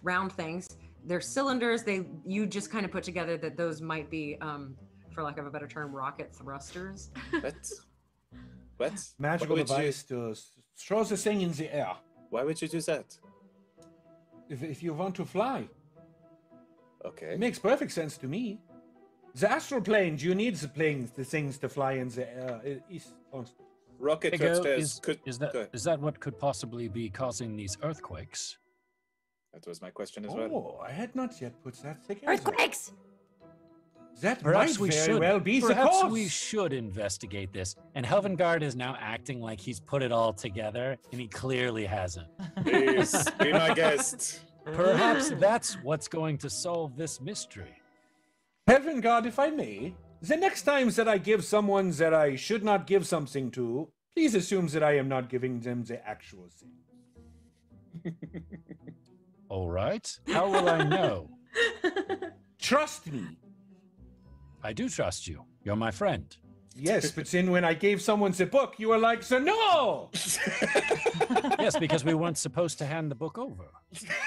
round things, they're cylinders. You just kind of put together that those might be, for lack of a better term, rocket thrusters. What? Magical device to throw the thing in the air. Why would you do that? If you want to fly. Okay. It makes perfect sense to me. The astral plane, you need the things to fly in the air. It is constant. Rocket Ego, thrusters is that what could possibly be causing these earthquakes? That was my question as well. Oh, I had not yet put that together. Earthquakes! That Perhaps might very well be the Perhaps cause. we should investigate this. And Helvengard is now acting like he's put it all together, and he clearly hasn't. Please, be my guest. Perhaps that's what's going to solve this mystery. Heaven God, if I may, the next time that I give someone that I should not give something to, please assume that I am not giving them the actual thing. All right. How will I know? Trust me. I do trust you. You're my friend. Yes, but then when I gave someone the book, you were like, so no! Yes, because we weren't supposed to hand the book over.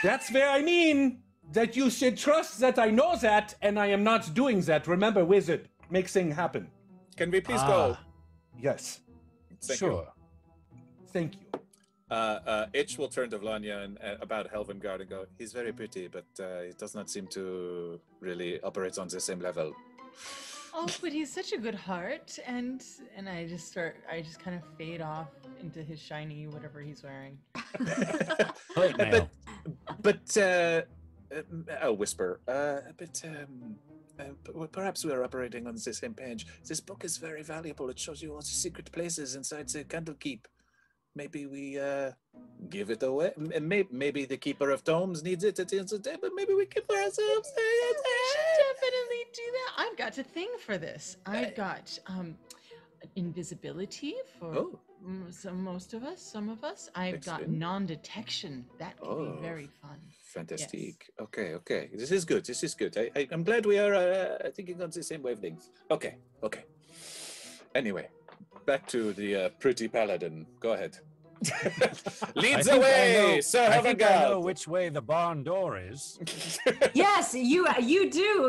That's where I mean that you should trust that I know that, and I am not doing that. Remember, wizard, make things happen. Can we please go? Yes. Sure. Thank you. Itch will turn to Vlanya and about Helvengard and go, he's very pretty, but he does not seem to really operate on the same level. Oh, but he's such a good heart, and I just kind of fade off into his shiny whatever he's wearing. Plate mail. But I'll whisper. Perhaps we are operating on the same page. This book is very valuable. It shows you all the secret places inside the Candlekeep. Maybe we give it away. Maybe the Keeper of Tomes needs it at the end of the day, but maybe we give it ourselves. We should definitely do that. I've got a thing for this. I've got invisibility for some of us. I've got non-detection. That could be very fun. Fantastic. Yes. Okay. This is good. I'm glad we are thinking on the same wavelengths. Okay. Anyway, back to the pretty paladin. Go ahead. Leads the way, Sir Helvengard. I think I know which way the barn door is. Yes, you do.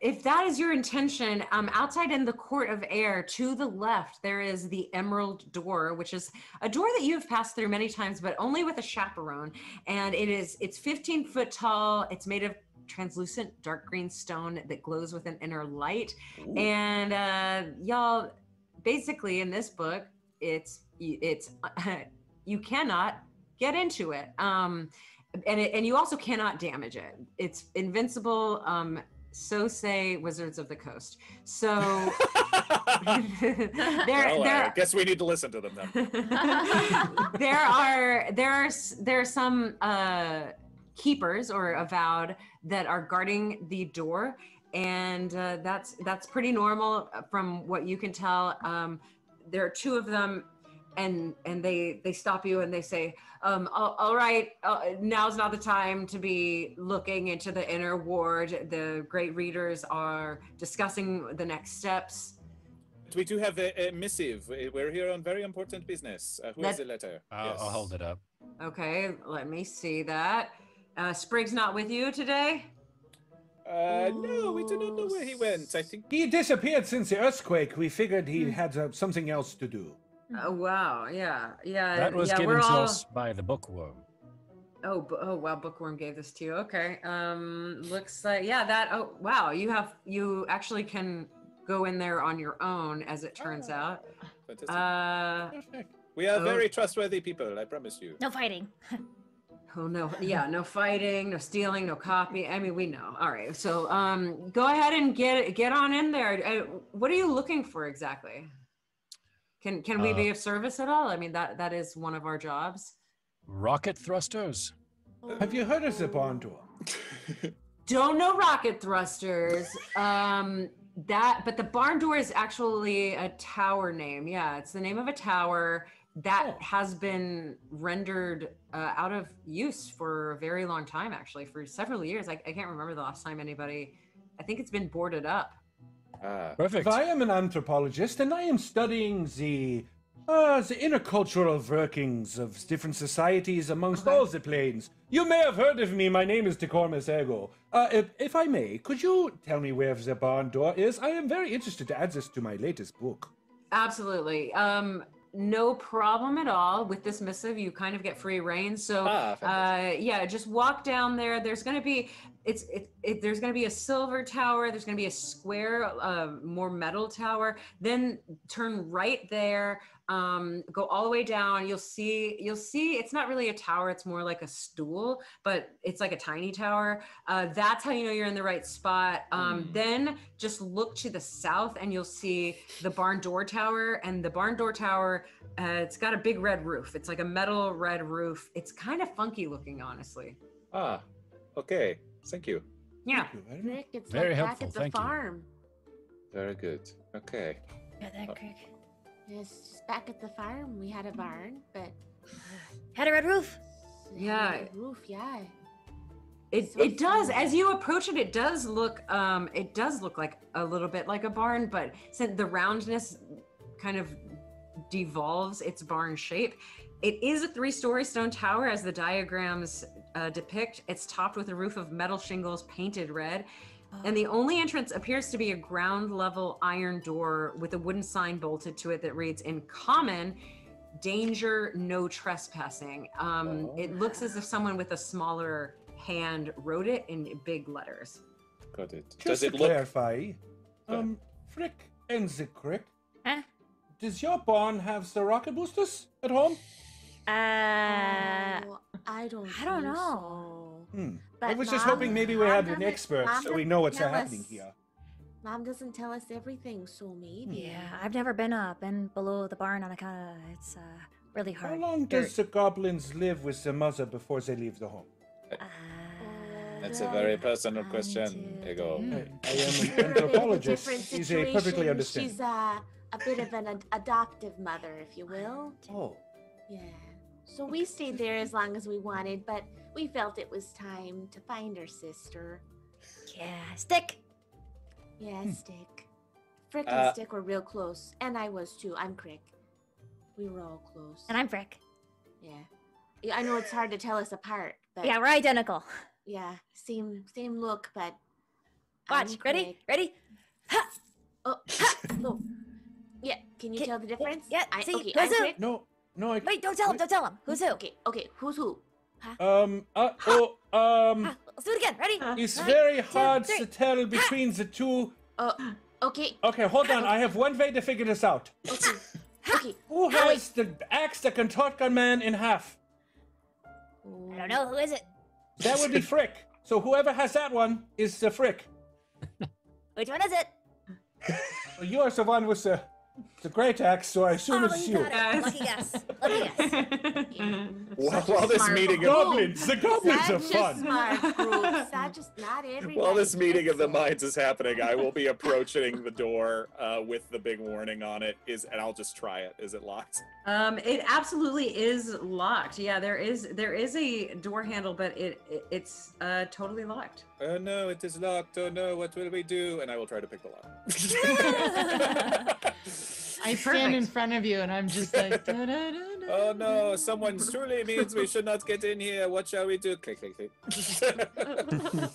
If that is your intention, outside in the court of air to the left, there is the emerald door, which is a door that you have passed through many times, but only with a chaperone. And it's 15 foot tall. It's made of translucent dark green stone that glows with an inner light. Ooh. And y'all, basically in this book, it's you cannot get into it, and you also cannot damage it. It's invincible. So say Wizards of the Coast. So I guess we need to listen to them then. there are some keepers or avowed that are guarding the door, and that's pretty normal from what you can tell. There are 2 of them. and they stop you and they say, all right, now's not the time to be looking into the inner ward. The great readers are discussing the next steps. We do have a missive. We're here on very important business. Who has the letter? I'll hold it up. Okay, let me see that. Sprig's not with you today? No, we do not know where he went. I think He disappeared since the earthquake. We figured he had something else to do. Oh, wow, yeah. That was given to us by the bookworm. Oh, wow, Bookworm gave this to you. Okay, looks like, oh, wow, you actually can go in there on your own, as it turns out. Fantastic. We are very trustworthy people, I promise you. No fighting. Oh no, no fighting, no stealing, no copy. I mean, we know. All right, so go ahead and get on in there. What are you looking for exactly? Can we be of service at all? I mean, that is one of our jobs. Rocket thrusters. Have you heard of the barn door? Don't know rocket thrusters. But the barn door is actually a tower name. Yeah, it's the name of a tower that has been rendered out of use for a very long time, actually, for several years. I can't remember the last time anybody, I think it's been boarded up. Perfect. I am an anthropologist, and I am studying the intercultural workings of different societies amongst all the planes. You may have heard of me. My name is Decormus Ego. If I may, could you tell me where the barn door is? I am very interested to add this to my latest book. Absolutely. No problem at all. With this missive, you kind of get free reign. So, just walk down there. There's going to be there's going to be a silver tower. There's going to be a square, more metal tower. Then turn right there. Go all the way down. You'll see. It's not really a tower. It's more like a stool, but it's like a tiny tower. That's how you know you're in the right spot. Then just look to the south, and you'll see the barn door tower. And the barn door tower, it's got a big red roof. It's like a metal red roof. It's kind of funky looking, honestly. Okay. Thank you. Yeah. Rick, it's Very like helpful, back at the thank you. farm. Very good. Okay. Yeah, that Crick. Yes, just back at the farm. We had a barn, but Had a red roof. Yeah. a roof, yeah. It does. As you approach it, it does look like a little bit like a barn, but since the roundness kind of devolves its barn shape. It is a 3-story stone tower, as the diagrams depict. It's topped with a roof of metal shingles painted red. And the only entrance appears to be a ground level iron door with a wooden sign bolted to it that reads, in common, danger, no trespassing. It looks as if someone with a smaller hand wrote it in big letters. Got it. Just Does to it look? clarify, Frick and the Crick, Huh? does your barn have the rocket boosters at home? Oh, I don't know. So. I But was just Mom- hoping maybe we Mom had an doesn't- expert Mom so we doesn't know what's tell happening us. here. Mom doesn't tell us everything, so maybe. Yeah, I've never been below the barn on account of it's really How hard. long does the goblins live with the mother before they leave the home? That's a very personal question, Ego. I am an We're a bit of a anthropologist. different She's a perfectly situation. understand. She's a bit of an adoptive mother, if you will. Oh, Yeah. So we stayed there as long as we wanted, but we felt it was time to find our sister. Yeah, Stick. Yeah, Stick. Frick and Stick were real close, and I was too. I'm Crick. We were all close. And I'm Frick. Yeah, I know it's hard to tell us apart, but Yeah, we're identical. yeah, same look, but Watch. I'm Ready? Crick. Ready? Ha! Oh, ha! Oh. Yeah, can you tell the difference? yeah, see, okay, who's I'm who? Crick. no, I. Wait, don't tell him. Don't tell him. Who's who? Okay, who's who? Ah, let's do it again. Ready? It's One, very two, hard three. to tell between the two. Okay, Okay, hold on. I have one way to figure this out. okay. Who has the axe that can cut a man in half? I don't know. Who is it? That would be Frick. So whoever has that one is the Frick. Which one is it? You are the one with the It's a great axe, so I assume Oh, it's you you. got it. Lucky guess. Lucky guess. While this meeting of The goblins are Such a fun. smart group. Such a not everybody. while this meeting of the gets it. minds is happening, I will be approaching the door with the big warning on it. And I'll just try it. Is it locked? It absolutely is locked. Yeah, there is a door handle, but it's totally locked. Oh no, it is locked. Oh no, what will we do? And I will try to pick the lock. I stand in front of you and I'm just like, da, da, da, da. Oh no, someone truly means we should not get in here. What shall we do? Click, click, click.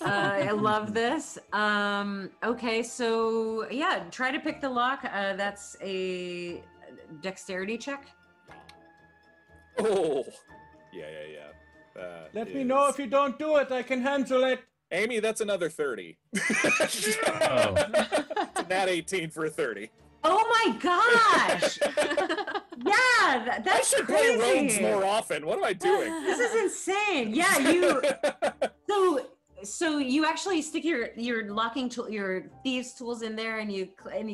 I love this. Okay, so yeah, try to pick the lock. That's a dexterity check. Oh, yeah. Let me know if you don't do it. I can handle it. Amy, that's another 30. Oh. Nat 18 for a 30. Oh my gosh! Yeah, I that's should crazy. play rogues more often. What am I doing? This is insane. Yeah, you. So you actually stick your locking tool, your thieves tools in there, and you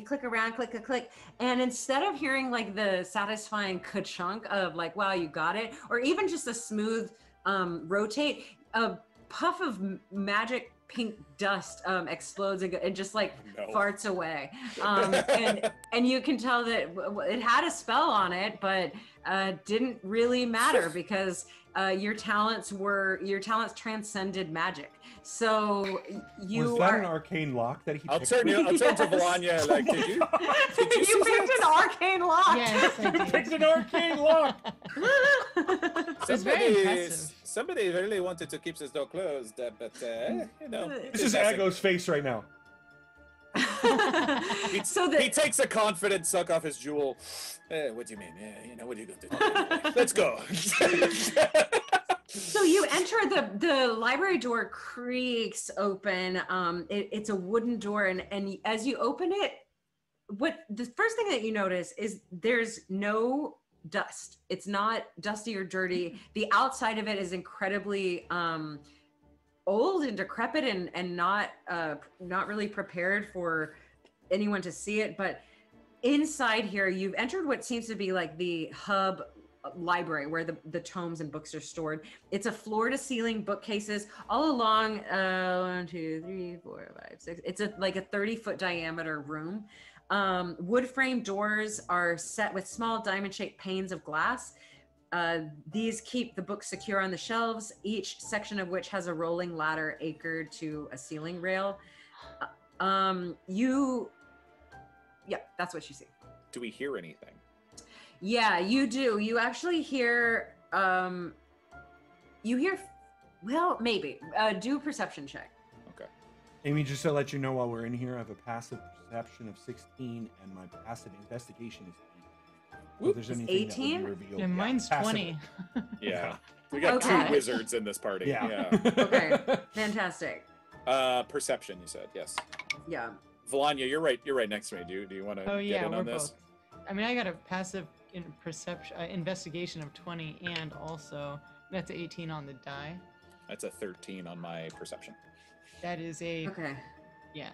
click around, click, and instead of hearing like the satisfying ka-chunk of like, wow, you got it, or even just a smooth rotate, a puff of magic pink dust explodes and just like farts away, and you can tell that it had a spell on it, but didn't really matter because your talents transcended magic. So you Was that an arcane lock that he I'll picked? turn to Volanya. Like, did you you picked an arcane lock. Yes, I You did. picked an arcane lock. It's very impressive. Somebody really wanted to keep this door closed, but you know. This is Ago's face right now. He takes a confident suck off his jewel. What do you mean? You know, what are you going to do? Let's go. So you enter the library door creaks open. It's a wooden door, and as you open it, the first thing that you notice is there's no dust. It's not dusty or dirty. The outside of it is incredibly old and decrepit and not really prepared for anyone to see it. But inside here, you've entered what seems to be like the hub library where the tomes and books are stored. It's a floor-to-ceiling bookcases all along 1, 2, 3, 4, 5, 6. It's like a 30-foot diameter room. Wood frame doors are set with small diamond-shaped panes of glass. These keep the books secure on the shelves, each section of which has a rolling ladder anchored to a ceiling rail. Yeah, that's what you see. Do we hear anything? Yeah, you do. You actually hear, well, maybe. Do a perception check. Okay. Amy, just to let you know while we're in here, I have a passive perception of 16 and my passive investigation is 8. So if there's anything 18? that would be revealed. And mine's passive. 20. Yeah. We got Okay. 2 wizards in this party. Yeah. Okay, fantastic. Perception, you said. Yes. Yeah. Volanya, you're right next to me. Do you want to Oh get yeah, in we're on this? both. I mean, I got a passive investigation of 20, and also that's 18 on the die. That's a 13 on my perception. That is a Okay. yeah.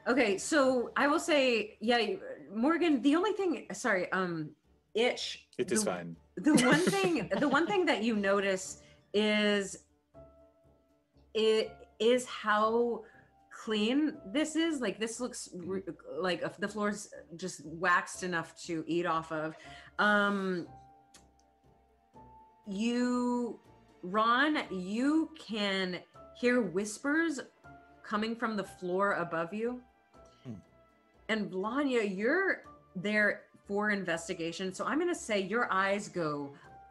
Okay, so I will say, yeah, Morgan, the only thing, sorry, Itch. It is fine. The one thing that you notice is how clean this is. Like this looks like the floor's just waxed enough to eat off of. Ron, you can hear whispers coming from the floor above you. And Blanya, you're there for investigation. So I'm going to say your eyes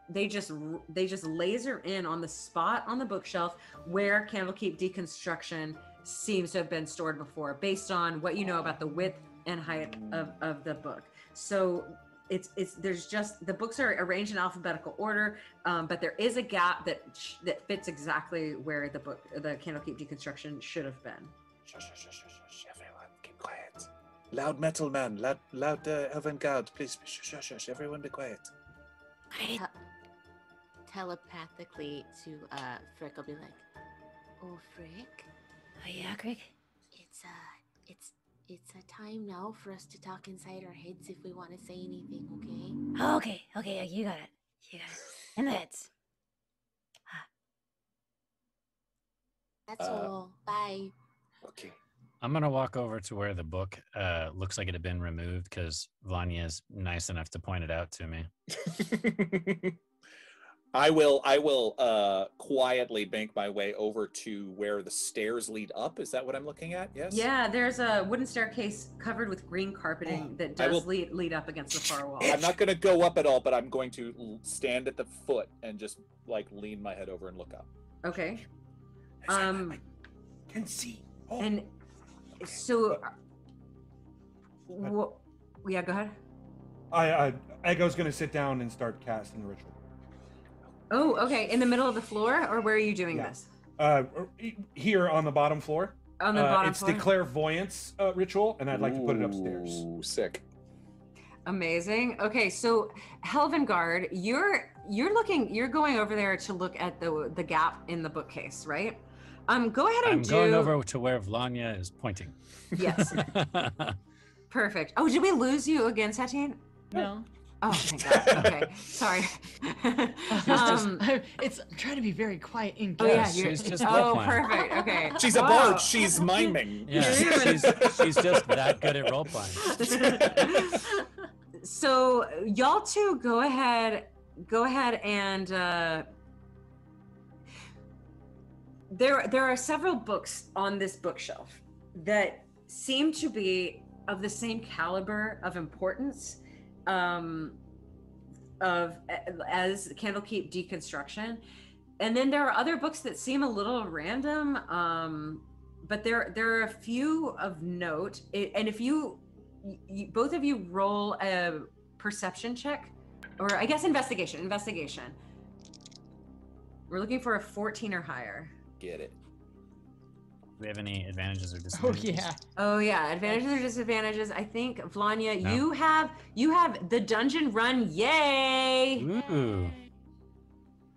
they just laser in on the spot on the bookshelf where Candlekeep Dekonstruction seems to have been stored before, based on what you know about the width and height of the book. So there's just, the books are arranged in alphabetical order, but there is a gap that fits exactly where the Candlekeep Dekonstruction should have been. Shush, everyone, keep quiet. Loud metal man, loud avant-garde, please, shush, everyone be quiet. Telepathically to Frick, I'll be like, "Oh, Frick, Oh yeah, Greg. It's a time now for us to talk inside our heads if we want to say anything, okay? Okay, you got it. In the heads. That's all. Bye. Okay. I'm gonna walk over to where the book looks like it had been removed because Vanya is nice enough to point it out to me. I will quietly bank my way over to where the stairs lead up. Is that what I'm looking at? Yes? Yeah, there's a wooden staircase covered with green carpeting that does lead up against the far wall. I'm not going to go up at all, but I'm going to stand at the foot and just like lean my head over and look up. Okay. Can see. Oh. And so, yeah, go ahead. Ego's gonna sit down and start casting a ritual. Oh, okay. In the middle of the floor, or where are you doing this? Here on the bottom floor. On the bottom it's floor? the clairvoyance ritual, and I'd like to put it upstairs. Ooh, sick. Amazing. Okay, so Helvengard, you're going over there to look at the gap in the bookcase, right? Go ahead and I'm going over to where Vanya is pointing. Yes. Perfect. Oh, did we lose you again, Satine? No. Oh, thank God. Okay, sorry. I'm trying to be very quiet in Oh yeah, she's just oh, role playing. perfect. Okay. She's a bard. She's miming. Yeah, she's just that good at role playing. So y'all two go ahead and there are several books on this bookshelf that seem to be of the same caliber of importance as Candlekeep Dekonstruction, and then there are other books that seem a little random, but there are a few of note. And if you both of you roll a perception check, or I guess investigation. We're looking for a 14 or higher. Get it. Do we have any advantages or disadvantages? Oh yeah, advantages or disadvantages. I think Vanya, No. you have the dungeon run. Yay! Ooh.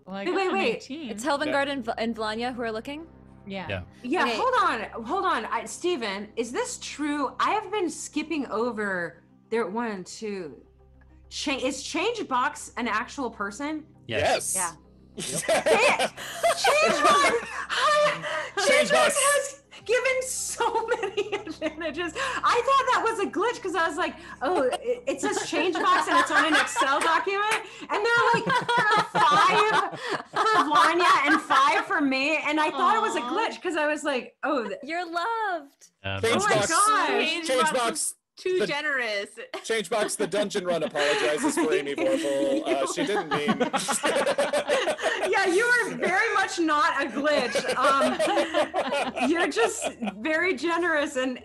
Well, I Wait, got a wait. 19. It's Helvengard and Vanya who are looking. Yeah. Yeah, Okay. hold on. Steven, is this true? I have been skipping over there. One, two. Is Change Box an actual person? Yes. Yeah. Change Box has given so many advantages. I thought that was a glitch because I was like, oh, it says Change Box and it's on an Excel document, and there are like 5 for Vanya and 5 for me, and I thought it was a glitch because I was like, oh, You're loved. Change oh my Box. gosh. Change Box. Too generous. Change Box. The dungeon run apologizes for Amy Vorpahl. She didn't mean. Yeah, you are very much not a glitch. You're just very generous, and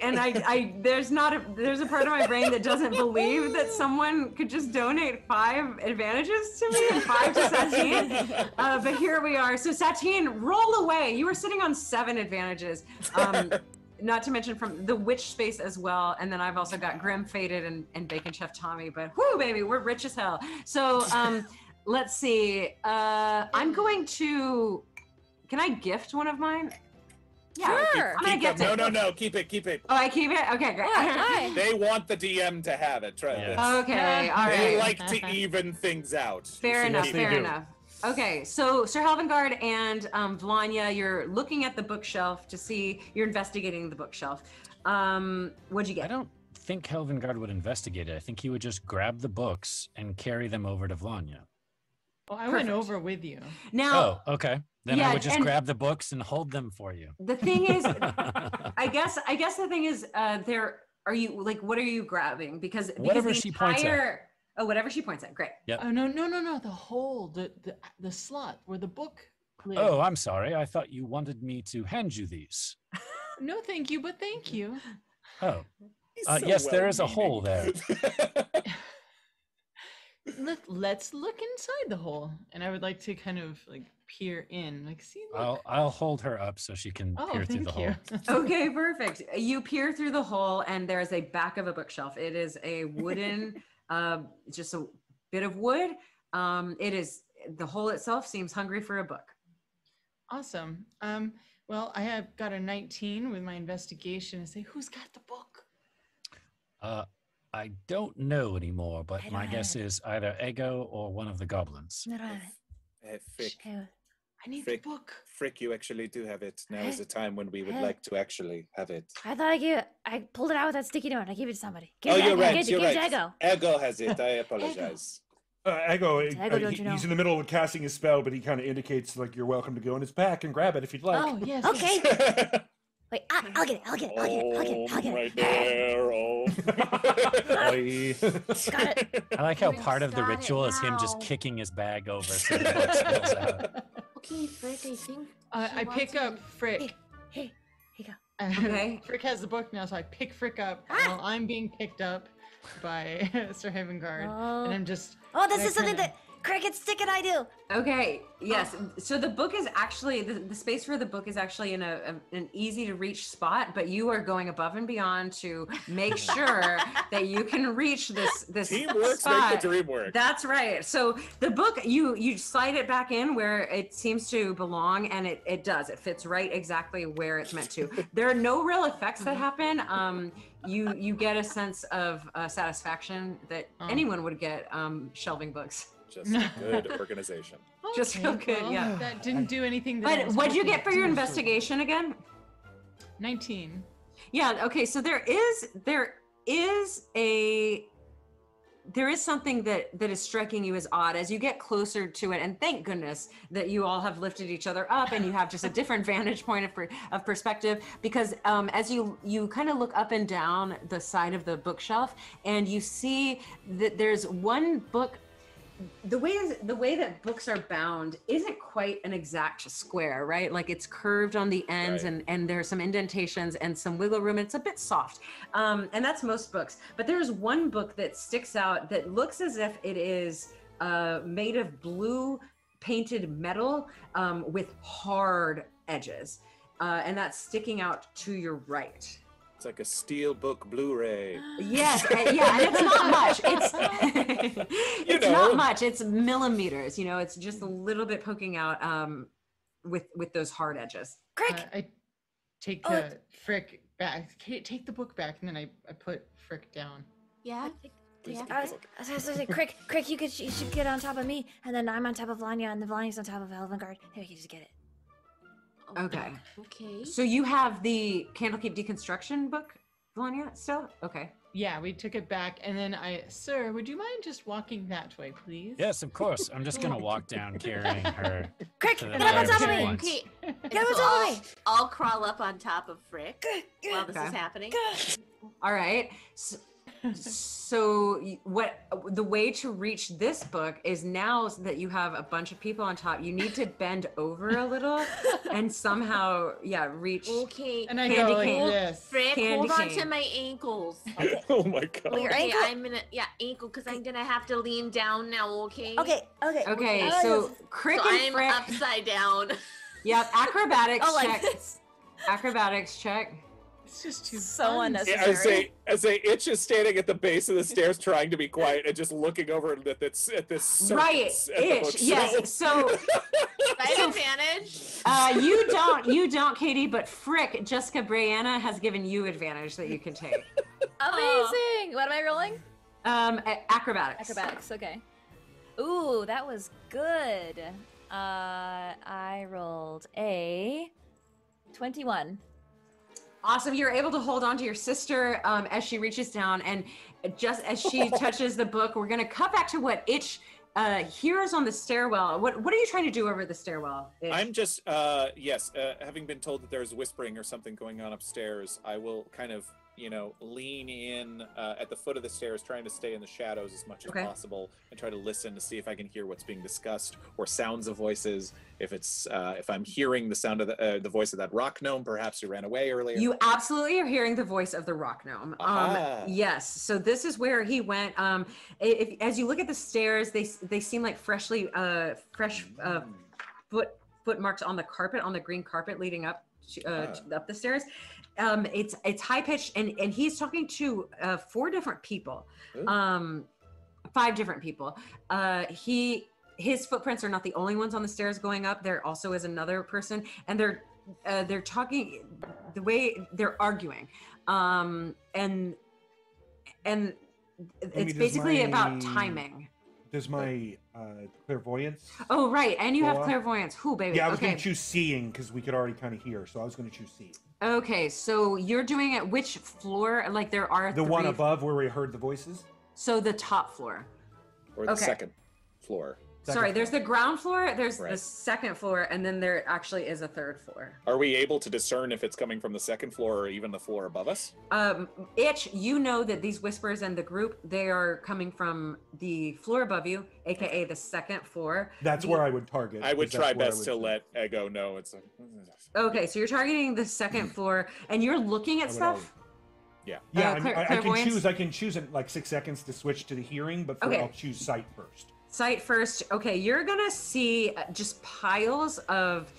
there's a part of my brain that doesn't believe that someone could just donate 5 advantages to me and 5 to Satine. But here we are. So Satine, roll away. You were sitting on 7 advantages. Not to mention from the witch space as well, and then I've also got Grim Faded and Bacon Chef Tommy. But whoo, baby, we're rich as hell. So let's see. I'm going to. Can I gift one of mine? Yeah, Sure. I'm gonna gift it. No. Keep it. Oh, I keep it. Okay, great. Why? They want the DM to have it. Try this. Okay, all They right. like to even things out. Fair See enough. what Fair they do. enough. Okay, so Sir Helvengard and Vanya, you're looking at the bookshelf to see. You're investigating the bookshelf. What'd you get? I don't think Helvengard would investigate it. I think he would just grab the books and carry them over to Vanya. Well, I went Perfect. over with you. Now, Oh, okay. Then Yeah, I would just and- grab the books and hold them for you. the thing is, I guess the thing is, there are you like, what are you grabbing? Because Whatever the she points at. entire, oh, whatever she points at. Great. Yep. Oh no, the hole, the slot where the book lives. Oh, I'm sorry. I thought you wanted me to hand you these. No, thank you, but thank you. Oh, He's so yes, there is a hole well-meaning. there. Let's look inside the hole, and I would like to kind of like peer in, like see. Look. I'll hold her up so she can Oh, peer through the thank you. hole. Okay, perfect. You peer through the hole, and there is a back of a bookshelf. It is a wooden, just a bit of wood. It is the hole itself seems hungry for a book. Awesome. Well, I have got a 19 with my investigation. I say, who's got the book? I don't know anymore, but my guess is either Ego or one of the goblins. I don't have it. Frick, I need Frick, the book. Frick, you actually do have it. Now is the time when we would like to actually have it. I thought I pulled it out with that sticky note. I gave it to somebody. Oh, you're right. Give it to Ego. Ego has it. I apologize. Ego, don't you know? he's in the middle of casting his spell, but he kind of indicates like you're welcome to go in his pack and grab it if you'd like. Oh, yes. Okay. Wait, I'll get it. Right there. Oh. Got it. I like how part of the got it ritual is him just now. kicking his bag over so the book spills out. Okay, Frick, I think. I pick up Frick. Hey, here you go. Okay. Frick has the book now, so I pick Frick up while I'm being picked up by Sir Havengard. And I'm just... Oh, this is something that Cricket Stick and I do. Okay, yes. So the book is actually, the space for the book is actually in an easy to reach spot, but you are going above and beyond to make sure that you can reach this Teamwork spot. makes the dream work. That's right. So the book, you slide it back in where it seems to belong, and it does. It fits right exactly where it's meant to. There are no real effects that happen. You get a sense of satisfaction that anyone would get shelving books. Just good organization. Just feel good, well, yeah. That didn't do anything that I But was what'd you hoping get for to your do. investigation again? 19. Yeah, okay, so there is something that is striking you as odd as you get closer to it, and thank goodness that you all have lifted each other up and you have just a different vantage point of perspective, because as you kind of look up and down the side of the bookshelf and you see that there's one book. The way that books are bound isn't quite an exact square, right? Like it's curved on the ends, Right. and there are some indentations and some wiggle room. It's a bit soft, and that's most books. But there's one book that sticks out that looks as if it is made of blue painted metal with hard edges, and that's sticking out to your right. It's like a steelbook Blu-ray. Yes, yeah, and it's not much. It's know. not much. It's millimeters. It's just a little bit poking out with those hard edges. Crick. I take the Frick back. Take the book back, and then I put Frick down. Yeah. I was gonna say, Crick, you should get on top of me, and then I'm on top of Lanya, and the Lanya's on top of Elvengard. Hey, you just get it. Okay. Okay. So you have the Candlekeep Dekonstruktion book, Vanya, still? Okay. Yeah, we took it back, and then Sir, would you mind just walking that way, please? Yes, of course. I'm just gonna walk down carrying her. Crick, to the get up on nearest top of me. ones. Okay. Get so on top of me. I'll crawl up on top of Frick while this Okay. is happening. All right. So the way to reach this book is now that you have a bunch of people on top, you need to bend over a little and somehow, reach. Okay. And I Candy go like cane. this. Frick, Candy hold on cane. to my ankles. Oh my god. Well, your Okay, ankle. I'm gonna ankle because I'm gonna have to lean down now. Okay. Okay, so Crick So and I'm Frick. upside down. Yep, acrobatics Oh, like check. this. Acrobatics check. It's just too So fun. unnecessary. As a Itch is standing at the base of the stairs trying to be quiet and just looking over at this Right, circus at the Itch. bookshelf. Yes. So I have advantage. you don't, Katie, but Frick, Jessica Brianna has given you advantage that you can take. Amazing. What am I rolling? Acrobatics. Acrobatics. Okay. Ooh, that was good. I rolled a 21. Awesome. You're able to hold on to your sister as she reaches down, and just as she touches the book, we're going to cut back to what Itch hears on the stairwell. What are you trying to do over the stairwell, Itch? I'm just, having been told that there's whispering or something going on upstairs, I will kind of, lean in at the foot of the stairs, trying to stay in the shadows as much as possible, and try to listen to see if I can hear what's being discussed or sounds of voices. If I'm hearing the sound of the voice of that rock gnome, perhaps who ran away earlier. You absolutely are hearing the voice of the rock gnome. Aha. Yes. So this is where he went. As you look at the stairs, they seem like fresh foot marks on the carpet, on the green carpet leading up up the stairs. It's high pitched, and he's talking to 4 different people, 5 different people. His footprints are not the only ones on the stairs going up. There also is another person, and they're talking the way they're arguing, and and Amy, it's does basically my- about timing. Does my clairvoyance? Oh, right, and you have Laura? clairvoyance. Whew, baby. Yeah, I was okay. going to choose seeing because we could already kind of hear, so I was going to choose seeing. Okay, so you're doing it which floor? Like there are The one three- above where we heard the voices? So the top floor. Or the Okay. second floor. Sorry, there's the ground floor, there's the Right. second floor, and then there actually is a third floor. Are we able to discern if it's coming from the second floor or even the floor above us? Itch, you know that these whispers and the group, they are coming from the floor above you, aka the second floor. That's where I would target. I would 'cause that's try where I best would to choose. let Ego know it's a... Okay, so you're targeting the second floor, and you're looking at I would stuff? Yeah. Yeah, I clairvoyance? can choose in like 6 seconds to switch to the hearing, but Okay. I'll choose sight first. Sight first. Okay, you're gonna see just piles of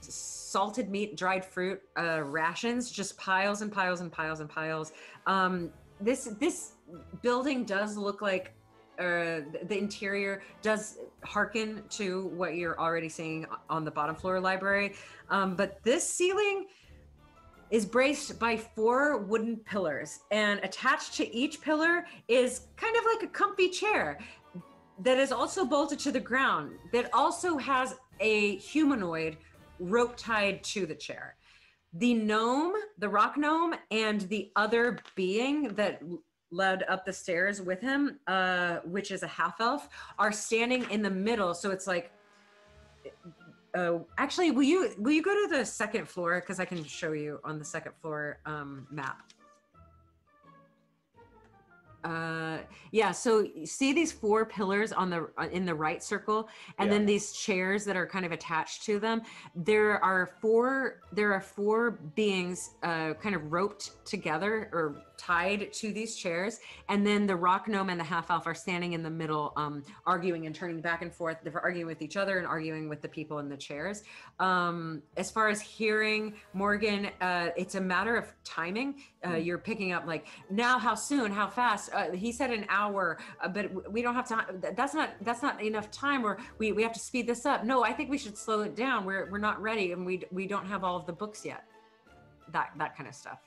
salted meat, dried fruit, rations, just piles and piles and piles and piles. This building does look like the interior does hearken to what you're already seeing on the bottom floor library, but this ceiling is braced by 4 wooden pillars, and attached to each pillar is kind of like a comfy chair that is also bolted to the ground, that also has a humanoid rope tied to the chair. The gnome, the rock gnome, and the other being that led up the stairs with him, which is a half elf, are standing in the middle. So it's like, actually, will you go to the second floor? Because I can show you on the second floor map. Yeah, so you see these 4 pillars on the in the right circle, and then these chairs that are kind of attached to them. There are 4 beings kind of roped together or tied to these chairs, and then the rock gnome and the half elf are standing in the middle, arguing and turning back and forth. They're arguing with each other and arguing with the people in the chairs. As far as hearing, Morgan, it's a matter of timing. You're picking up like, now, how soon, how fast? He said an hour, but we don't have time. That's not enough time, or we have to speed this up. No, I think we should slow it down. We're not ready, and we don't have all of the books yet. That kind of stuff.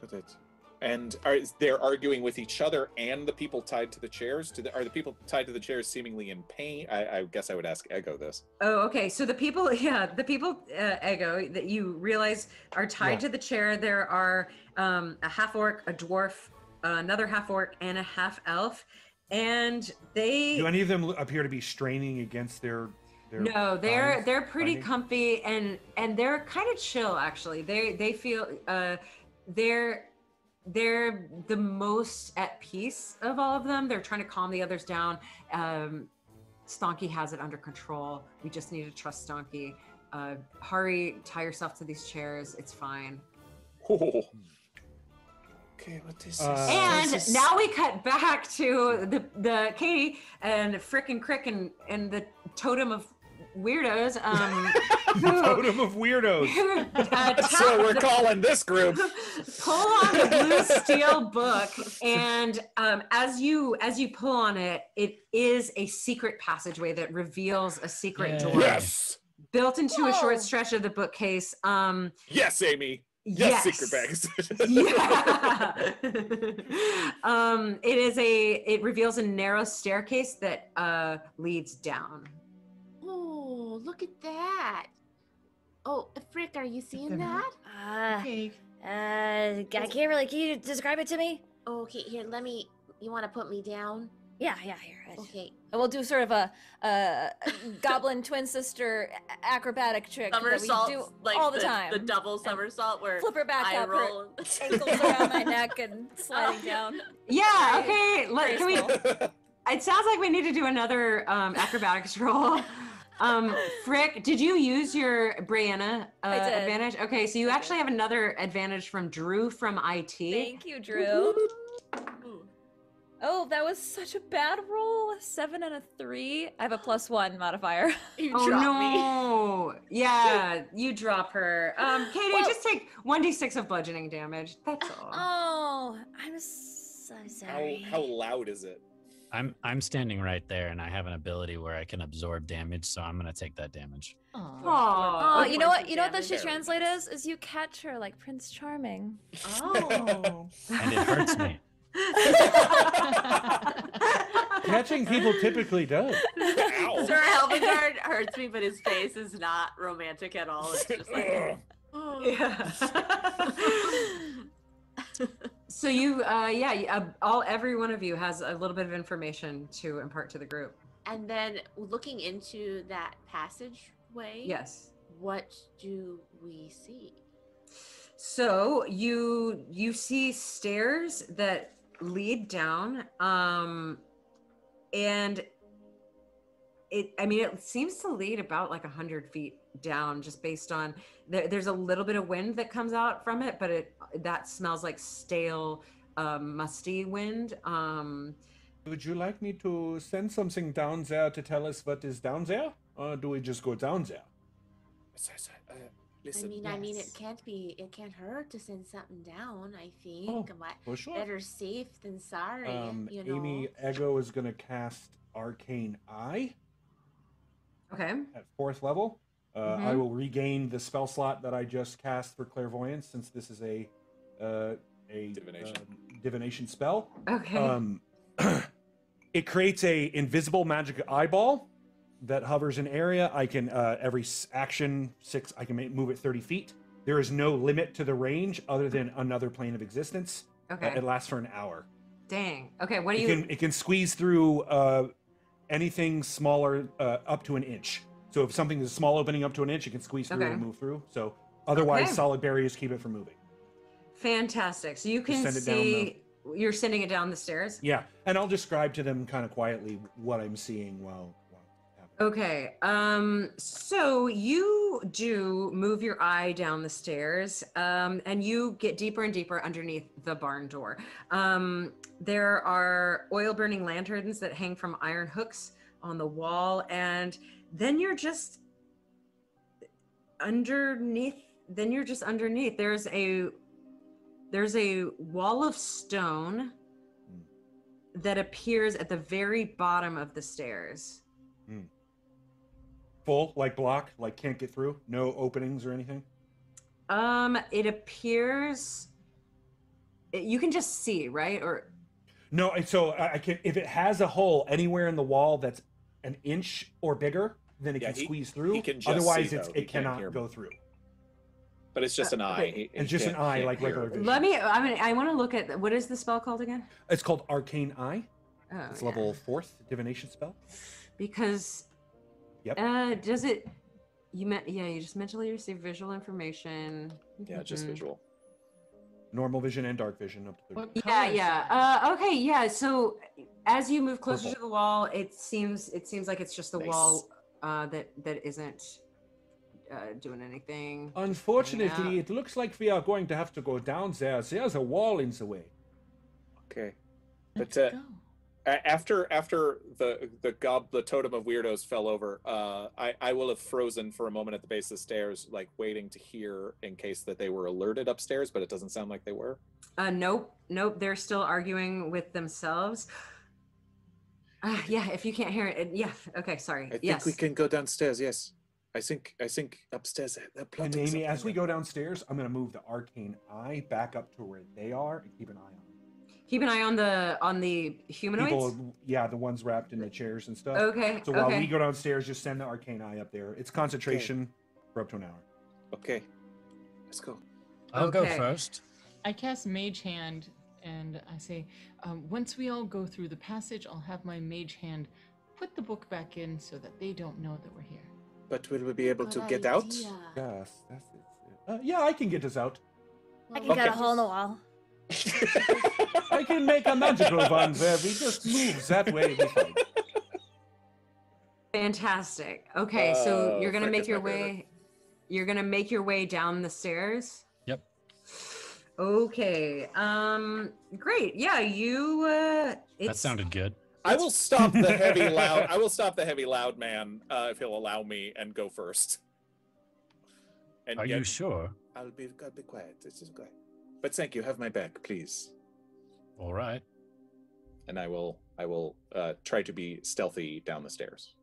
Got it. And they're arguing with each other and the people tied to the chairs? Are the people tied to the chairs seemingly in pain? I guess I would ask Ego this. Oh, okay. So the people, Ego, that you realize are tied to the chair, there are a half orc, a dwarf, another half orc, and a half elf. And they... Do any of them appear to be straining against their No, they're pretty binding? comfy, and they're kind of chill, actually. They feel they're the most at peace of all of them. They're trying to calm the others down. Stonky has it under control. We just need to trust Stonky. Hurry, tie yourself to these chairs. It's fine. Oh. Okay, what is this? And now we cut back to the Katie and Frick and Crick and the totem of weirdos. Totem of weirdos. That's what we're calling this group. Pull on the blue steel book, and as you pull on it, it is a secret passageway that reveals a secret door. Yes. Built into a short stretch of the bookcase. Yes, Amy. Yes, secret bags. Yeah. It reveals a narrow staircase that leads down. Oh, look at that. Oh, Frick, are you seeing that? I can't really. Can you describe it to me? Okay, here, you want to put me down? Yeah, here. Okay. And we'll do sort of a goblin twin sister acrobatic trick that we Somersault, do like all the time. The double somersault where Flip her back I up, roll. her ankles around my neck and sliding down. Yeah, okay. Can we? Graceful. It sounds like we need to do another acrobatics roll. Frick, did you use your Brianna I did. advantage? Okay, so you actually have another advantage from Drew from IT. Thank you, Drew. Oh, that was such a bad roll. 7 and a 3. I have a +1 modifier. You Oh dropped me. no! Yeah, you drop her. Katie, just take 1d6 of bludgeoning damage. That's all. Oh, I'm so sorry. How loud is it? I'm standing right there, and I have an ability where I can absorb damage, so I'm gonna take that damage. Aw. Aw. Oh, you know what? Points You know of what that should damage. translate as? Is you catch her like Prince Charming. Oh. And it hurts me. Catching people typically does. Ow. Sir Helvengard hurts me, but his face is not romantic at all. It's just like, oh. Yeah. So you, every one of you has a little bit of information to impart to the group. And then looking into that passageway, Yes. what do we see? So you see stairs that lead down, and it seems to lead about like 100 feet down, just based on there's a little bit of wind that comes out from it, but that smells like stale, musty wind. Would you like me to send something down there to tell us what is down there, or do we just go down there? Listen, I mean, it can't hurt to send something down, I think. Oh, for sure. Better safe than sorry, you know. Amy Ego is going to cast Arcane Eye Okay. at 4th level. I will regain the spell slot that I just cast for clairvoyance, since this is a divination spell. Okay. It creates a invisible magic eyeball that hovers an area. I can every action 6, I can move it 30 feet. There is no limit to the range other than another plane of existence. Okay. It lasts for an hour. Dang. Okay. What do you? It can squeeze through anything smaller up to an inch. So if something is a small opening up to an inch, it can squeeze through and move through. So otherwise, Okay. solid barriers keep it from moving. Fantastic. So you can send it down see. You're sending it down the stairs. Yeah, and I'll describe to them kind of quietly what I'm seeing while happening. Okay. So you do move your eye down the stairs, and you get deeper and deeper underneath the barn door. There are oil burning lanterns that hang from iron hooks on the wall, and then you're just underneath. There's a wall of stone that appears at the very bottom of the stairs. Full, like block, like can't get through, no openings or anything. It appears you can just see, right? Or no, so I can, if it has a hole anywhere in the wall that's an inch or bigger, then it can squeeze through. He can just Otherwise, see, though. He it can't cannot hear. go through. But it's just an eye. okay. It's just an eye, like regular vision. I want to look at, what is the spell called again? It's called Arcane Eye. Oh, It's yeah. level 4th divination spell. Because Yep. does it, you just mentally receive visual information. Yeah, just visual. Normal vision and dark vision up to 30. What color is Okay, yeah. So as you move closer Purple. to the wall, it seems like it's just the Nice. wall that isn't doing anything. Unfortunately, Yeah. it looks like we are going to have to go down there. There's a wall in the way. Okay. Let's But go. after the totem of weirdos fell over, I will have frozen for a moment at the base of the stairs, like waiting to hear in case that they were alerted upstairs, but it doesn't sound like they were. Nope. They're still arguing with themselves. Yeah, if you can't hear it, yeah. Okay, sorry. I think Yes. we can go downstairs. Yes, I think upstairs. They're And plotting Amy, as we something. go downstairs, I'm going to move the Arcane Eye back up to where they are and keep an eye on them. Keep an eye on the humanoids. People, yeah, the ones wrapped in the chairs and stuff. Okay. So while okay. we go downstairs, just send the Arcane Eye up there. It's concentration for up to an hour. Okay, let's go. I'll go Okay. first. I cast Mage Hand and I say, once we all go through the passage, I'll have my Mage Hand put the book back in so that they don't know that we're here. But will we be able to Good get out? idea. Yes, that's it. Yeah, I can get us out. I can cut a Okay. hole in the wall. I can make a magical one where we just move that way. It'll be fine. Fantastic. Okay, so Oh, you're gonna frick, make it's your my favorite. way. You're gonna make your way down the stairs. Yep. Okay. Great. Yeah, you. That It's, sounded good. I will stop the heavy loud. I will stop the heavy loud man if he'll allow me and go first. And Are you sure? I'll be quiet. This is quiet. But thank you. Have my back, please. All right. And I will try to be stealthy down the stairs.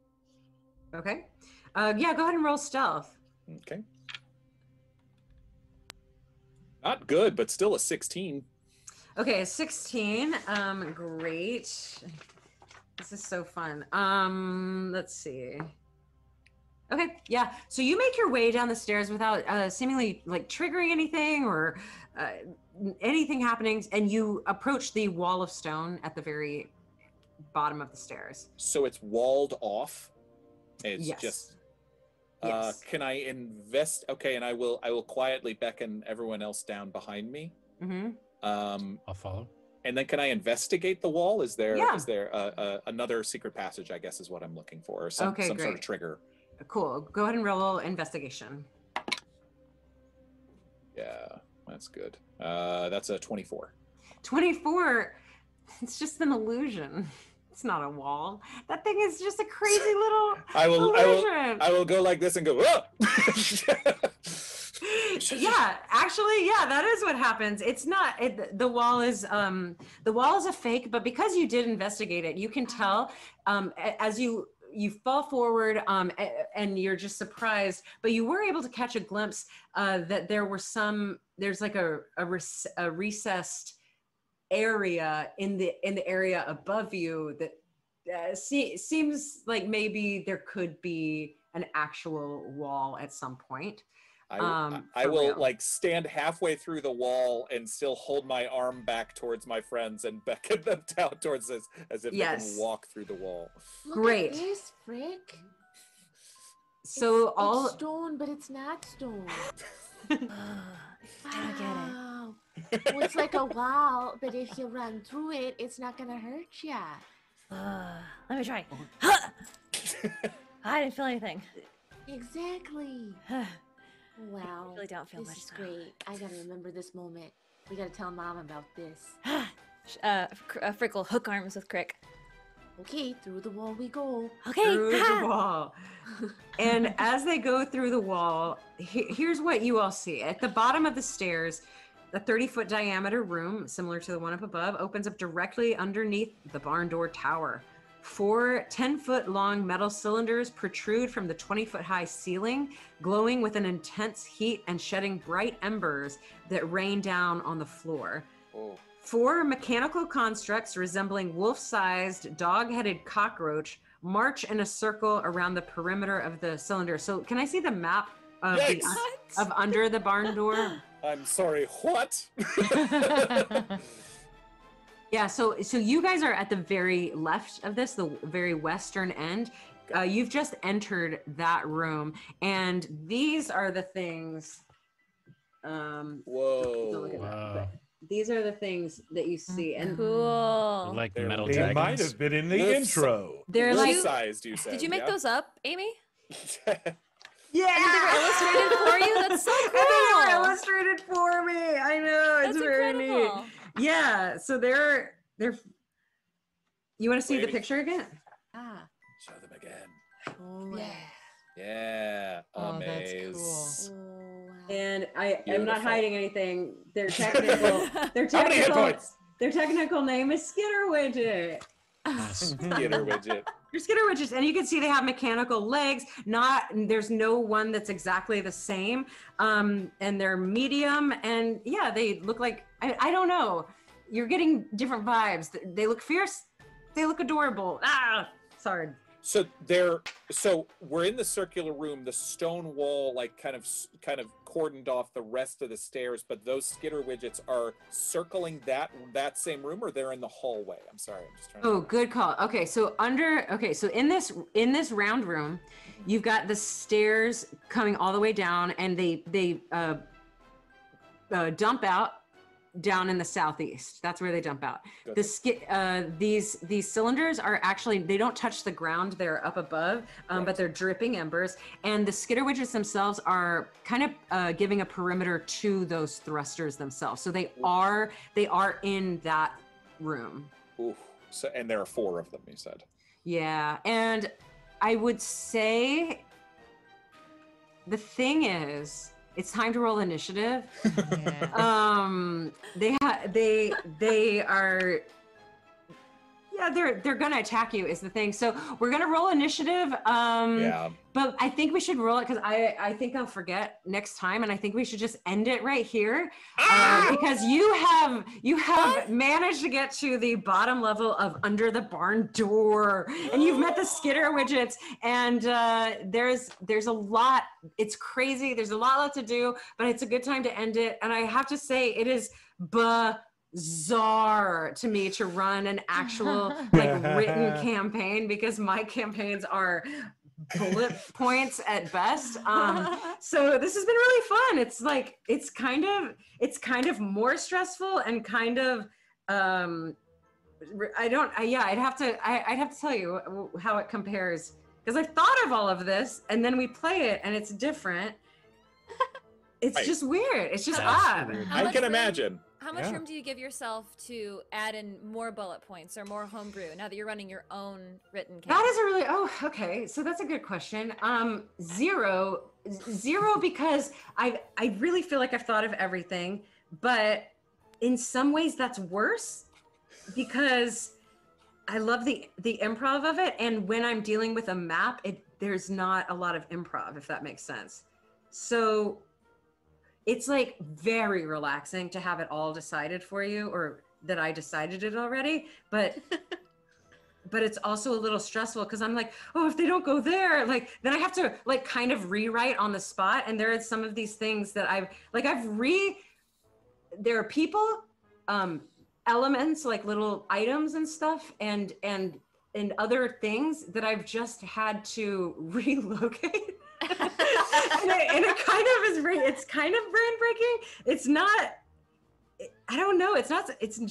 Okay. Yeah, go ahead and roll stealth. Okay. Not good, but still a 16. Okay, 16. Great. This is so fun. Let's see. Okay, yeah. So you make your way down the stairs without seemingly like triggering anything or anything happening, and you approach the wall of stone at the very bottom of the stairs. So it's walled off. It's Yes. just. Yes. Can I invest? Okay, and I will quietly beckon everyone else down behind me. Mm-hmm. I'll follow. And then can I investigate the wall? Is there Yeah. another secret passage? I guess is what I'm looking for, or some Okay, sort of great. trigger. Cool. Go ahead and roll investigation. Yeah, that's good. That's a 24. 24. It's just an illusion. It's not a wall. That thing is just a crazy little illusion. I will go like this and go. Oh! Yeah, actually, yeah, that is what happens. It's not the wall is a fake, but because you did investigate it, you can tell as you fall forward and you're just surprised, but you were able to catch a glimpse that there's like a recessed area in the area above you that seems like maybe there could be an actual wall at some point. I will like stand halfway through the wall and still hold my arm back towards my friends and beckon them down towards us as if they can walk through the wall. Great. Look at this, Frick. So it's stone, but it's not stone. I don't get it. Well, it's like a wall, but if you run through it, it's not gonna hurt ya. Let me try. I didn't feel anything. Exactly. Wow. I really don't feel this much is though. great. I gotta remember this moment. We gotta tell Mom about this. Frickle hook arms with Crick. Okay, through the wall we go. Okay. Through the wall. And as they go through the wall, here's what you all see. At the bottom of the stairs, a 30-foot diameter room, similar to the one up above, opens up directly underneath the barn door tower. 4 10-foot long metal cylinders protrude from the 20-foot high ceiling, glowing with an intense heat and shedding bright embers that rain down on the floor. Oh. 4 mechanical constructs resembling wolf-sized, dog-headed cockroach march in a circle around the perimeter of the cylinder. So can I see the map of, of under the barn door? I'm sorry, what? Yeah, so you guys are at the very left of this, the very western end. You've just entered that room, and these are the things. Don't look at that, but these are the things that you see, and Cool. Like the metal They dragons. might have been in the intro. they're like sized. You said. Did you make yeah? those up, Amy? Yeah, I mean, they were illustrated for you? That's so cool. They were illustrated for me. I know, it's That's very incredible. neat. Yeah, so they're. You want to see the picture again? Show them again. Oh, Yeah. Yeah. Oh, that's Amaze. cool. wow. And I'm Beautiful. not hiding anything. Their technical. How many hit points? Their technical name is Skitter Widget. Skitter widget. Your Skitter Widgets, and you can see they have mechanical legs. There's no one that's exactly the same. And they're medium, and yeah, they look like I don't know. You're getting different vibes. They look fierce. They look adorable. Sorry. So we're in the circular room. The stone wall, like, kind of cordoned off the rest of the stairs. But those skitter widgets are circling that same room, or they're in the hallway. I'm sorry, I'm just trying. Oh, good call. Okay, so in this round room, you've got the stairs coming all the way down, and they dump out down in the southeast. That's where they dump out. Good. These cylinders are actually, they don't touch the ground. They're up above, but they're dripping embers. And the skitter widgets themselves are kind of giving a perimeter to those thrusters themselves. So they are in that room. Ooh. So, and there are 4 of them, you said. Yeah, and I would say the thing is, it's time to roll initiative. Yeah. They are. Yeah, they're gonna attack you is the thing. So we're gonna roll initiative. But I think we should roll it because I think I'll forget next time, and I think we should just end it right here because you have managed to get to the bottom level of Under the Barn Door, and you've met the Skitter widgets, and there's a lot. It's crazy. There's a lot left to do, but it's a good time to end it. And I have to say, it is bizarre to me to run an actual written campaign because my campaigns are bullet points at best. So this has been really fun. It's like it's kind of more stressful and kind of I'd have to tell you how it compares because I've thought of all of this and then we play it and it's different. It's just weird. It's just odd. I can imagine. How much room do you give yourself to add in more bullet points or more homebrew now that you're running your own written campaign? That is a really, okay. So that's a good question. Zero because I really feel like I've thought of everything, but in some ways that's worse because I love the improv of it. And when I'm dealing with a map, there's not a lot of improv, if that makes sense. So it's like very relaxing to have it all decided for you or that I decided it already, but it's also a little stressful because I'm like, oh, if they don't go there, like then I have to like kind of rewrite on the spot. And there are some of these things that there are people, elements like little items and stuff and other things that I've just had to relocate. and it kind of is, it's kind of brand breaking. It's not, I don't know. It's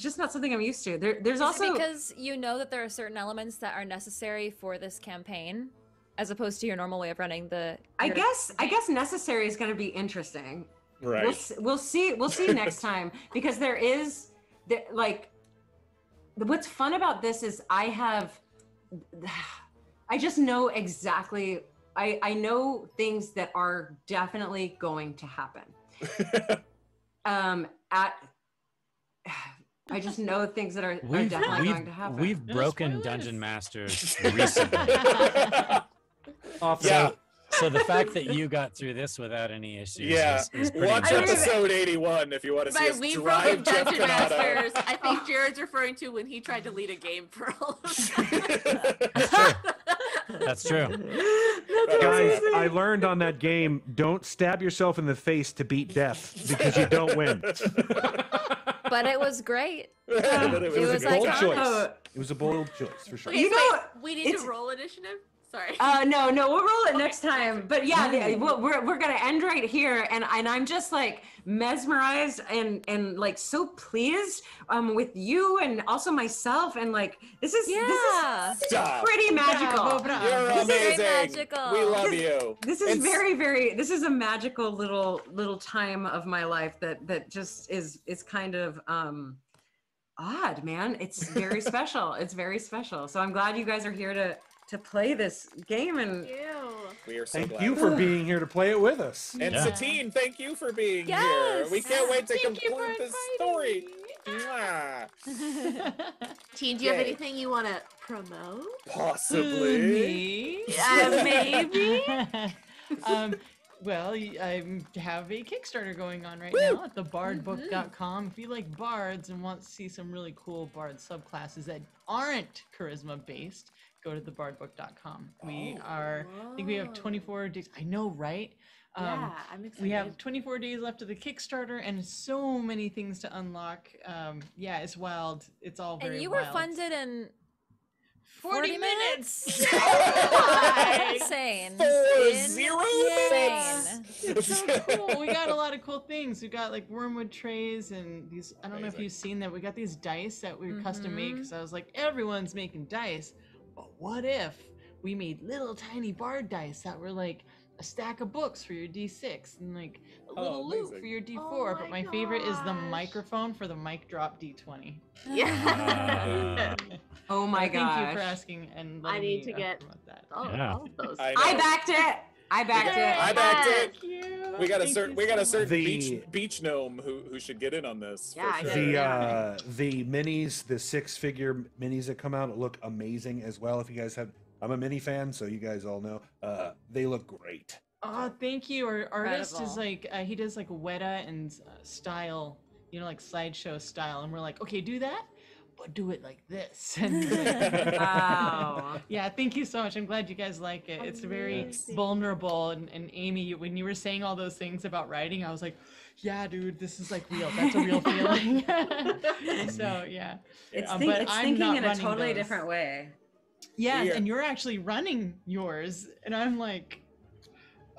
just not something I'm used to. There's also because you know that there are certain elements that are necessary for this campaign as opposed to your normal way of running the. I guess necessary is going to be interesting. Right. We'll see next time because what's fun about this is I just know exactly. I know things that are definitely going to happen. I just know things that are definitely going to happen. We've broken Dungeon Masters recently. So the fact that you got through this without any issues is pretty Watch impressive. episode 81 if you want to see us We drive broke Jeff Dungeon Canado. Masters. I think Jared's referring to when he tried to lead a game for all of That's true. Guys, I learned on that game, don't stab yourself in the face to beat death because you don't win. But it was great. It was a bold iconic. choice. It was a bold choice for sure. Okay, we need to roll initiative. Sorry. No, we'll roll it next time. But yeah, we're gonna end right here, and I'm just like mesmerized and like so pleased with you and also myself, and like this is pretty magical. You're amazing. Magical. We love you. This is this is a magical little time of my life that just is kind of odd, man. It's very special. It's very special. So I'm glad you guys are here to play this game, and we are so thank glad. you for being here to play it with us. And Satine, thank you for being here. We can't wait to conclude this story. Teen, do you have anything you want to promote? Possibly. Maybe. Well, I have a Kickstarter going on right now at thebardbook.com. If you like bards and want to see some really cool bard subclasses that aren't charisma based, go to thebardbook.com. I think we have 24 days. I know, right? I'm excited. We have 24 days left of the Kickstarter and so many things to unlock. It's wild. It's all very wild. And you were funded in 40 minutes. Insane. 40 minutes. It's so cool. We got a lot of cool things. We got like wormwood trays and these. I don't know if you've seen that. We got these dice that we custom made because I was like, everyone's making dice, but what if we made little tiny bard dice that were like a stack of books for your D6 and like a little loot for your D4. But my favorite is the microphone for the mic drop D20. Yeah. Oh my gosh. Thank you for asking. And I need to get that. all of those. I backed it. I backed it. Thank you. We got a certain The- beach gnome who should get in on this. for Yeah, I sure. The minis, the 6-figure minis that come out look amazing as well. If you guys have, I'm a mini fan, so you guys all know. They look great. Oh, thank you. Our artist is Incredible. like, he does like Weta and style, like slideshow style. And we're like, okay, do that, but do it like this. And Wow. yeah, thank you so much. I'm glad you guys like it. It's very vulnerable. And Amy, when you were saying all those things about writing, I was like, yeah, dude, this is like real. That's a real feeling. So yeah. It's, But it's I'm thinking not in a running totally those. different way. Yeah, We are- and you're actually running yours. And I'm like,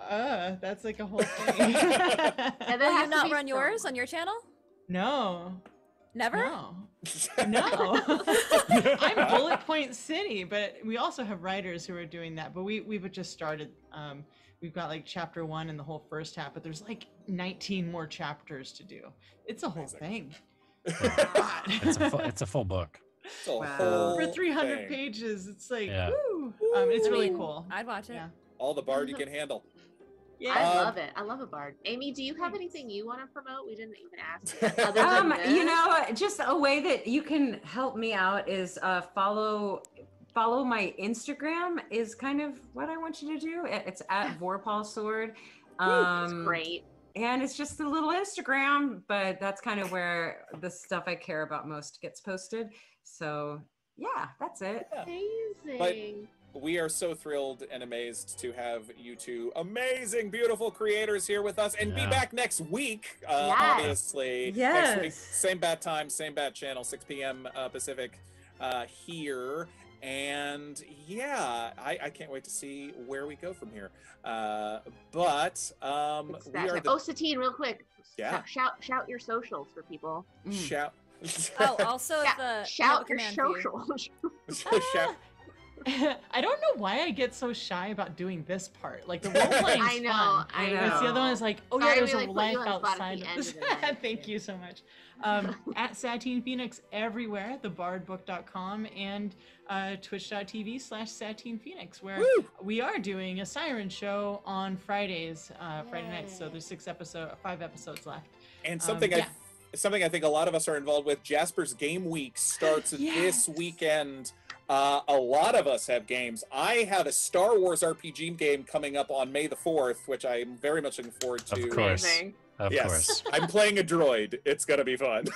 that's like a whole thing. And Will there has you to not be run yours someone. on your channel? No. Never? No. No. I'm Bullet Point City, but we also have writers who are doing that. But we've just started. We've got like chapter 1 and the whole first half, but there's like 19 more chapters to do. It's a whole thing. It's a full book. It's a Wow. whole For 300 thing. pages, it's like, Yeah. woo. It's I really mean, cool. I'd watch it. Yeah. All the bard you can handle. Yeah. I Um, love it. I love a bard. Amy, do you have anything you want to promote? We didn't even ask. Other than You this? know, just a way that you can help me out is follow my Instagram is kind of what I want you to do. It's at Vorpahl Sword. That's great. And it's just a little Instagram, but that's kind of where the stuff I care about most gets posted. So yeah, that's it. Amazing. We are so thrilled and amazed to have you two amazing, beautiful creators here with us, and be Yeah. back next week. Yes. Obviously, next week, Yes. same bat time, same bat channel, 6 p.m. Pacific here. And yeah, I can't wait to see where we go from here. But we It's that are time. the Oh, Satine, real quick. Yeah. Shout your socials for people. shout. Oh, also, if I have a Shout your command for you. socials. shout. I don't know why I get so shy about doing this part. Like the role playing I know. fun. I know. But the other one is like, oh yeah, Sorry, there's we, a like, put life you on the spot at outside the of end this. of the night. Thank you so much. At Satine Phoenix everywhere, thebardbook.com, and twitch.tv/Satine Phoenix, where we are doing a siren show on Fridays, Friday nights. So there's 5 episodes left. And something yeah. something I think a lot of us are involved with. Jasper's Game Week starts this weekend. A lot of us have games. I have a Star Wars RPG game coming up on May the 4th, which I'm very much looking forward to. Of course. Amazing. Of Yes, course. I'm playing a droid. It's gonna be fun.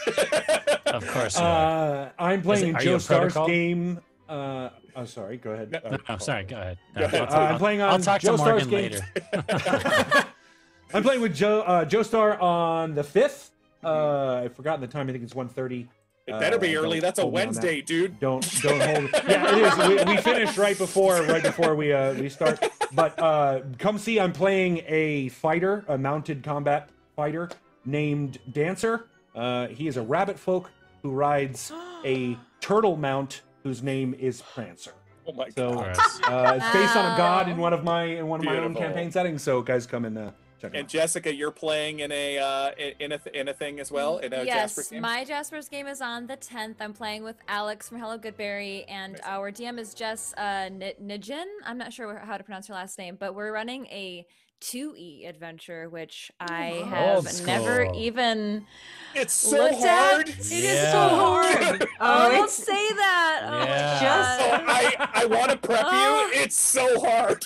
Of course. you are. I'm playing Are you Joe a Star's protocol? game. Oh, sorry. Go ahead. No, sorry. Go ahead. Go ahead. I'm playing on I'll talk Joe to Star's Morgan game. later. I'm playing with Joe Star on the 5th. I've forgotten the time. I think it's 1:30. It better be early. don't That's a hold me on that. Wednesday, dude. Don't hold. Yeah, it is. We finish right before we start. But come see. I'm playing a fighter, a mounted combat fighter named Dancer. He is a rabbit folk who rides a turtle mount whose name is Prancer. Oh my So god. it's based on a god in one of my own Beautiful. campaign settings. So guys, come and check it And out. Jessica, you're playing in a thing as well. In a Jasper's Yes, game? my Jasper's game is on the 10th. I'm playing with Alex from Hello Goodberry, and Nice. our DM is Jess Nijin. I'm not sure how to pronounce her last name, but we're running a 2E adventure, which I Old have never school. even It's so looked hard. at. It is Yeah. so hard. Oh, don't it's say that. Oh Yeah. my Just- God. I want to prep you. It's so hard.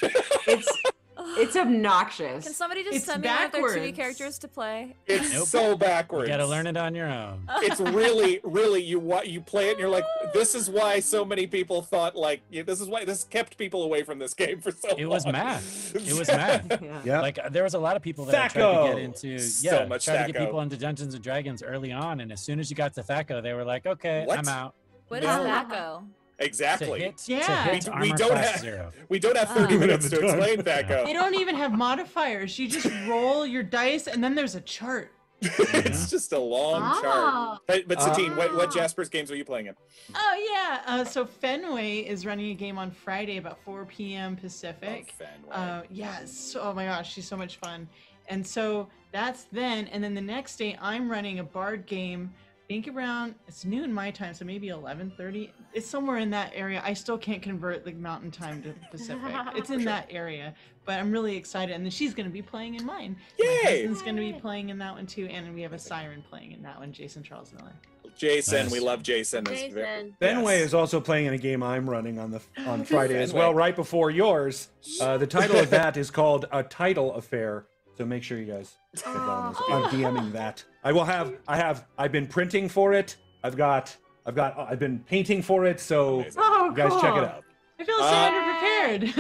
it's obnoxious. Can somebody just It's send me one of their 2E backwards. characters to play? It's Nope. so backwards. You got to learn it on your own. It's really you play it and you're like, this is why so many people thought this kept people away from this game for so long. It was math. It was math. Yeah. Yeah. Like there was a lot of people that tried to Thaco. get into So much tried to get Thaco. people into Dungeons and Dragons early on, and as soon as you got to Thaco, they were like, "Okay, What? I'm out." What No. is that go? Exactly. To Yeah. hit We armor don't class have- 0. We don't have 30 Ah. minutes to We don't have explain time. that go. They don't even have modifiers. You just roll your dice, and then there's a chart. It's just a long Ah. chart. But Satine, what Jasper's games are you playing in? Oh yeah. So Fenway is running a game on Friday about 4 p.m. Pacific. Oh, Fenway. Yes. Oh my gosh, she's so much fun. And so that's then. And then the next day, I'm running a bard game think around, it's noon my time, so maybe 11:30. It's somewhere in that area. I still can't convert the mountain time to Pacific. It's in that area, but I'm really excited. And then she's going to be playing in mine. Yay! My husband's going to be playing in that one too, and we have a Siren playing in that one, Jason Charles Miller. Jason, Nice. we love Jason. Fenway is also playing in a game I'm running on Friday as well, right before yours. The title of that is called A Title Affair. So make sure you guys check that out. I'm DMing that. I've been printing for it. I've been painting for it. So you guys check it out. I feel so underprepared.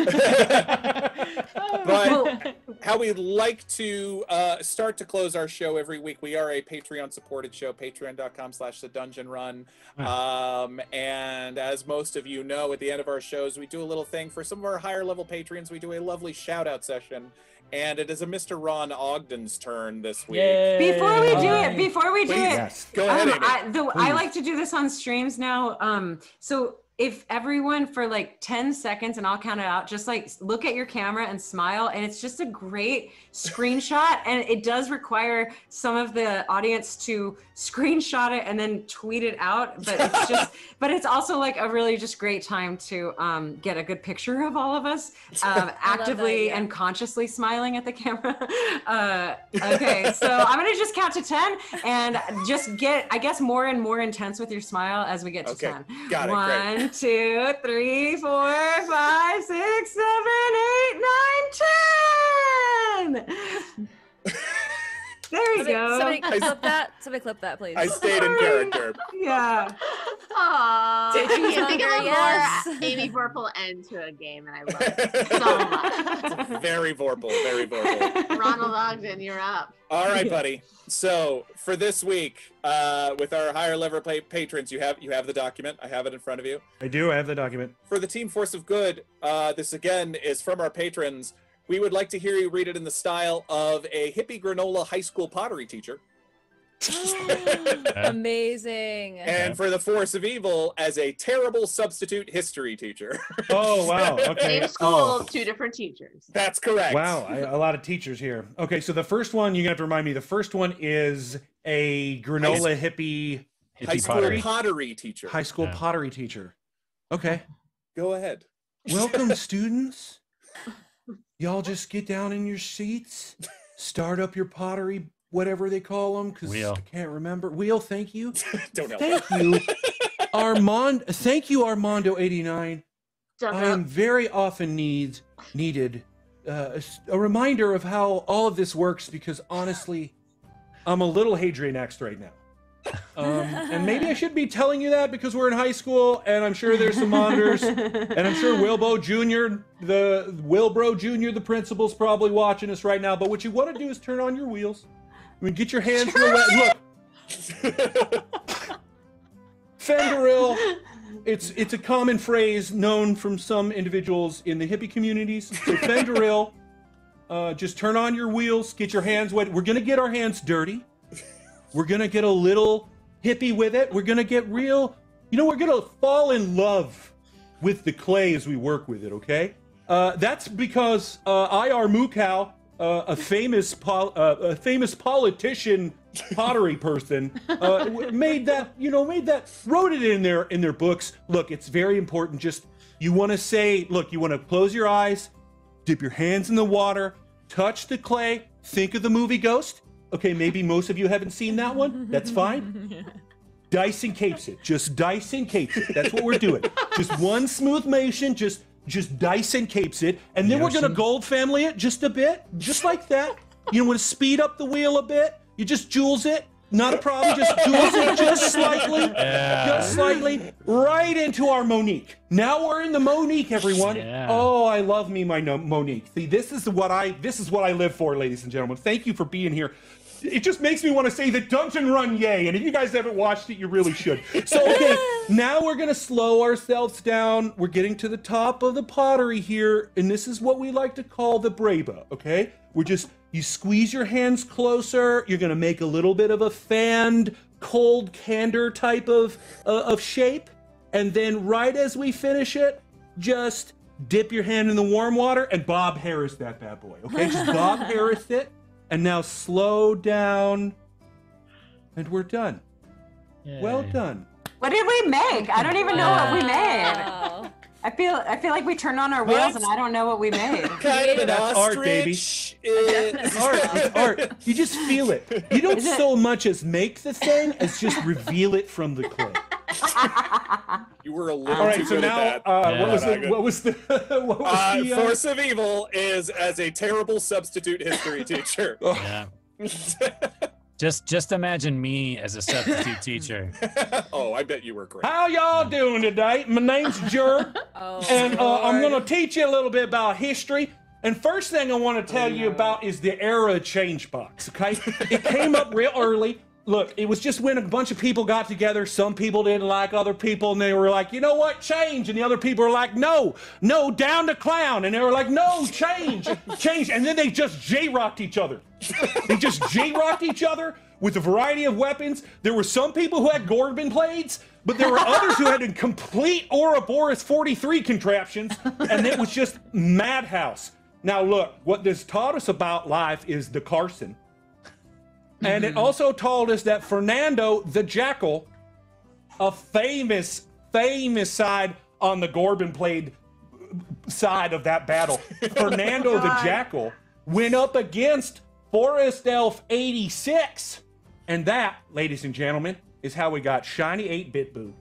But how we like to start to close our show every week, we are a Patreon-supported show, patreon.com/thedungeonrun. And as most of you know, at the end of our shows, we do a little thing for some of our higher-level patrons. We do a lovely shout-out session. And it is a Mr. Ron Ogden's turn this week. Before we do it, Yes. Go ahead, Amy. I like to do this on streams now. So if everyone for like 10 seconds, and I'll count it out, just like look at your camera and smile, and it's just a great screenshot. And it does require some of the audience to screenshot it and then tweet it out. But it's just, but it's also like a really just great time to get a good picture of all of us actively and consciously smiling at the camera. Okay, so I'm gonna just count to 10 and just get, I guess, more and more intense with your smile as we get to 10. Got it. 1, 2, 3, 4, 5, 6, 7, 8, 9, 10. There you go. Somebody clip that. Somebody clip that, please. I stayed in character. Yeah. Aww. Did you think of a yes. more Amy Vorpahl end to a game, and I love it so much. Very Vorpahl, very Vorpahl. Ronald Ogden, you're up. All right, buddy. So for this week, with our higher level patrons, you have the document. I have it in front of you. I do. I have the document. For the Team Force of Good, this again is from our patrons. We would like to hear you read it in the style of a hippie granola high school pottery teacher. Amazing. And for the Force of Evil, as a terrible substitute history teacher. Oh, wow. Okay. Same school, 2 different teachers. That's correct. Wow, a lot of teachers here. Okay, so the first one, you're going to have to remind me, the first one is a granola hippie high school pottery teacher. High school pottery teacher. Okay. Go ahead. Welcome, students. Y'all just get down in your seats, start up your pottery, whatever they call them, because I can't remember. Wheel, thank you. Don't know. Thank you, Thank you, Armando89. I am very often needed a reminder of how all of this works, because honestly, I'm a little Hadrian-X'd right now. And maybe I should be telling you that because we're in high school, and I'm sure there's some monitors, and I'm sure Wilbro Jr., the principal's probably watching us right now. But what you want to do is turn on your wheels. I mean, get your hands in the Look, Fenderill. It's a common phrase known from some individuals in the hippie communities. So Fenderill, just turn on your wheels, get your hands wet. We're gonna get our hands dirty. We're gonna get a little hippie with it. We're gonna get real, we're gonna fall in love with the clay as we work with it, okay? That's because I.R. Mukau, a famous politician pottery person, wrote it in their books. Look, it's very important. Just, you wanna close your eyes, dip your hands in the water, touch the clay, think of the movie Ghost. Okay, maybe most of you haven't seen that one. That's fine. Dice and capes it. Just dice and capes it. That's what we're doing. Just one smooth motion. Just dice and capes it. And then we're going to gold family it just a bit. Just like that. You want to speed up the wheel a bit. You just joules it. Not a problem. Just joules it just slightly. Yeah. Just slightly. Right into our Monique. Now we're in the Monique, everyone. Yeah. Oh, I love me my Monique. See, this is what I live for, ladies and gentlemen. Thank you for being here. It just makes me want to say the Dungeon Run yay, and if you guys haven't watched it, you really should. So, okay, now we're going to slow ourselves down. We're getting to the top of the pottery here, and this is what we like to call the Braba, okay? You squeeze your hands closer. You're going to make a little bit of a fanned, cold candor type of shape, and then right as we finish it, just dip your hand in the warm water and Bob Harris that bad boy, okay? Just Bob Harris it. And now slow down, and we're done. Well Yay. done. What did we make? I don't even know what we made. Wow. I feel like we turned on our wheels and I don't know what we made. Kind of an That's art, baby. ostrich. It's art. It's art. You just feel it. You don't so much as make the thing as just reveal it from the clay. You were a little All right, too so good now, at that. what was the Force of Evil is as a terrible substitute history teacher. Yeah. Just imagine me as a substitute teacher. Oh, I bet you were great. How y'all doing today? My name's Jer, and I'm going to teach you a little bit about history. And first thing I want to tell you about is the era of change box, okay? It came up real early. Look, it was just when a bunch of people got together. Some people didn't like other people, and they were like, you know what, change. And the other people were like, no, down to clown. And they were like, no, change. And then they just J-rocked each other. They just J-rocked each other with a variety of weapons. There were some people who had Gorbin blades, but there were others who had complete Ouroboros 43 contraptions, and it was just madhouse. Now look, what this taught us about life is the Carson. And it also told us that Fernando the Jackal, a famous side on the Gorbin blade side of that battle, Fernando the Jackal went up against Forest Elf 86. And that, ladies and gentlemen, is how we got Shiny 8-Bit Boo.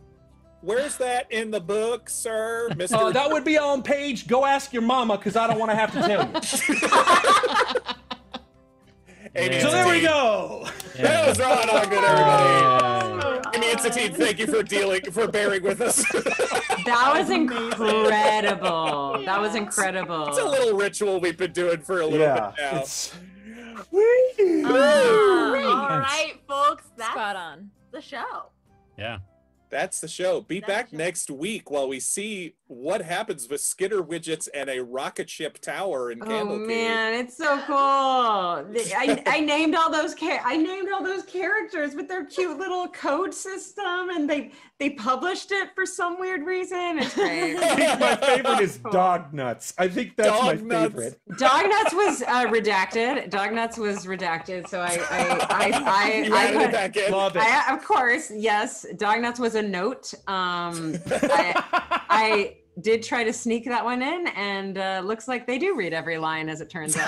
Where's that in the book, sir? Mr. That would be on page, go ask your mama, because I don't want to have to tell you. Amy So and there we Satine. go. That was Ron Ogden, everybody. Amy and Satine, thank you for bearing with us. That was incredible. That was incredible. It's a little ritual we've been doing for a little bit now. It's... All right, folks, that's Spot on. the show. Yeah. That's the show. Be That's back the show. next week while we see what happens with Skitter widgets and a rocket ship tower in Oh Candlekeep. man, it's so cool. I named all those characters with their cute little code system, and they published it for some weird reason. It's great. I think my favorite is Dog Nuts. I think that's my Dog Nuts. favorite. Dog Nuts was redacted. Dog Nuts was redacted, so I You added it put, back in. Love it. of course, yes. Dog Nuts was a note. I did try to sneak that one in, and looks like they do read every line, as it turns out.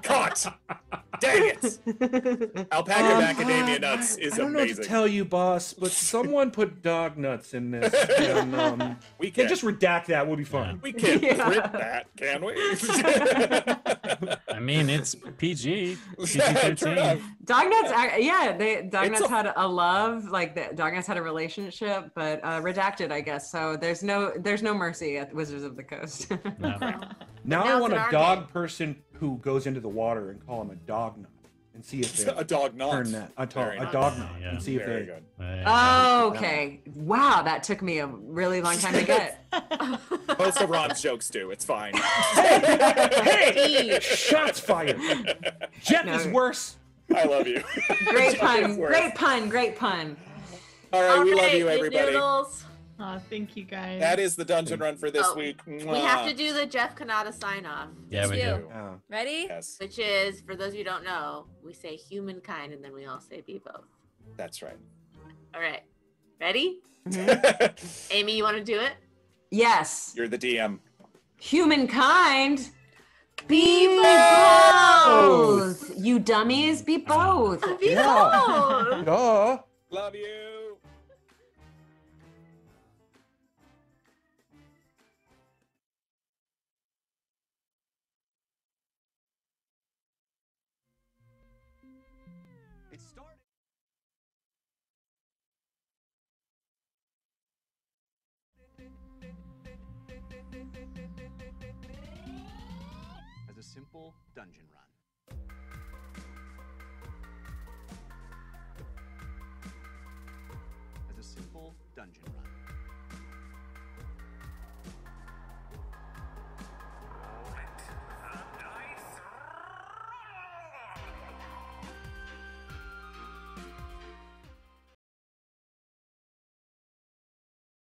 Caught. Dang it. Alpaca Macadamia Nuts is I don't know what to amazing. tell you, boss, but someone put Dog Nuts in this. And, We yeah, can. just redact that. We'll be fine. We can't Yeah. print that, can we? I mean, it's PG. True enough. PG-13. Dog Nuts, Dog It's Nuts had a love, like Dog Nuts had a relationship, but redacted, I guess. So there's no mercy at Wizards of the Coast. No. Now Now I it's want an a our dog game. person who goes into the water and call him a dog nut and see if they A dog not. turn that. Very A nice. dog nut Yeah. and see if Very they. good. Oh, okay. Wow, that took me a really long time to get. Most of Ron's jokes do. It's fine. Hey! Shots fired. Jeff No. is worse. I love you. Great pun, Worse. great pun, great pun. All right, we love right, you, everybody. noodles. Aw, thank you guys. That is the dungeon run for this Oh, week. We have to do the Jeff Kanata sign off, Yeah, we Yes, do. Oh. Ready? Yes, which is, for those of you who don't know, we say humankind and then we all say be both. that's right. All right. Ready? Amy, you want to do it? Yes. You're the DM. Humankind. Be both. You dummies, be both. Be both. Duh. Love you. It started. As a simple dungeon run.